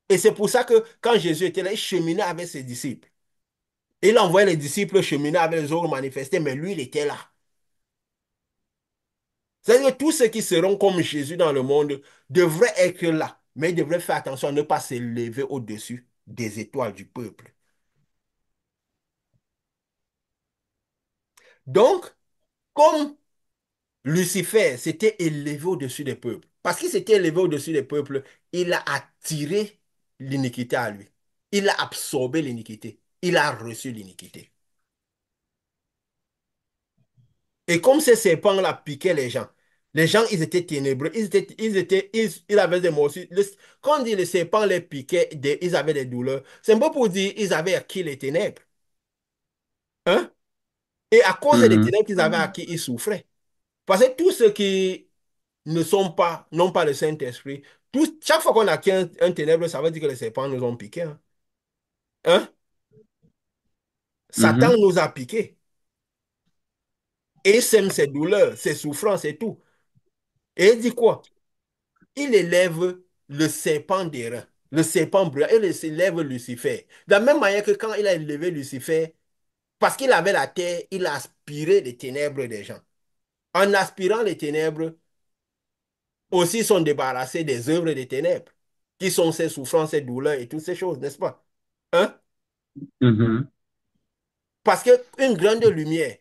Et c'est pour ça que quand Jésus était là, il cheminait avec ses disciples. Il envoyait les disciples cheminer avec les autres manifestés, mais lui, il était là. C'est-à-dire que tous ceux qui seront comme Jésus dans le monde devraient être là, mais ils devraient faire attention à ne pas s'élever au-dessus des étoiles du peuple. Donc, comme Lucifer s'était élevé au-dessus des peuples. Parce qu'il s'était élevé au-dessus des peuples, il a attiré l'iniquité à lui. Il a absorbé l'iniquité. Il a reçu l'iniquité. Et comme ces serpents-là piquaient les gens, ils étaient ténébreux, ils avaient des morsures. Quand on dit les serpents les piquaient, ils avaient des douleurs, c'est un peu pour dire ils avaient acquis les ténèbres. Hein? Et à cause des Mhm. ténèbres qu'ils avaient acquis, ils souffraient. Parce que tous ceux qui n'ont pas le Saint-Esprit, chaque fois qu'on a acquis un ténèbre, ça veut dire que les serpents nous ont piqué. Hein? Hein? Satan Mhm. nous a piqué. Et il sème ses douleurs, ses souffrances et tout. Et il dit quoi? Il élève le serpent d'airain, le serpent brûlant, et il élève Lucifer. De la même manière que quand il a élevé Lucifer, parce qu'il avait la terre, il a aspiré les ténèbres des gens. En aspirant les ténèbres, aussi ils sont débarrassés des œuvres des ténèbres, qui sont ces souffrances, ces douleurs et toutes ces choses, n'est-ce pas? Hein? Mhm. Parce qu'une grande lumière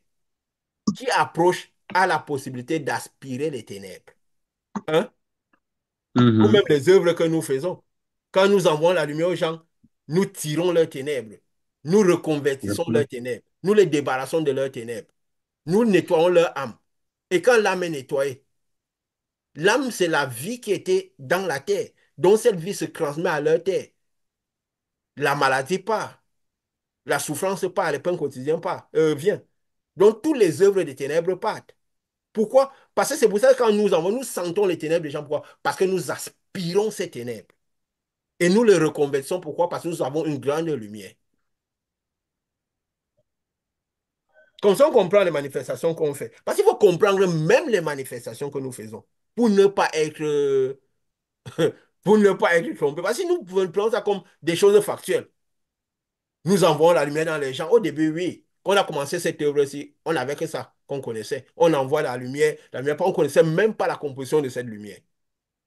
qui approche a la possibilité d'aspirer les ténèbres. Hein? Ou même Mhm. les œuvres que nous faisons. Quand nous envoyons la lumière aux gens, nous tirons leurs ténèbres. Nous reconvertissons D'accord. leurs ténèbres. Nous les débarrassons de leurs ténèbres. Nous nettoyons leur âme. Et quand l'âme est nettoyée, l'âme, c'est la vie qui était dans la terre. Donc cette vie se transmet à leur terre. La maladie part. La souffrance part. Le pain quotidien part, vient. Donc toutes les œuvres des ténèbres partent. Pourquoi? Parce que c'est pour ça que quand nous envoyons, nous sentons les ténèbres des gens. Pourquoi? Parce que nous aspirons ces ténèbres. Et nous les reconvertissons. Pourquoi? Parce que nous avons une grande lumière. Comme ça, on comprend les manifestations qu'on fait. Parce qu'il faut comprendre même les manifestations que nous faisons pour ne pas être, pour ne pas être trompé. Parce que si nous prenons ça comme des choses factuelles, nous envoyons la lumière dans les gens. Au début, oui. Quand on a commencé cette œuvre-ci, on n'avait que ça qu'on connaissait. On envoie la lumière, on ne connaissait même pas la composition de cette lumière.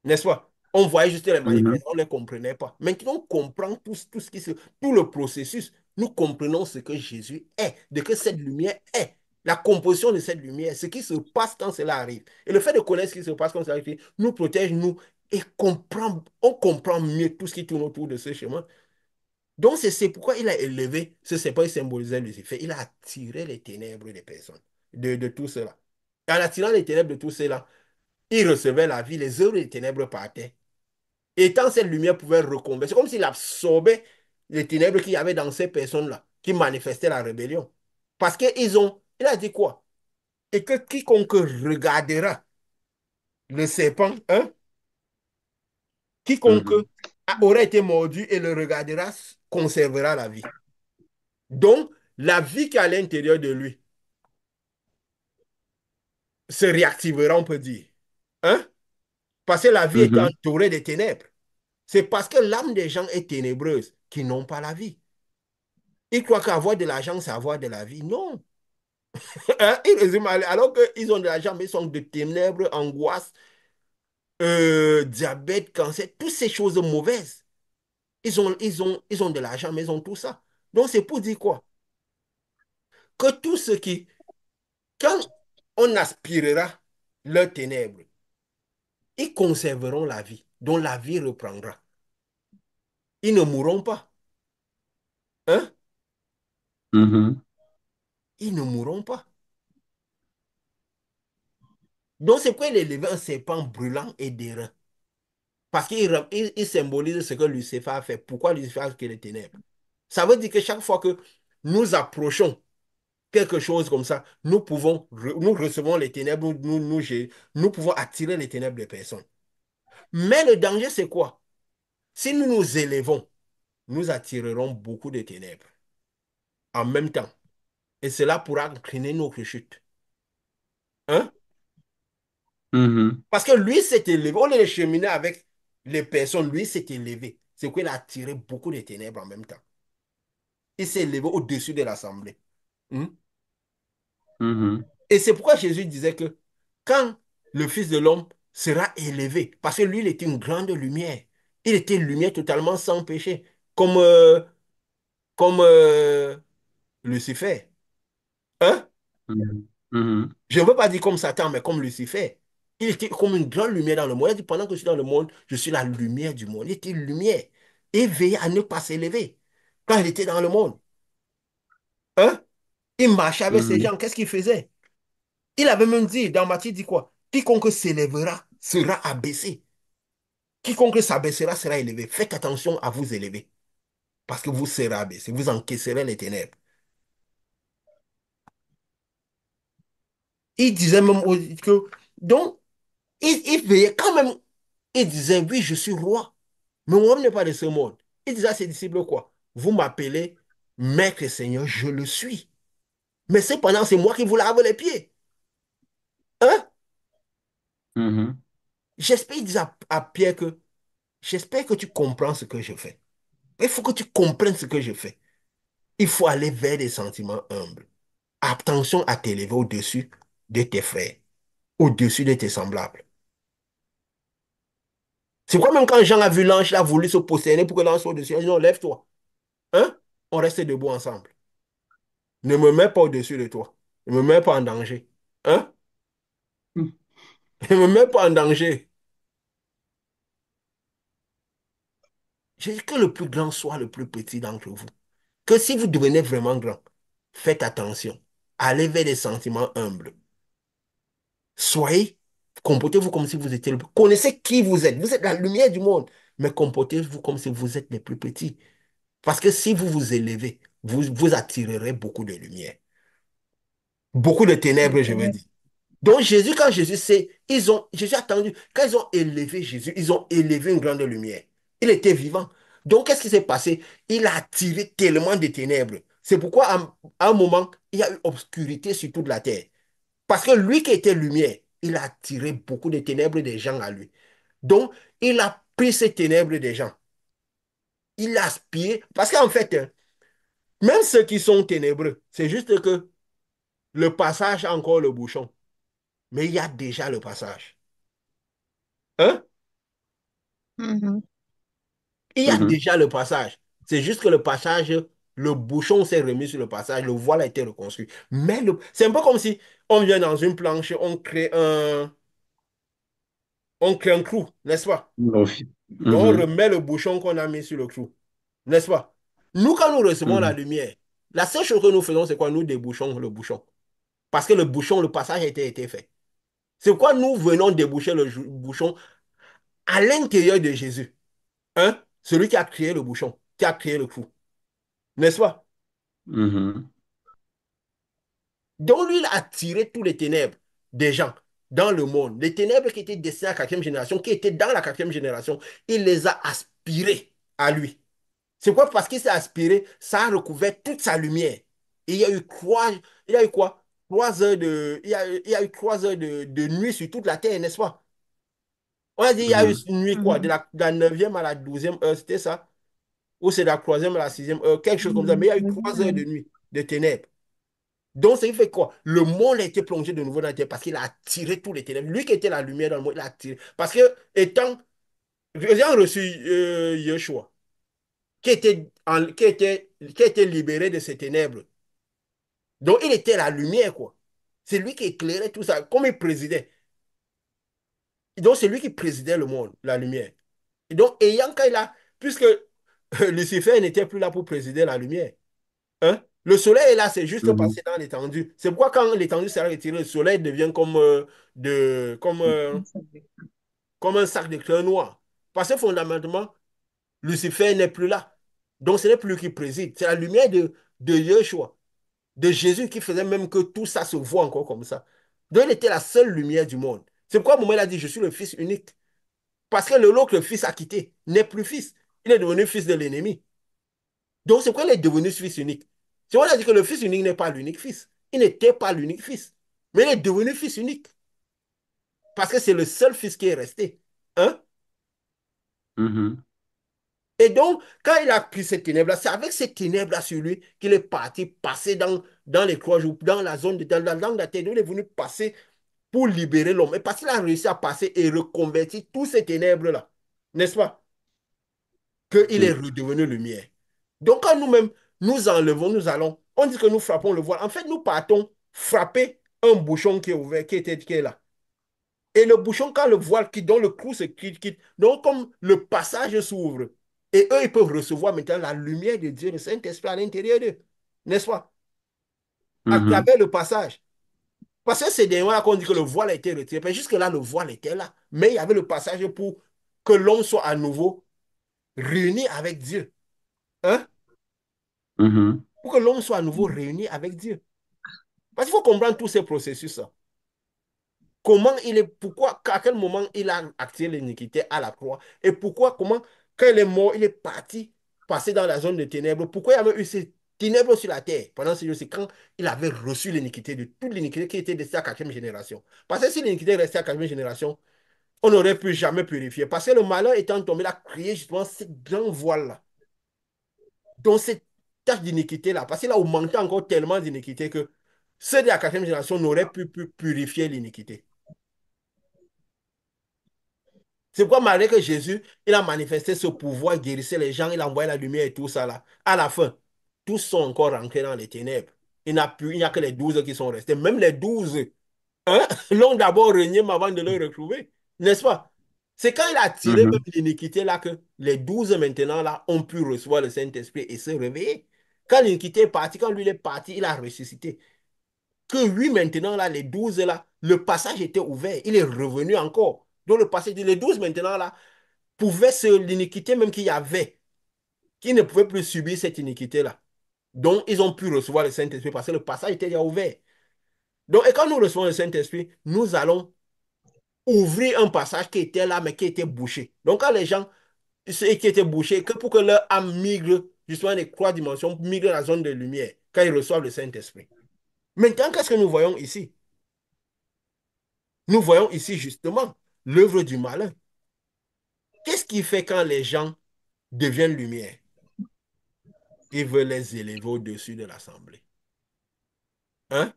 N'est-ce pas? On voyait juste les Mhm. manifestations, on ne les comprenait pas. Maintenant, on comprend tout le processus. Nous comprenons ce que Jésus est, de que cette lumière est, la composition de cette lumière, ce qui se passe quand cela arrive. Et le fait de connaître ce qui se passe quand cela arrive nous protège, nous, et on comprend mieux tout ce qui tourne autour de ce chemin. Donc, c'est pourquoi il a élevé ce serpent, il symbolisait Lucifer. Il a attiré les ténèbres des personnes, de tout cela. Et en attirant les ténèbres de tout cela, il recevait la vie, les œuvres des ténèbres partaient. Et quand cette lumière pouvait reconvertir, c'est comme s'il absorbait les ténèbres qu'il y avait dans ces personnes-là, qui manifestaient la rébellion. Parce il a dit quoi? Et que quiconque regardera le serpent, hein, quiconque Mhm. aurait été mordu et le regardera, conservera la vie. Donc, la vie qui est à l'intérieur de lui se réactivera, on peut dire. Hein? Parce que la vie était Mhm. entourée de ténèbres. C'est parce que l'âme des gens est ténébreuse qu'ils n'ont pas la vie. Ils croient qu'avoir de l'argent, c'est avoir de la vie. Non. Hein, ils résument, alors qu'ils ont de l'argent, mais ils sont de ténèbres, angoisse, diabète, cancer, toutes ces choses mauvaises. Ils ont de l'argent, mais ils ont tout ça. Donc, c'est pour dire quoi? Que tous ceux qui, quand on aspirera leurs ténèbres, ils conserveront la vie, dont la vie reprendra. Ils ne mourront pas. Hein? Mhm. Ils ne mourront pas. Donc, c'est pourquoi il élevait un serpent brûlant et d'airain. Parce qu'il symbolise ce que Lucifer a fait. Pourquoi Lucifer a créé les ténèbres? Ça veut dire que chaque fois que nous approchons quelque chose comme ça, nous recevons les ténèbres, nous pouvons attirer les ténèbres des personnes. Mais le danger, c'est quoi? Si nous nous élevons, nous attirerons beaucoup de ténèbres en même temps. Et cela pourra entraîner notre chute. Hein? Mhm. Parce que lui s'est élevé. On est cheminé avec les personnes. Lui s'est élevé. C'est qu'il a attiré beaucoup de ténèbres en même temps. Il s'est élevé au-dessus de l'assemblée. Hmm? Mhm. Et c'est pourquoi Jésus disait que quand le Fils de l'homme sera élevé, parce que lui, il était une grande lumière. Il était une lumière totalement sans péché, comme Lucifer. Hein? Mhm. Mhm. Je ne veux pas dire comme Satan, mais comme Lucifer. Il était comme une grande lumière dans le monde. Il a dit, pendant que je suis dans le monde, je suis la lumière du monde. Il était une lumière. Et veillait à ne pas s'élever quand il était dans le monde. Hein? Il marchait avec ces Mhm. gens. Qu'est-ce qu'il faisait? Il avait même dit, dans Matthieu, il dit quoi? Quiconque s'élèvera sera abaissé. Quiconque s'abaissera sera élevé. Faites attention à vous élever. Parce que vous serez abaissé. Vous encaisserez les ténèbres. Il disait même que... Donc, il veillait quand même. Il disait, oui, je suis roi. Mais mon homme n'est pas de ce monde. Il disait à ses disciples quoi? Vous m'appelez Maître et Seigneur, je le suis. Mais cependant, c'est moi qui vous lave les pieds. Hein? Mhm. J'espère, il disait à Pierre que j'espère que tu comprends ce que je fais. Il faut que tu comprennes ce que je fais. Il faut aller vers des sentiments humbles. Attention à t'élever au-dessus de tes frères, au-dessus de tes semblables. C'est quoi même quand Jean a vu l'ange, il a voulu se prosterner pour que l'ange soit au-dessus. Il a dit non, lève-toi. Hein? On reste debout ensemble. Ne me mets pas au-dessus de toi. Ne me mets pas en danger. Hein? Ne me mets pas en danger. J'ai dit que le plus grand soit le plus petit d'entre vous. Que si vous devenez vraiment grand, faites attention. Allez vers des sentiments humbles. Soyez, comportez-vous comme si vous étiez le... Connaissez qui vous êtes. Vous êtes la lumière du monde. Mais comportez-vous comme si vous êtes les plus petits. Parce que si vous vous élevez, vous attirerez beaucoup de lumière. Beaucoup de ténèbres, je veux dire. Donc Jésus, quand Jésus sait, Jésus a attendu, quand ils ont élevé Jésus, ils ont élevé une grande lumière. Il était vivant. Donc qu'est-ce qui s'est passé? Il a attiré tellement de ténèbres. C'est pourquoi à un moment, il y a eu obscurité sur toute la terre. Parce que lui qui était lumière, il a attiré beaucoup de ténèbres des gens à lui. Donc il a pris ces ténèbres des gens. Il a aspiré. Parce qu'en fait, hein, même ceux qui sont ténébreux, c'est juste que le passage a encore le bouchon. Mais il y a déjà le passage. Hein? Mhm. Il y a Mhm. déjà le passage. C'est juste que le passage, le bouchon s'est remis sur le passage, le voile a été reconstruit. Mais c'est un peu comme si on vient dans une planche, on crée un clou, n'est-ce pas? Donc on Mhm. remet le bouchon qu'on a mis sur le clou, n'est-ce pas? Nous, quand nous recevons la Mhm. lumière, la seule chose que nous faisons, c'est quoi? Nous débouchons le bouchon. Parce que le bouchon, le passage a été fait. C'est quoi nous venons déboucher le bouchon à l'intérieur de Jésus. Hein? Celui qui a créé le bouchon, qui a créé le clou. N'est-ce pas? Mhm. Donc lui, il a attiré tous les ténèbres des gens dans le monde. Les ténèbres qui étaient destinées à la quatrième génération, qui étaient dans la quatrième génération, il les a aspirés à lui. C'est quoi? Parce qu'il s'est aspiré, ça a recouvert toute sa lumière. Et il y a eu quoi? 3 heures il y a eu 3 heures de nuit sur toute la terre, n'est-ce pas? On a dit, il y a eu Mhm. une nuit quoi? Mhm. De la 9e à la 12e heure, c'était ça? Ou c'est de la 3e à la 6e heure, quelque chose comme ça. Mais Mhm. il y a eu 3 heures de nuit, de ténèbres. Donc, ça fait quoi? Le monde a été plongé de nouveau dans la terre parce qu'il a attiré tous les ténèbres. Lui qui était la lumière dans le monde, il a attiré. Parce que, ayant reçu Yeshua, qui était libéré de ses ténèbres, donc il était la lumière, quoi. C'est lui qui éclairait tout ça, comme il présidait. Donc, c'est lui qui présidait le monde, la lumière. Et donc, puisque Lucifer n'était plus là pour présider la lumière, hein? Le soleil est là, c'est juste Mhm. passé dans l'étendue. C'est pourquoi quand l'étendue sera retirée, le soleil devient comme un sac de crin noir. Parce que fondamentalement, Lucifer n'est plus là. Donc ce n'est plus lui qui préside. C'est la lumière de Yeshua, de Jésus qui faisait même que tout ça se voit encore comme ça. Donc il était la seule lumière du monde. C'est pourquoi à un moment il a dit, je suis le fils unique. Parce que l'autre que le fils a quitté n'est plus fils. Il est devenu fils de l'ennemi. Donc, c'est pourquoi il est devenu fils unique. C'est pourquoi on a dit que le fils unique n'est pas l'unique fils. Il n'était pas l'unique fils. Mais il est devenu fils unique. Parce que c'est le seul fils qui est resté. Hein? Mhm. Et donc, quand il a pris ces ténèbres-là, c'est avec ces ténèbres-là sur lui qu'il est parti passer dans les croix, dans la zone, dans la terre. Il est venu passer pour libérer l'homme. Et parce qu'il a réussi à passer et reconvertir tous ces ténèbres-là. N'est-ce pas? Qu'il est Oui. redevenu lumière. Donc, quand nous-mêmes, nous enlevons, nous allons, on dit que nous frappons le voile. En fait, nous partons frapper un bouchon qui est ouvert, qui est là. Et le bouchon, quand le voile quitte, donc le clou se quitte, donc comme le passage s'ouvre, et eux, ils peuvent recevoir maintenant la lumière de Dieu, le Saint-Esprit à l'intérieur d'eux. N'est-ce pas? À Mhm. travers le passage. Parce que c'est des moments qu'on dit que le voile a été retiré. Mais jusque-là, le voile était là. Mais il y avait le passage pour que l'homme soit à nouveau réuni avec Dieu. Hein? Mhm. Pour que l'homme soit à nouveau réuni avec Dieu. Parce qu'il faut comprendre tous ces processus-là. Comment il est, pourquoi, à quel moment il a acté l'iniquité à la croix? Et pourquoi, comment, quand il est mort, il est parti, passer dans la zone de ténèbres? Pourquoi il y avait eu ces ténèbres sur la terre pendant ces jours? C'est quand il avait reçu l'iniquité, de toute l'iniquité qui était destinée à la quatrième génération. Parce que si l'iniquité restait à la quatrième génération, on n'aurait pu jamais purifier. Parce que le malheur étant tombé, il a créé justement cette grande voile-là. Donc cette tâche d'iniquité-là, parce qu'il a augmenté encore tellement d'iniquité que ceux de la quatrième génération n'auraient pu purifier l'iniquité. C'est pourquoi malgré que Jésus, il a manifesté ce pouvoir, il guérissait les gens, il a envoyé la lumière et tout ça là. À la fin, tous sont encore rentrés dans les ténèbres. Il n'y a que les 12 qui sont restés. Même les 12 hein, l'ont d'abord régné avant de le retrouver. N'est-ce pas? C'est quand il a tiré même Mhm. l'iniquité là que les 12 maintenant là ont pu recevoir le Saint-Esprit et se réveiller. Quand l'iniquité est partie, quand lui il est parti, il a ressuscité. Que lui maintenant là, les 12 là, le passage était ouvert. Il est revenu encore. Donc le passage, les 12 maintenant là, pouvaient se l'iniquité même qu'il y avait, qui ne pouvaient plus subir cette iniquité-là. Donc, ils ont pu recevoir le Saint-Esprit parce que le passage était déjà ouvert. Donc, et quand nous recevons le Saint-Esprit, nous allons ouvrir un passage qui était là, mais qui était bouché. Donc, quand les gens, ceux qui étaient bouchés, que pour que leur âme migre, justement, les trois dimensions, migre dans la zone de lumière, quand ils reçoivent le Saint-Esprit. Maintenant, qu'est-ce que nous voyons ici? Nous voyons ici, justement, l'œuvre du malin. Qu'est-ce qui fait quand les gens deviennent lumière? Ils veulent les élever au-dessus de l'assemblée. Hein?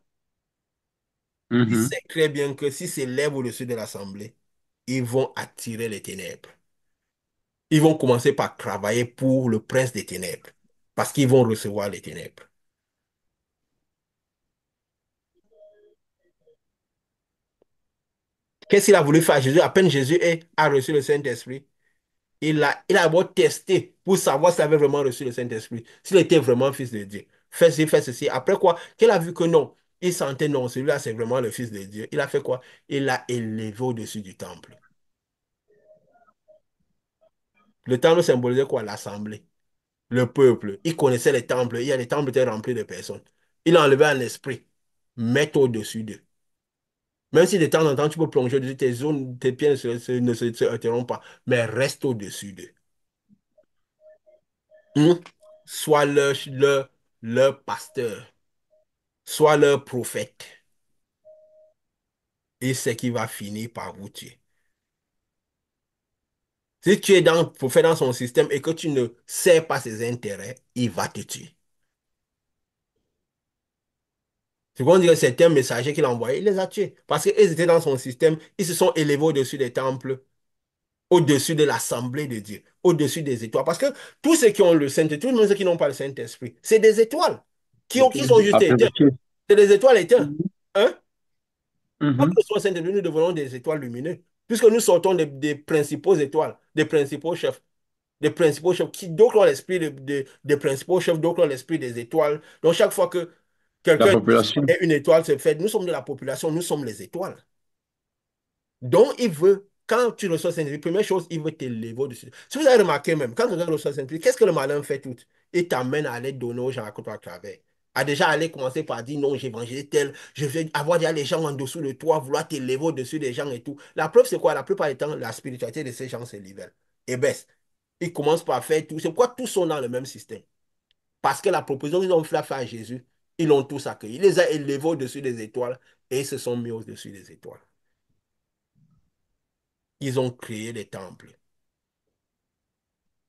Ils Mhm. savent très bien que s'ils s'élèvent au-dessus de l'assemblée, ils vont attirer les ténèbres. Ils vont commencer par travailler pour le prince des ténèbres, parce qu'ils vont recevoir les ténèbres. Qu'est-ce qu'il a voulu faire Jésus? À peine a reçu le Saint-Esprit, il a d'abord testé pour savoir s'il avait vraiment reçu le Saint-Esprit, s'il était vraiment fils de Dieu. Fais ceci, fais ceci. Après quoi, qu'il a vu que non, il sentait non, celui-là c'est vraiment le fils de Dieu. Il a fait quoi? Il l'a élevé au-dessus du temple. Le temple symbolisait quoi? L'assemblée. Le peuple, il connaissait les temples, il y a les temples étaient remplis de personnes. Il a enlevé un esprit, mettre au-dessus d'eux. Même si de temps en temps tu peux plonger dessus, tes zones, tes pieds ne se heurteront pas, mais reste au-dessus d'eux. Hmm? Sois leur pasteur, sois leur prophète. Et c'est qui va finir par vous tuer. Si tu es prophète dans son système et que tu ne sais pas ses intérêts, il va te tuer. C'est qu'on dirait certains messagers qu'il a envoyés, il les a tués. Parce qu'ils étaient dans son système, ils se sont élevés au-dessus des temples, au-dessus de l'assemblée de Dieu, au-dessus des étoiles. Parce que tous ceux qui ont le Saint-Esprit, tous ceux qui n'ont pas le Saint-Esprit, c'est des étoiles qui sont juste Afin de éteintes. tuer. C'est des étoiles éteintes. Mhm. Hein? Quand Mhm. nous sommes Saint-Esprit, nous devenons des étoiles lumineuses. Puisque nous sortons des principaux étoiles, des principaux chefs, qui d'autres ont l'esprit des principaux chefs, d'autres ont l'esprit des étoiles. Donc chaque fois que La quelqu'un population. et une étoile se fait, nous sommes de la population, nous sommes les étoiles. Donc, il veut, quand tu reçois Saint-Esprit, première chose, il veut t'élever au-dessus. Si vous avez remarqué même, quand quelqu'un reçoit Saint-Esprit, qu'est-ce que le malin fait tout? Il t'amène à aller donner aux gens à côté à travers. À déjà aller commencer par dire non, j'évangélise tel, je vais avoir déjà les gens en dessous de toi, vouloir t'élever au-dessus des gens et tout. La preuve, c'est quoi? La plupart du temps, la spiritualité de ces gens se nivelle et baisse. Ils commencent par faire tout. C'est pourquoi tous sont dans le même système. Parce que la proposition qu'ils ont fait à Jésus, ils l'ont tous accueilli. Il les a élevés au-dessus des étoiles et ils se sont mis au-dessus des étoiles. Ils ont créé des temples.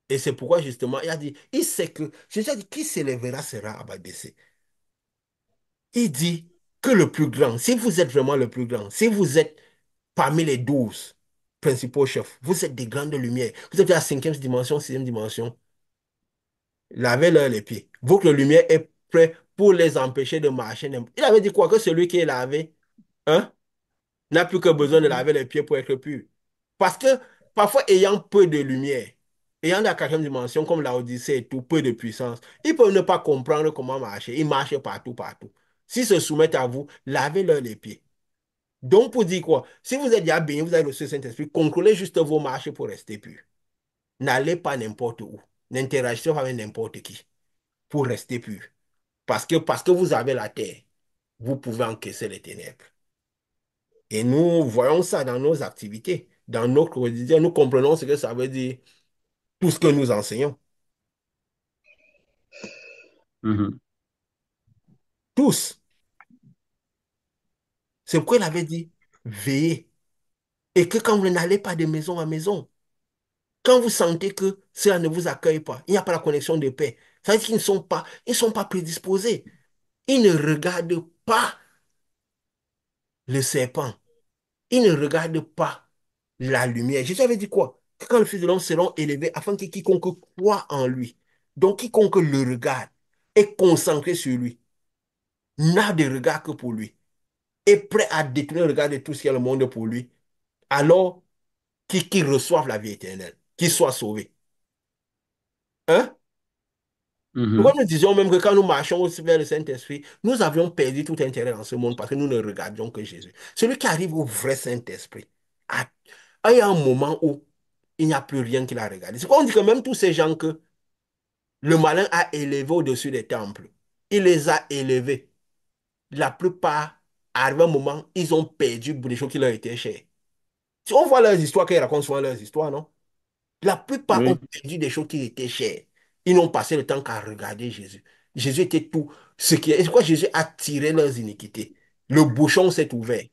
Et c'est pourquoi justement, il a dit, il sait que, Jésus a dit, qui s'élèvera sera abaissé. Il dit que le plus grand, si vous êtes vraiment le plus grand, si vous êtes parmi les 12 principaux chefs, vous êtes des grandes lumières, vous êtes à la cinquième dimension, sixième dimension, lavez-leur les pieds. Votre lumière est prête pour les empêcher de marcher. Il avait dit quoi? Que celui qui est lavé, hein, n'a plus que besoin de laver les pieds pour être pur. Parce que parfois, ayant peu de lumière, ayant la quatrième dimension comme la Odyssée et tout, peu de puissance, ils peuvent ne pas comprendre comment marcher. Ils marchent partout, partout. S'ils se soumettent à vous, lavez-leur les pieds. Donc, pour dire quoi? Si vous êtes déjà béni, vous avez reçu le Saint-Esprit, contrôlez juste vos marches pour rester pur. N'allez pas n'importe où. N'interagissez pas avec n'importe qui pour rester pur. Parce que vous avez la terre, vous pouvez encaisser les ténèbres. Et nous voyons ça dans nos activités, dans notre quotidien. Nous comprenons ce que ça veut dire, tout ce que nous enseignons. Mhm. Tous. C'est pourquoi il avait dit, veillez. Et que quand vous n'allez pas de maison en maison, quand vous sentez que cela ne vous accueille pas, il n'y a pas la connexion de paix, ça veut dire qu'ils ne sont pas prédisposés. Ils ne regardent pas le serpent. Ils ne regardent pas la lumière. Jésus avait dit quoi? Que quand le Fils de l'homme sera élevé, afin que quiconque croit en lui, donc quiconque le regarde, est concentré sur lui, n'a de regard que pour lui, est prêt à détourner le regard de tout ce qui est le monde pour lui, alors qu'il reçoive la vie éternelle, qu'il soit sauvé. Hein? Pourquoi Mhm. nous disions même que quand nous marchons aussi vers le Saint-Esprit, nous avions perdu tout intérêt dans ce monde parce que nous ne regardions que Jésus. Celui qui arrive au vrai Saint-Esprit, à- il y a un moment où il n'y a plus rien qu'il a regardé. C'est pourquoi on dit que même tous ces gens que le malin a élevés au-dessus des temples, il les a élevés. La plupart, arrivé un moment, ils ont perdu des choses qui leur étaient chères. Si on voit leurs histoires, qu'ils racontent souvent leurs histoires, non? La plupart ont Oui. perdu des choses qui étaient chères. Ils n'ont passé le temps qu'à regarder Jésus. Jésus était tout ce qui est. Et c'est pourquoi Jésus a tiré leurs iniquités. Le bouchon s'est ouvert.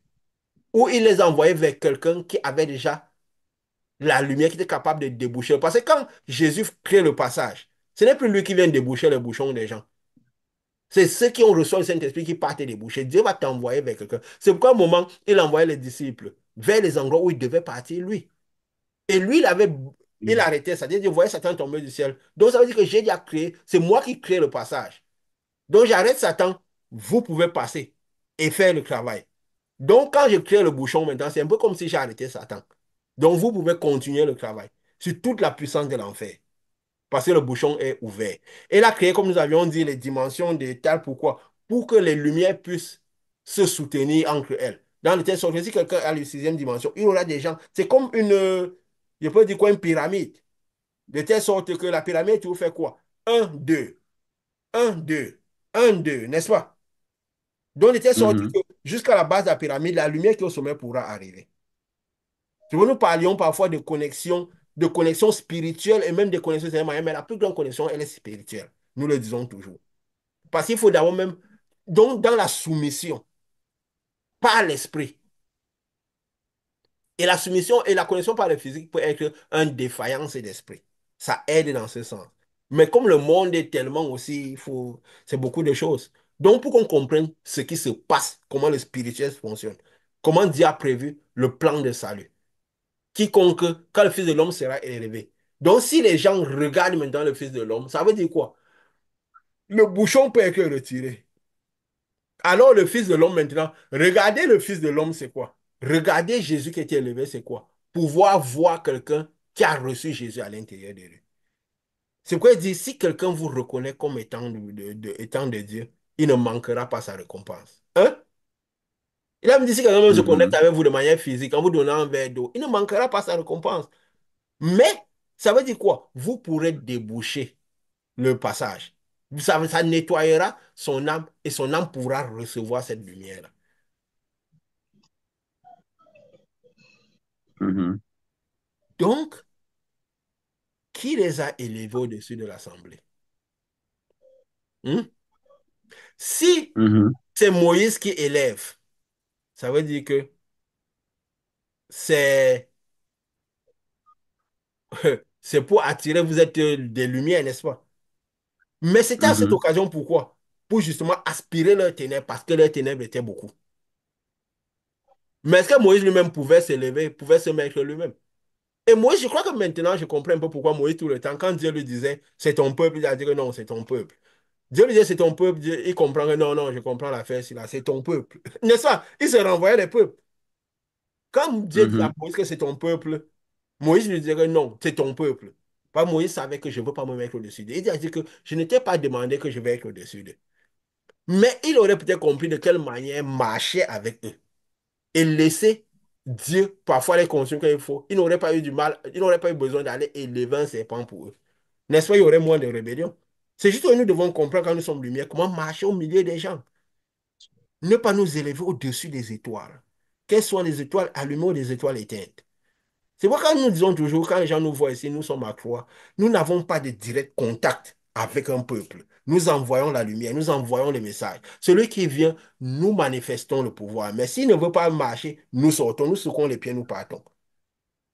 Ou il les a envoyés vers quelqu'un qui avait déjà la lumière, qui était capable de déboucher. Parce que quand Jésus crée le passage, ce n'est plus lui qui vient déboucher le bouchon des gens. C'est ceux qui ont reçu le Saint-Esprit qui partent déboucher. Dieu va t'envoyer vers quelqu'un. C'est pourquoi au moment, il envoyait les disciples vers les endroits où ils devaient partir, lui. Et lui, il arrêtait ça. Il voyait Satan tomber du ciel. Donc, ça veut dire que j'ai déjà créé, c'est moi qui crée le passage. Donc, j'arrête Satan, vous pouvez passer et faire le travail. Donc, quand je crée le bouchon maintenant, c'est un peu comme si j'ai arrêté Satan. Donc, vous pouvez continuer le travail sur toute la puissance de l'enfer parce que le bouchon est ouvert. Et il a créé, comme nous avions dit, les dimensions de tal pourquoi? Pour que les lumières puissent se soutenir entre elles. Dans le telle sorte, si quelqu'un a la sixième dimension, il aura des gens. C'est comme je peux dire quoi, une pyramide. De telle sorte que la pyramide, tu vous fais quoi? Un, deux, un, deux, un, deux, n'est-ce pas? Donc, de telle sorte Mhm. que jusqu'à la base de la pyramide, la lumière qui est au sommet pourra arriver. Tu vois, nous parlions parfois de connexion spirituelle et même de connexion cérémonielle, mais la plus grande connexion, elle est spirituelle. Nous le disons toujours. Parce qu'il faut d'abord même, donc dans la soumission, par l'esprit. Et la soumission et la connexion par le physique peut être une défaillance d'esprit. Ça aide dans ce sens. Mais comme le monde est tellement aussi, c'est beaucoup de choses. Donc, pour qu'on comprenne ce qui se passe, comment le spirituel fonctionne, comment Dieu a prévu le plan de salut, quiconque, quand le Fils de l'homme sera élevé. Donc, si les gens regardent maintenant le Fils de l'homme, ça veut dire quoi? Le bouchon peut être retiré. Alors, le Fils de l'homme maintenant, regardez le Fils de l'homme, c'est quoi? Regardez Jésus qui était élevé, c'est quoi? Pouvoir voir quelqu'un qui a reçu Jésus à l'intérieur de lui. C'est quoi il dit, si quelqu'un vous reconnaît comme étant étant de Dieu, il ne manquera pas sa récompense. Hein? Il a même dit, si quelqu'un même se connecte Mhm. avec vous de manière physique, en vous donnant un verre d'eau, il ne manquera pas sa récompense. Mais, ça veut dire quoi? Vous pourrez déboucher le passage. Ça nettoyera son âme et son âme pourra recevoir cette lumière-là. Mhm. Donc, qui les a élevés au-dessus de l'assemblée? Hmm? Si Mhm. c'est Moïse qui élève, ça veut dire que c'est c'est pour attirer, vous êtes des lumières, n'est-ce pas? Mais c'était à cette Mhm. occasion, pourquoi? Pour justement aspirer leurs ténèbres, parce que leurs ténèbres étaient beaucoup. Mais est-ce que Moïse lui-même pouvait s'élever, pouvait se mettre lui-même? Et Moïse, je crois que maintenant, je comprends un peu pourquoi Moïse, tout le temps, quand Dieu lui disait, c'est ton peuple, il a dit que non, c'est ton peuple. Dieu lui disait, c'est ton peuple, il comprend que non, non, je comprends l'affaire, c'est ton peuple. N'est-ce pas? Il se renvoyait les peuples. Quand Dieu dit à Mhm. Moïse que c'est ton peuple, Moïse lui dirait non, c'est ton peuple. Pas Moïse savait que je ne veux pas me mettre au-dessus d'eux. Il a dit que je ne t'ai pas demandé que je vais être au-dessus d'eux. Mais il aurait peut-être compris de quelle manière marcher avec eux et laisser Dieu parfois les consumer quand il faut. Il n'aurait pas eu du mal, il n'aurait pas eu besoin d'aller élever un serpent pour eux. N'est-ce pas, il y aurait moins de rébellion. C'est juste que nous devons comprendre quand nous sommes lumière, comment marcher au milieu des gens. Ne pas nous élever au-dessus des étoiles. Qu'elles soient les étoiles allumées ou les étoiles éteintes. C'est pourquoi nous disons toujours, quand les gens nous voient ici, nous sommes à Croix, nous n'avons pas de direct contact avec un peuple. Nous envoyons la lumière, nous envoyons le message. Celui qui vient, nous manifestons le pouvoir. Mais s'il ne veut pas marcher, nous sortons, nous secouons les pieds, nous partons.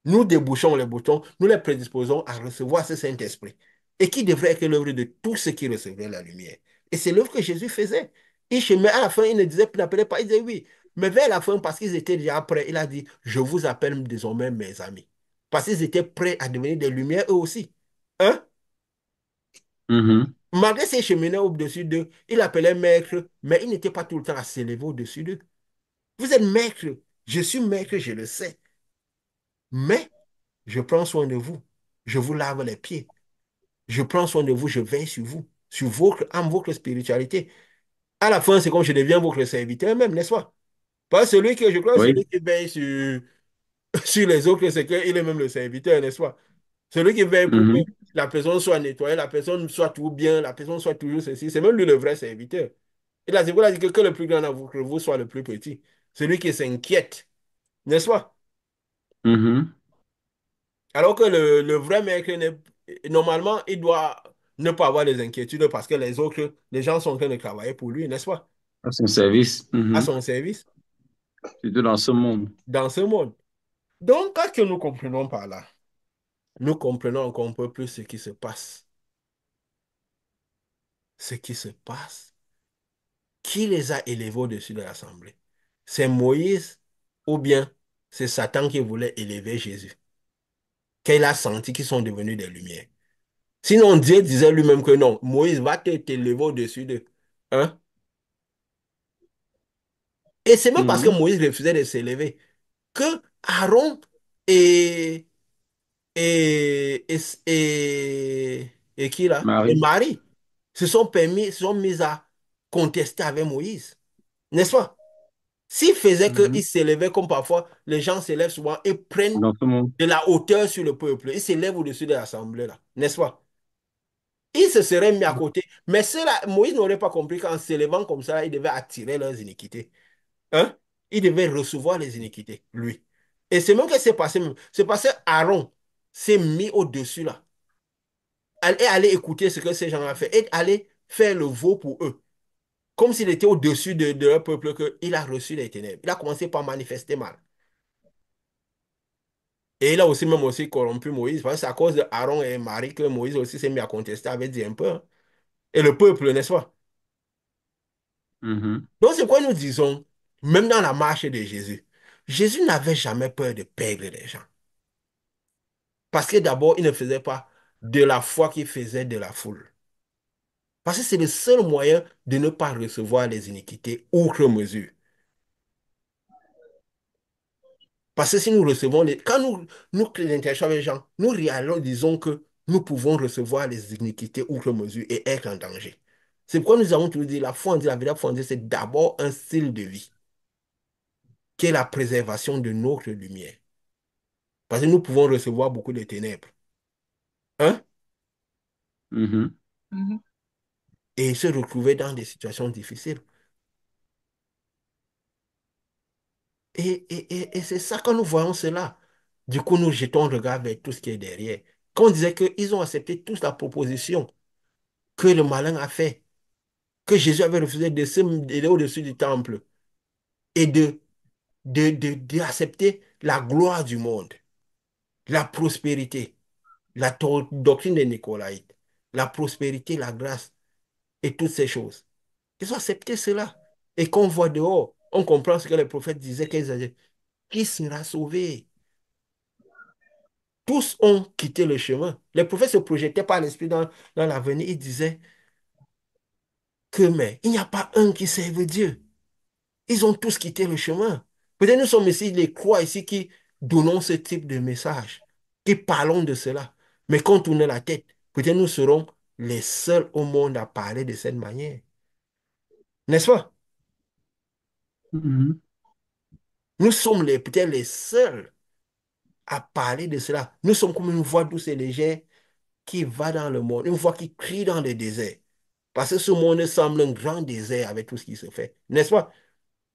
Nous débouchons les boutons, nous les prédisposons à recevoir ce Saint-Esprit. Et qui devrait être l'œuvre de tous ceux qui recevaient la lumière. Et c'est l'œuvre que Jésus faisait. Mais à la fin, il ne disait, n'appelait pas, il disait oui. Mais vers la fin, parce qu'ils étaient déjà prêts, il a dit, je vous appelle désormais mes amis. Parce qu'ils étaient prêts à devenir des lumières eux aussi. Hein? Mhm. Malgré ces cheminots au-dessus d'eux, il appelait maître, mais il n'était pas tout le temps à s'élever au-dessus d'eux. Vous êtes maître, je suis maître, je le sais. Mais je prends soin de vous. Je vous lave les pieds. Je prends soin de vous, je veille sur vous, sur votre âme, votre spiritualité. À la fin, c'est comme je deviens votre serviteur même, n'est-ce pas? Pas celui que je crois, celui Oui. qui veille sur, sur les autres, c'est qu'il est même le serviteur, n'est-ce pas? Celui qui veille pour que Mhm. la personne soit nettoyée, la personne soit tout bien, la personne soit toujours ceci, c'est même lui le vrai serviteur. Et là, c'est pour ça que le plus grand d'entre vous soit le plus petit. Celui qui s'inquiète, n'est-ce pas? Mhm. Alors que le vrai maître, normalement, il doit ne pas avoir des inquiétudes parce que les autres, les gens sont en train de travailler pour lui, n'est-ce pas? À son service. À Mhm. son service Surtout dans ce monde. dans ce monde. Donc, qu'est-ce que nous comprenons par là? Nous comprenons encore un peu plus ce qui se passe. Ce qui se passe. Qui les a élevés au-dessus de l'assemblée? C'est Moïse ou bien c'est Satan qui voulait élever Jésus? Qu'il a senti qu'ils sont devenus des lumières. Sinon, Dieu disait lui-même que non, Moïse va t'élever au-dessus d'eux. Hein? Et c'est même parce que Mhm. Moïse refusait de s'élever que Aaron et, et, et, et qui là? Et Marie. Marie se sont mis à contester avec Moïse. N'est-ce pas? S'il faisait Mhm. qu'il s'élevait comme parfois les gens s'élèvent souvent et prennent Dans ce monde. de la hauteur sur le peuple, ils s'élèvent au-dessus de l'assemblée là. N'est-ce pas? Ils se seraient mis à côté. Mais cela, Moïse n'aurait pas compris qu'en s'élevant comme ça, il devait attirer leurs iniquités. Hein? Il devait recevoir les iniquités, lui. Et c'est même que c'est passé, c'est passé Aaron s'est mis au-dessus là. Et aller écouter ce que ces gens ont fait et aller faire le veau pour eux. Comme s'il était au-dessus de leur peuple qu'il a reçu les ténèbres. Il a commencé par manifester mal. Et il a aussi même aussi corrompu Moïse. Parce que c'est à cause de Aaron et Marie que Moïse aussi s'est mis à contester, avait dit un peu. Hein. Et le peuple, n'est-ce pas? Mhm. Donc c'est quoi nous disons, même dans la marche de Jésus, Jésus n'avait jamais peur de perdre les gens. Parce que d'abord, il ne faisait pas de la foi qu'il faisait de la foule. Parce que c'est le seul moyen de ne pas recevoir les iniquités outre mesure. Parce que si nous recevons les... Quand nous interagissons avec les gens, nous réalisons que nous pouvons recevoir les iniquités outre mesure et être en danger. C'est pourquoi nous avons toujours dit, la foi, on dit la véritable foi, on dit, c'est d'abord un style de vie, qui est la préservation de notre lumière. Parce que nous pouvons recevoir beaucoup de ténèbres. Hein? Mhm. Mhm. Et se retrouver dans des situations difficiles. Et c'est ça quand nous voyons cela. Du coup, nous jetons un regard vers tout ce qui est derrière. Quand on disait qu'ils ont accepté toute la proposition que le malin a fait, que Jésus avait refusé de se d'aller au-dessus du temple et d'accepter la gloire du monde, la prospérité, la doctrine des Nicolaïtes, la prospérité, la grâce et toutes ces choses. Ils ont accepté cela. Et qu'on voit dehors, on comprend ce que les prophètes disaient qu'ils avaient. Qui sera sauvé? Tous ont quitté le chemin. Les prophètes se projetaient par l'esprit dans l'avenir. Ils disaient que, mais il n'y a pas un qui serve Dieu. Ils ont tous quitté le chemin. Peut-être nous sommes ici, les croix ici, qui donnons ce type de message, qui parlons de cela. Mais quand on tourne la tête, peut-être nous serons les seuls au monde à parler de cette manière. N'est-ce pas? Mhm. Nous sommes peut-être les seuls à parler de cela. Nous sommes comme une voix douce et légère qui va dans le monde, une voix qui crie dans le désert. Parce que ce monde semble un grand désert avec tout ce qui se fait. N'est-ce pas?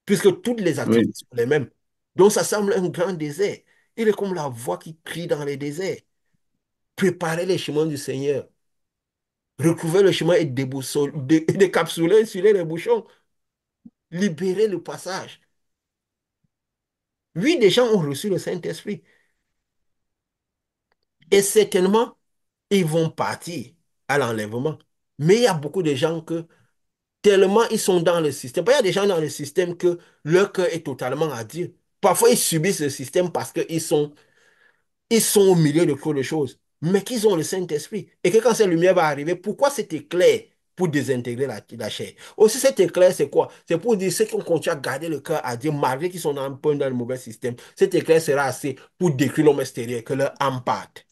Puisque toutes les activités Oui. sont les mêmes. Donc ça semble un grand désert. Il est comme la voix qui crie dans les déserts. Préparez les chemins du Seigneur. Recouvrez le chemin et décapsulez, insulez les bouchons. Libérez le passage. Oui, des gens ont reçu le Saint-Esprit. Et certainement, ils vont partir à l'enlèvement. Mais il y a beaucoup de gens que, tellement ils sont dans le système, il y a des gens dans le système que leur cœur est totalement à Dieu. Parfois, ils subissent le système parce ils sont au milieu de trop de choses, mais qu'ils ont le Saint-Esprit. Et que quand cette lumière va arriver, pourquoi cet éclair pour désintégrer la chair? Aussi, cet éclair, c'est quoi? C'est pour dire ceux qui ont continué à garder le cœur à Dieu, malgré qu'ils sont un peu dans le mauvais système. Cet éclair sera assez pour détruire l'homme extérieur, que leur âme parte.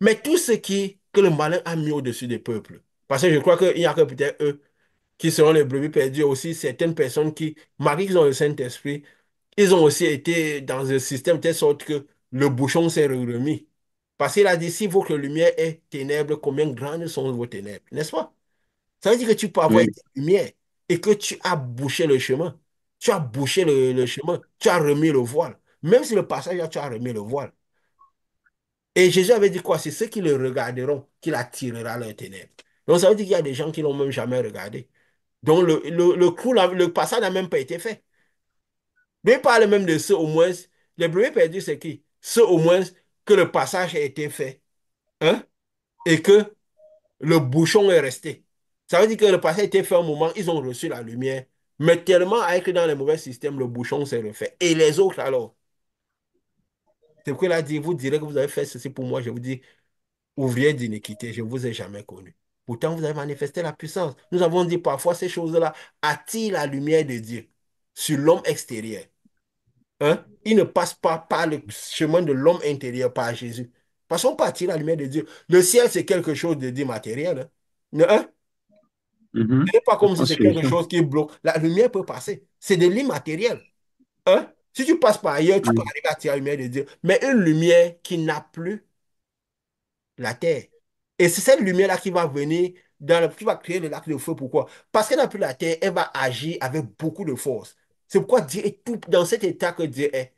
Mais tout ce que le malin a mis au-dessus des peuples, parce que je crois qu'il n'y a que peut-être eux qui seront les brebis perdues, aussi certaines personnes qui, malgré qu'ils ont le Saint-Esprit, ils ont aussi été dans un système de telle sorte que le bouchon s'est remis. Parce qu'il a dit, si votre lumière est ténèbres, combien grandes sont vos ténèbres, n'est-ce pas? Ça veut dire que tu peux avoir Oui. été lumière et que tu as bouché le chemin. Tu as bouché le chemin. Tu as remis le voile. Même si le passage, là, tu as remis le voile. Et Jésus avait dit quoi? C'est ceux qui le regarderont qu'il attirera leurs ténèbres. Donc ça veut dire qu'il y a des gens qui l'ont même jamais regardé. Donc le passage n'a même pas été fait. Mais il parle même de ceux au moins, les brebis perdus, c'est qui? Ceux au moins que le passage a été fait, hein? Et que le bouchon est resté. Ça veut dire que le passage a été fait un moment, ils ont reçu la lumière. Mais tellement avec dans les mauvais systèmes, le bouchon s'est refait. Et les autres alors? C'est pourquoi il a dit, vous direz que vous avez fait ceci pour moi, je vous dis, ouvrier d'iniquité, je ne vous ai jamais connu. Pourtant, vous avez manifesté la puissance. Nous avons dit parfois ces choses-là attirent la lumière de Dieu sur l'homme extérieur. Hein? Il ne passe pas par le chemin de l'homme intérieur, par Jésus. Passons par attirer la lumière de Dieu. Le ciel, c'est quelque chose de d'immatériel. Hein? Hein? Mhm. Ce n'est pas Je comme si pense c'est sur quelque ça. chose qui bloque. La lumière peut passer. C'est de l'immatériel. Hein? Si tu passes par ailleurs, tu peux Oui. arriver à attirer la lumière de Dieu. Mais une lumière qui n'a plus la terre. Et c'est cette lumière-là qui va venir, qui va créer le lac de feu. Pourquoi? Parce qu'elle n'a plus la terre, elle va agir avec beaucoup de force. C'est pourquoi Dieu est tout, dans cet état que Dieu est.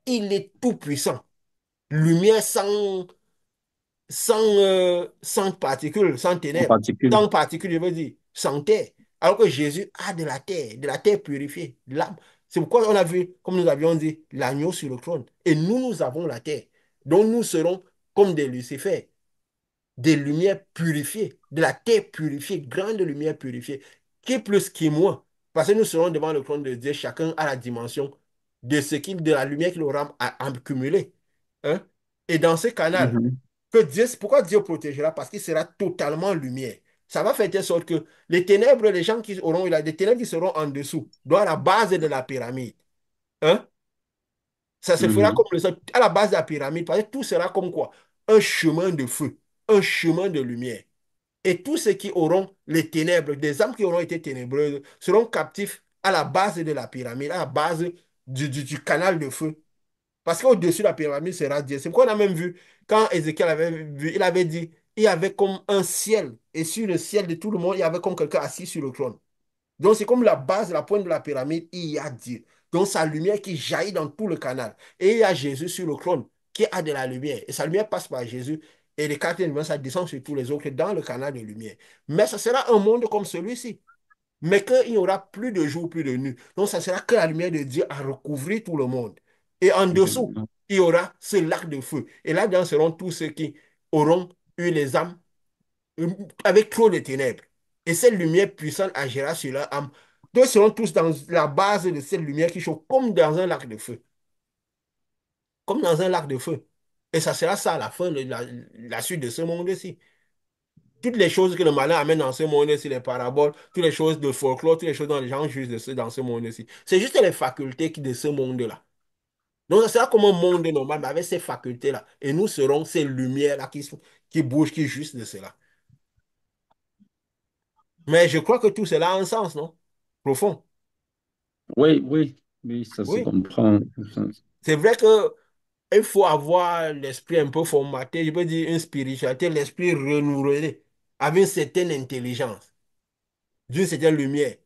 Il est tout puissant. Lumière sans particules, sans En ténèbres, particulier. sans particules, je veux dire, sans terre. Alors que Jésus a de la terre purifiée, l'âme. C'est pourquoi on a vu, comme nous avions dit, l'agneau sur le trône. Et nous, nous avons la terre. Donc nous serons comme des Lucifères, des lumières purifiées, de la terre purifiée, grande lumière purifiée, qui est plus qui moins. Parce que nous serons devant le trône de Dieu, chacun à la dimension de la lumière qu'il aura accumulée. Hein? Et dans ce canal, Mhm. pourquoi Dieu protégera? Parce qu'il sera totalement lumière. Ça va faire de sorte que les ténèbres, les gens qui auront, il y a des ténèbres qui seront en dessous, donc à la base de la pyramide. Hein? Ça se fera Mhm. comme à la base de la pyramide, parce que tout sera comme quoi? Un chemin de feu, un chemin de lumière. Et tous ceux qui auront les ténèbres, des âmes qui auront été ténébreuses, seront captifs à la base de la pyramide, à la base du canal de feu. Parce qu'au-dessus de la pyramide sera Dieu. C'est pourquoi on a même vu, quand Ézéchiel avait vu, il avait dit, il y avait comme un ciel. Et sur le ciel de tout le monde, il y avait comme quelqu'un assis sur le trône. Donc c'est comme la base, la pointe de la pyramide, il y a Dieu. Donc sa lumière qui jaillit dans tout le canal. Et il y a Jésus sur le trône qui a de la lumière. Et sa lumière passe par Jésus. Et les quatre éléments, ça descend sur tous les autres dans le canal de lumière. Mais ça sera un monde comme celui-ci. Mais qu'il n'y aura plus de jour, plus de nuit. Donc ça sera que la lumière de Dieu a recouvert tout le monde. Et en dessous, Effectivement. il y aura ce lac de feu. Et là-dedans seront tous ceux qui auront eu les âmes avec trop de ténèbres. Et cette lumière puissante agira sur leur âme. Donc, ils seront tous dans la base de cette lumière qui chauffe comme dans un lac de feu. Comme dans un lac de feu. Et ça sera ça à la fin, la suite de ce monde-ci. Toutes les choses que le malin amène dans ce monde-ci, les paraboles, toutes les choses de folklore, toutes les choses dont les gens jugent dans ce monde-ci. C'est juste les facultés de ce monde-là. Donc, ça sera comme un monde normal, mais avec ces facultés-là. Et nous serons ces lumières-là qui bougent, qui jugent de cela. Mais je crois que tout cela a un sens, non? Profond. Oui, oui, oui, ça se Oui. comprend. C'est vrai que il faut avoir l'esprit un peu formaté, je peux dire une spiritualité, l'esprit renouvelé, avec une certaine intelligence, d'une certaine lumière.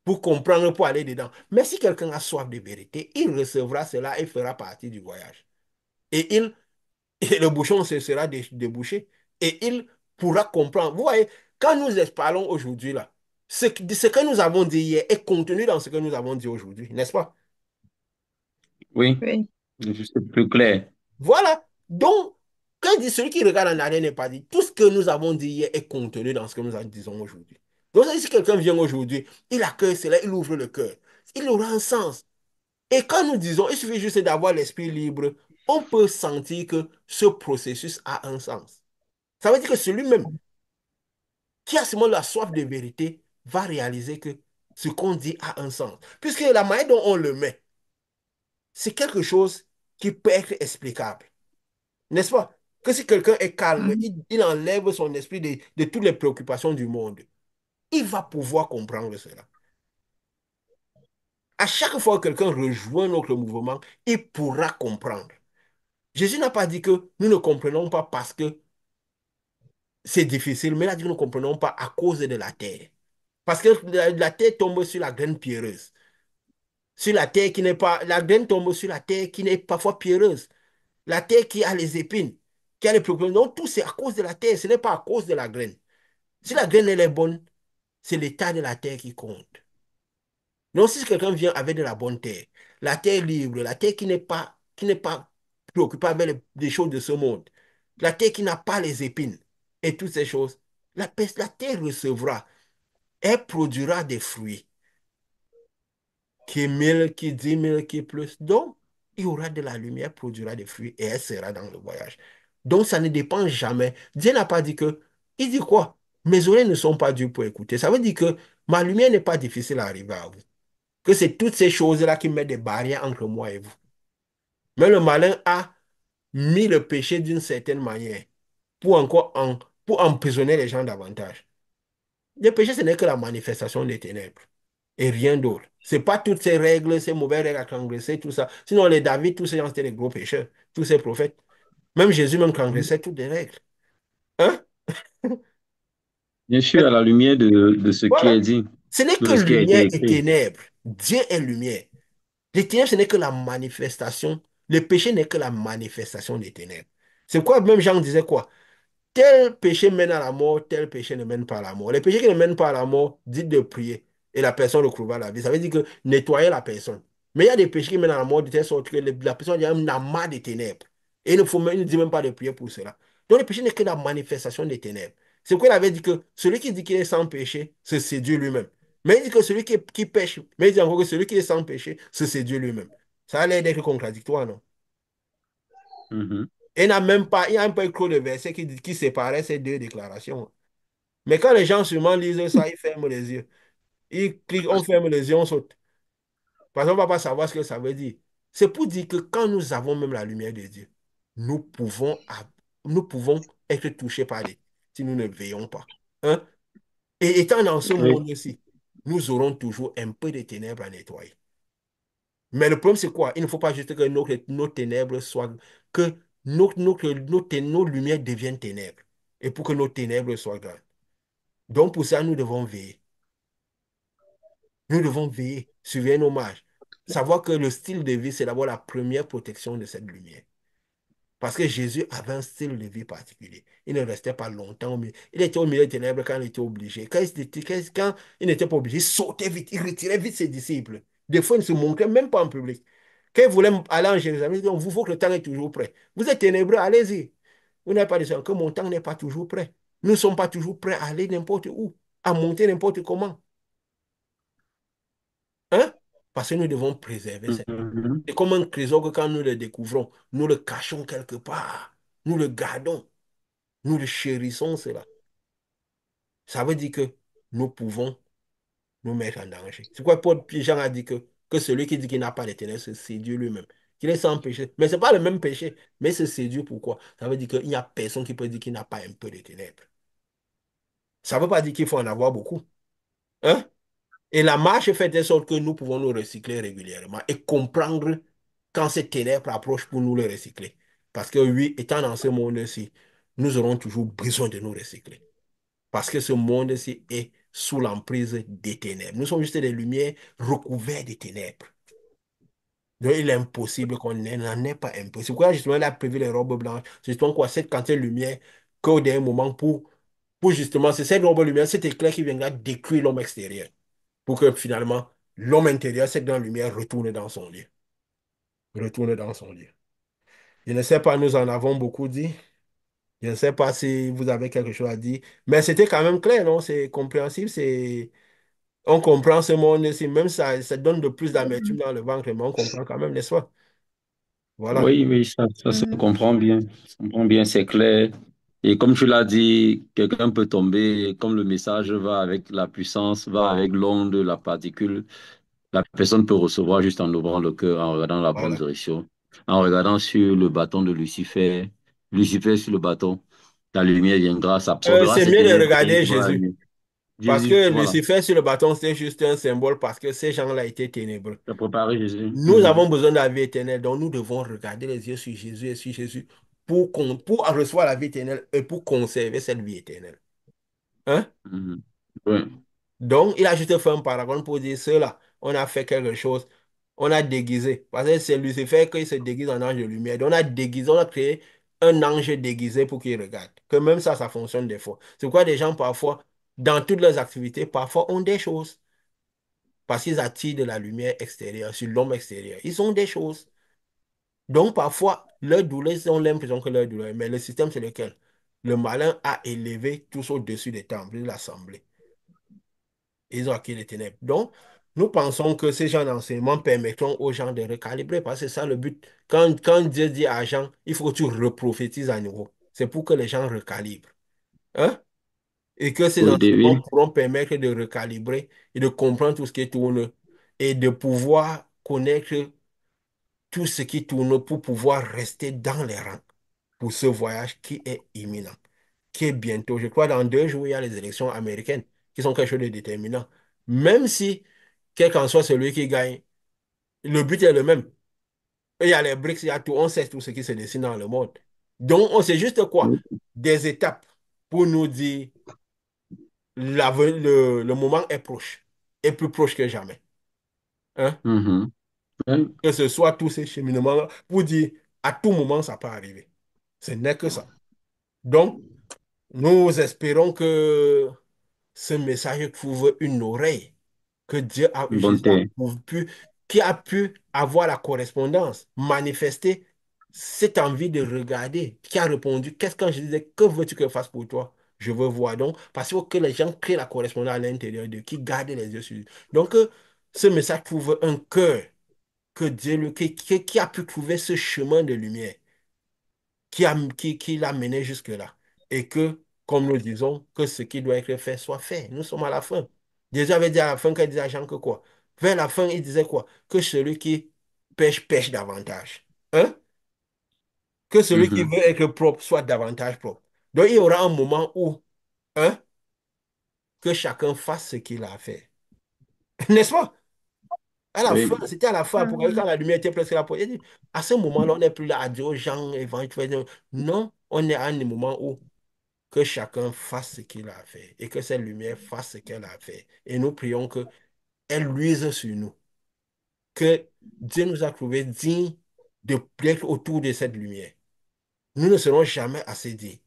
pour comprendre, pour aller dedans. Mais si quelqu'un a soif de vérité, il recevra cela et fera partie du voyage. Et, il, et le bouchon se sera débouché et il pourra comprendre. Vous voyez, quand nous parlons aujourd'hui, là, ce que nous avons dit hier est contenu dans ce que nous avons dit aujourd'hui, n'est-ce pas? Oui, Oui. juste plus clair. Voilà. Donc, quand dit celui qui regarde en arrière n'est pas dit, tout ce que nous avons dit hier est contenu dans ce que nous disons aujourd'hui. Donc, si quelqu'un vient aujourd'hui, il accueille cela, il ouvre le cœur, il aura un sens. Et quand nous disons, il suffit juste d'avoir l'esprit libre, on peut sentir que ce processus a un sens. Ça veut dire que celui-même qui a seulement la soif de vérité va réaliser que ce qu'on dit a un sens. Puisque la manière dont on le met, c'est quelque chose qui peut être explicable. N'est-ce pas? Que si quelqu'un est calme, Mhm. il enlève son esprit de toutes les préoccupations du monde, il va pouvoir comprendre cela. À chaque fois que quelqu'un rejoint notre mouvement, il pourra comprendre. Jésus n'a pas dit que nous ne comprenons pas parce que c'est difficile, mais il a dit que nous ne comprenons pas à cause de la terre. Parce que la terre tombe sur la graine pierreuse. Sur la terre qui n'est pas, la graine tombe sur la terre qui n'est parfois pierreuse. La terre qui a les épines, qui a les problèmes. Donc tout c'est à cause de la terre, ce n'est pas à cause de la graine. Si la graine elle est bonne, c'est l'état de la terre qui compte. Donc si quelqu'un vient avec de la bonne terre, la terre libre, la terre qui n'est pas préoccupée avec les choses de ce monde, la terre qui n'a pas les épines et toutes ces choses, la terre recevra, elle produira des fruits, qui est 1000, qui est 10 000, qui est plus. Donc, il y aura de la lumière, produira des fruits et elle sera dans le voyage. Donc, ça ne dépend jamais. Dieu n'a pas dit que, il dit quoi? Mes oreilles ne sont pas dues pour écouter. Ça veut dire que ma lumière n'est pas difficile à arriver à vous. Que c'est toutes ces choses-là qui mettent des barrières entre moi et vous. Mais le malin a mis le péché d'une certaine manière pour emprisonner les gens davantage. Le péché, ce n'est que la manifestation des ténèbres et rien d'autre. C'est pas toutes ces règles, ces mauvaises règles à transgresser, tout ça. Sinon, les David, tous ces gens, c'était des gros pécheurs, tous ces prophètes. Même Jésus, même transgressait toutes les règles. Hein? Bien sûr, à la lumière de ce qui est Voilà. dit, Ce n'est que de ce qui a été lumière et écrit. ténèbres. Dieu est lumière. Les ténèbres, ce n'est que la manifestation. Le péché n'est que la manifestation des ténèbres. C'est quoi, même Jean disait quoi? Tel péché mène à la mort, tel péché ne mène pas à la mort. Les péchés qui ne mènent pas à la mort, dites de prier. Et la personne retrouvera la vie. Ça veut dire que nettoyer la personne. Mais il y a des péchés qui mènent à la mort de telle sorte que la personne a un amas de ténèbres. Et il ne dit même pas de prier pour cela. Donc le péché n'est que la manifestation des ténèbres. C'est pourquoi il avait dit que celui qui dit qu'il est sans péché se séduit lui-même. Mais il dit que celui qui pêche, mais il dit encore que celui qui est sans péché se séduit lui-même. Ça a l'air d'être contradictoire, non? Mhm. Et il n'y a même pas écrit de verset qui séparait ces deux déclarations. Mais quand les gens seulement lisent ça, ils ferment les yeux. Ils cliquent, on ferme les yeux, on saute. Parce qu'on ne va pas savoir ce que ça veut dire. C'est pour dire que quand nous avons même la lumière de Dieu, nous pouvons, nous pouvons être touchés par des si nous ne veillons pas. Hein? Et étant dans ce Oui. monde-ci, nous aurons toujours un peu de ténèbres à nettoyer. Mais le problème, c'est quoi? Il ne faut pas juste que nos ténèbres soient, que nos lumières deviennent ténèbres. Et pour que nos ténèbres soient grandes. Donc, pour ça, nous devons veiller. Nous devons veiller, surveiller nos marges. Savoir que le style de vie, c'est d'abord la première protection de cette lumière. Parce que Jésus avait un style de vie particulier. Il ne restait pas longtemps au milieu. Il était au milieu des ténèbres quand il était obligé. Quand il n'était pas obligé, il sautait vite, il retirait vite ses disciples. Des fois, il ne se montrait même pas en public. Quand il voulait aller en Jérusalem, il dit, vous faut que le temps est toujours prêt. Vous êtes ténébreux, allez-y. Vous n'avez pas de sang, que mon temps n'est pas toujours prêt. Nous ne sommes pas toujours prêts à aller n'importe où, à monter n'importe comment. Hein? Parce que nous devons préserver cette lumière. Mhm. C'est comme un trésor que quand nous le découvrons, nous le cachons quelque part. Nous le gardons. Nous le chérissons, cela. Ça veut dire que nous pouvons nous mettre en danger. C'est pourquoi Paul Jean a dit que celui qui dit qu'il n'a pas d'éternel se séduit lui-même. Qu'il est sans péché. Mais ce n'est pas le même péché. Mais se séduit pourquoi? Ça veut dire qu'il n'y a personne qui peut dire qu'il n'a pas un peu de ténèbres. Ça ne veut pas dire qu'il faut en avoir beaucoup. Hein? Et la marche fait de sorte que nous pouvons nous recycler régulièrement et comprendre quand ces ténèbres approchent pour nous les recycler. Parce que oui, étant dans ce monde-ci, nous aurons toujours besoin de nous recycler. Parce que ce monde-ci est sous l'emprise des ténèbres. Nous sommes juste des lumières recouvertes des ténèbres. Donc, il est impossible n'en ait pas un peu. C'est pourquoi justement il a prévu les robes blanches. C'est justement quoi, cette quantité de lumière qu'au dernier moment pour justement, c'est cette robe de lumière, cet éclair qui viendra détruire l'homme extérieur. Pour que finalement, l'homme intérieur, cette grande lumière, retourne dans son lit. Retourne dans son lit. Je ne sais pas, nous en avons beaucoup dit. Je ne sais pas si vous avez quelque chose à dire. Mais c'était quand même clair, non? C'est compréhensible. On comprend ce monde-ci. Même ça donne de plus d'amertume dans le ventre, mais on comprend quand même, n'est-ce pas? Voilà. Oui, oui, ça se Mhm. comprend bien. Ça se comprend bien, c'est clair. Et comme tu l'as dit, quelqu'un peut tomber, comme le message va avec la puissance, va avec l'onde, la particule, la personne peut recevoir juste en ouvrant le cœur, en regardant la bonne Voilà. direction, en regardant sur le bâton de Lucifer, Lucifer sur le bâton, la lumière viendra, s'absorbera C'est cette mieux de ténèbres et regarder il va Jésus. allumer. Parce Jésus, que voilà, Lucifer sur le bâton, c'est juste un symbole parce que ces gens-là étaient ténébreux. tu as préparé Jésus. Nous Mhm. avons besoin de la vie éternelle, donc nous devons regarder les yeux sur Jésus et sur Jésus pour recevoir la vie éternelle et pour conserver cette vie éternelle. Hein? Mhm. Oui, Donc, il a juste fait un paragone pour dire cela. On a fait quelque chose. On a déguisé. Parce que c'est Lucifer qui se déguise en ange de lumière. Donc, on a déguisé, on a créé un ange déguisé pour qu'il regarde. Que même ça fonctionne des fois. C'est pourquoi des gens, parfois, dans toutes leurs activités, parfois ont des choses. Parce qu'ils attirent de la lumière extérieure sur l'homme extérieur. Ils ont des choses. Donc, parfois, leur douleur, ils ont l'impression que leur douleur. Mais le système, c'est lequel? Le malin a élevé tous au-dessus des temples de l'assemblée. Ils ont acquis les ténèbres. Donc, nous pensons que ces gens d'enseignement permettront aux gens de recalibrer, parce que c'est ça le but. Quand Dieu dit à Jean, il faut que tu reprophétises à nouveau. C'est pour que les gens recalibrent. Hein? Et que ces oui, enseignements David. pourront permettre de recalibrer et de comprendre tout ce qui tourne et de pouvoir connaître tout ce qui tourne pour pouvoir rester dans les rangs pour ce voyage qui est imminent, qui est bientôt. Je crois dans 2 jours, il y a les élections américaines qui sont quelque chose de déterminant. Même si, quel qu'en soit celui qui gagne, le but est le même. Il y a les BRICS, il y a tout, on sait tout ce qui se dessine dans le monde. Donc, on sait juste quoi? Des étapes pour nous dire le moment est proche, est plus proche que jamais. Hein? Mhm. Oui, Que ce soit tous ces cheminements-là pour dire à tout moment, ça peut arriver. Ce n'est que ça. Donc, nous espérons que ce message trouve une oreille, que une bonne Jésus a terre. pu, qui a pu avoir la correspondance, manifester cette envie de regarder, qui a répondu, qu'est-ce que je disais, que veux-tu que je fasse pour toi? Je veux voir. Donc, parce qu'il faut que les gens créent la correspondance à l'intérieur d'eux, qui gardent les yeux sur lui. Donc, ce message trouve un cœur que Dieu, qui a pu trouver ce chemin de lumière qui l'a mené jusque-là. Et que, comme nous disons, que ce qui doit être fait soit fait. Nous sommes à la fin. Jésus avait dit à la fin qu'il disait à Jean que quoi? Vers la fin, il disait quoi? Que celui qui pêche, pêche davantage. Hein? Que celui qui Mhm. veut être propre soit davantage propre. Donc, il y aura un moment où, hein, que chacun fasse ce qu'il a à faire. N'est-ce pas? À la fin, Oui, c'était à la fin, pour quand Mhm. la lumière était presque là, il dit, à ce moment-là, on n'est plus là à dire aux gens éventuellement. Non, on est à un moment où que chacun fasse ce qu'il a à faire et que cette lumière fasse ce qu'elle a à faire. Et nous prions que elle luise sur nous, que Dieu nous a trouvés dignes d'être autour de cette lumière. Nous ne serons jamais assez dignes,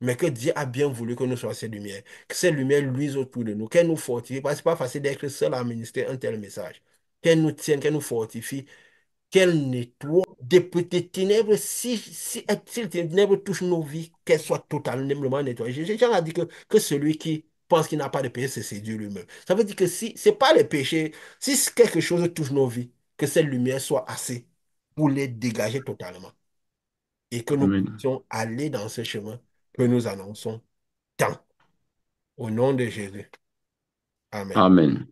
mais que Dieu a bien voulu que nous soyons cette lumière, que cette lumière luise autour de nous, qu'elle nous fortifie, parce que c'est pas facile d'être seul à ministrer un tel message. Qu'elle nous tienne, qu'elle nous fortifie, qu'elle nettoie des petites ténèbres, si les ténèbres touchent nos vies, qu'elles soient totalement nettoyées. Jean a dit que celui qui pense qu'il n'a pas de péché, c'est séduire lui-même. Ça veut dire que si c'est pas les péchés, si quelque chose touche nos vies, que cette lumière soit assez pour les dégager totalement et que nous Amen. puissions aller dans ce chemin que nous annonçons tant. Au nom de Jésus. Amen. Amen.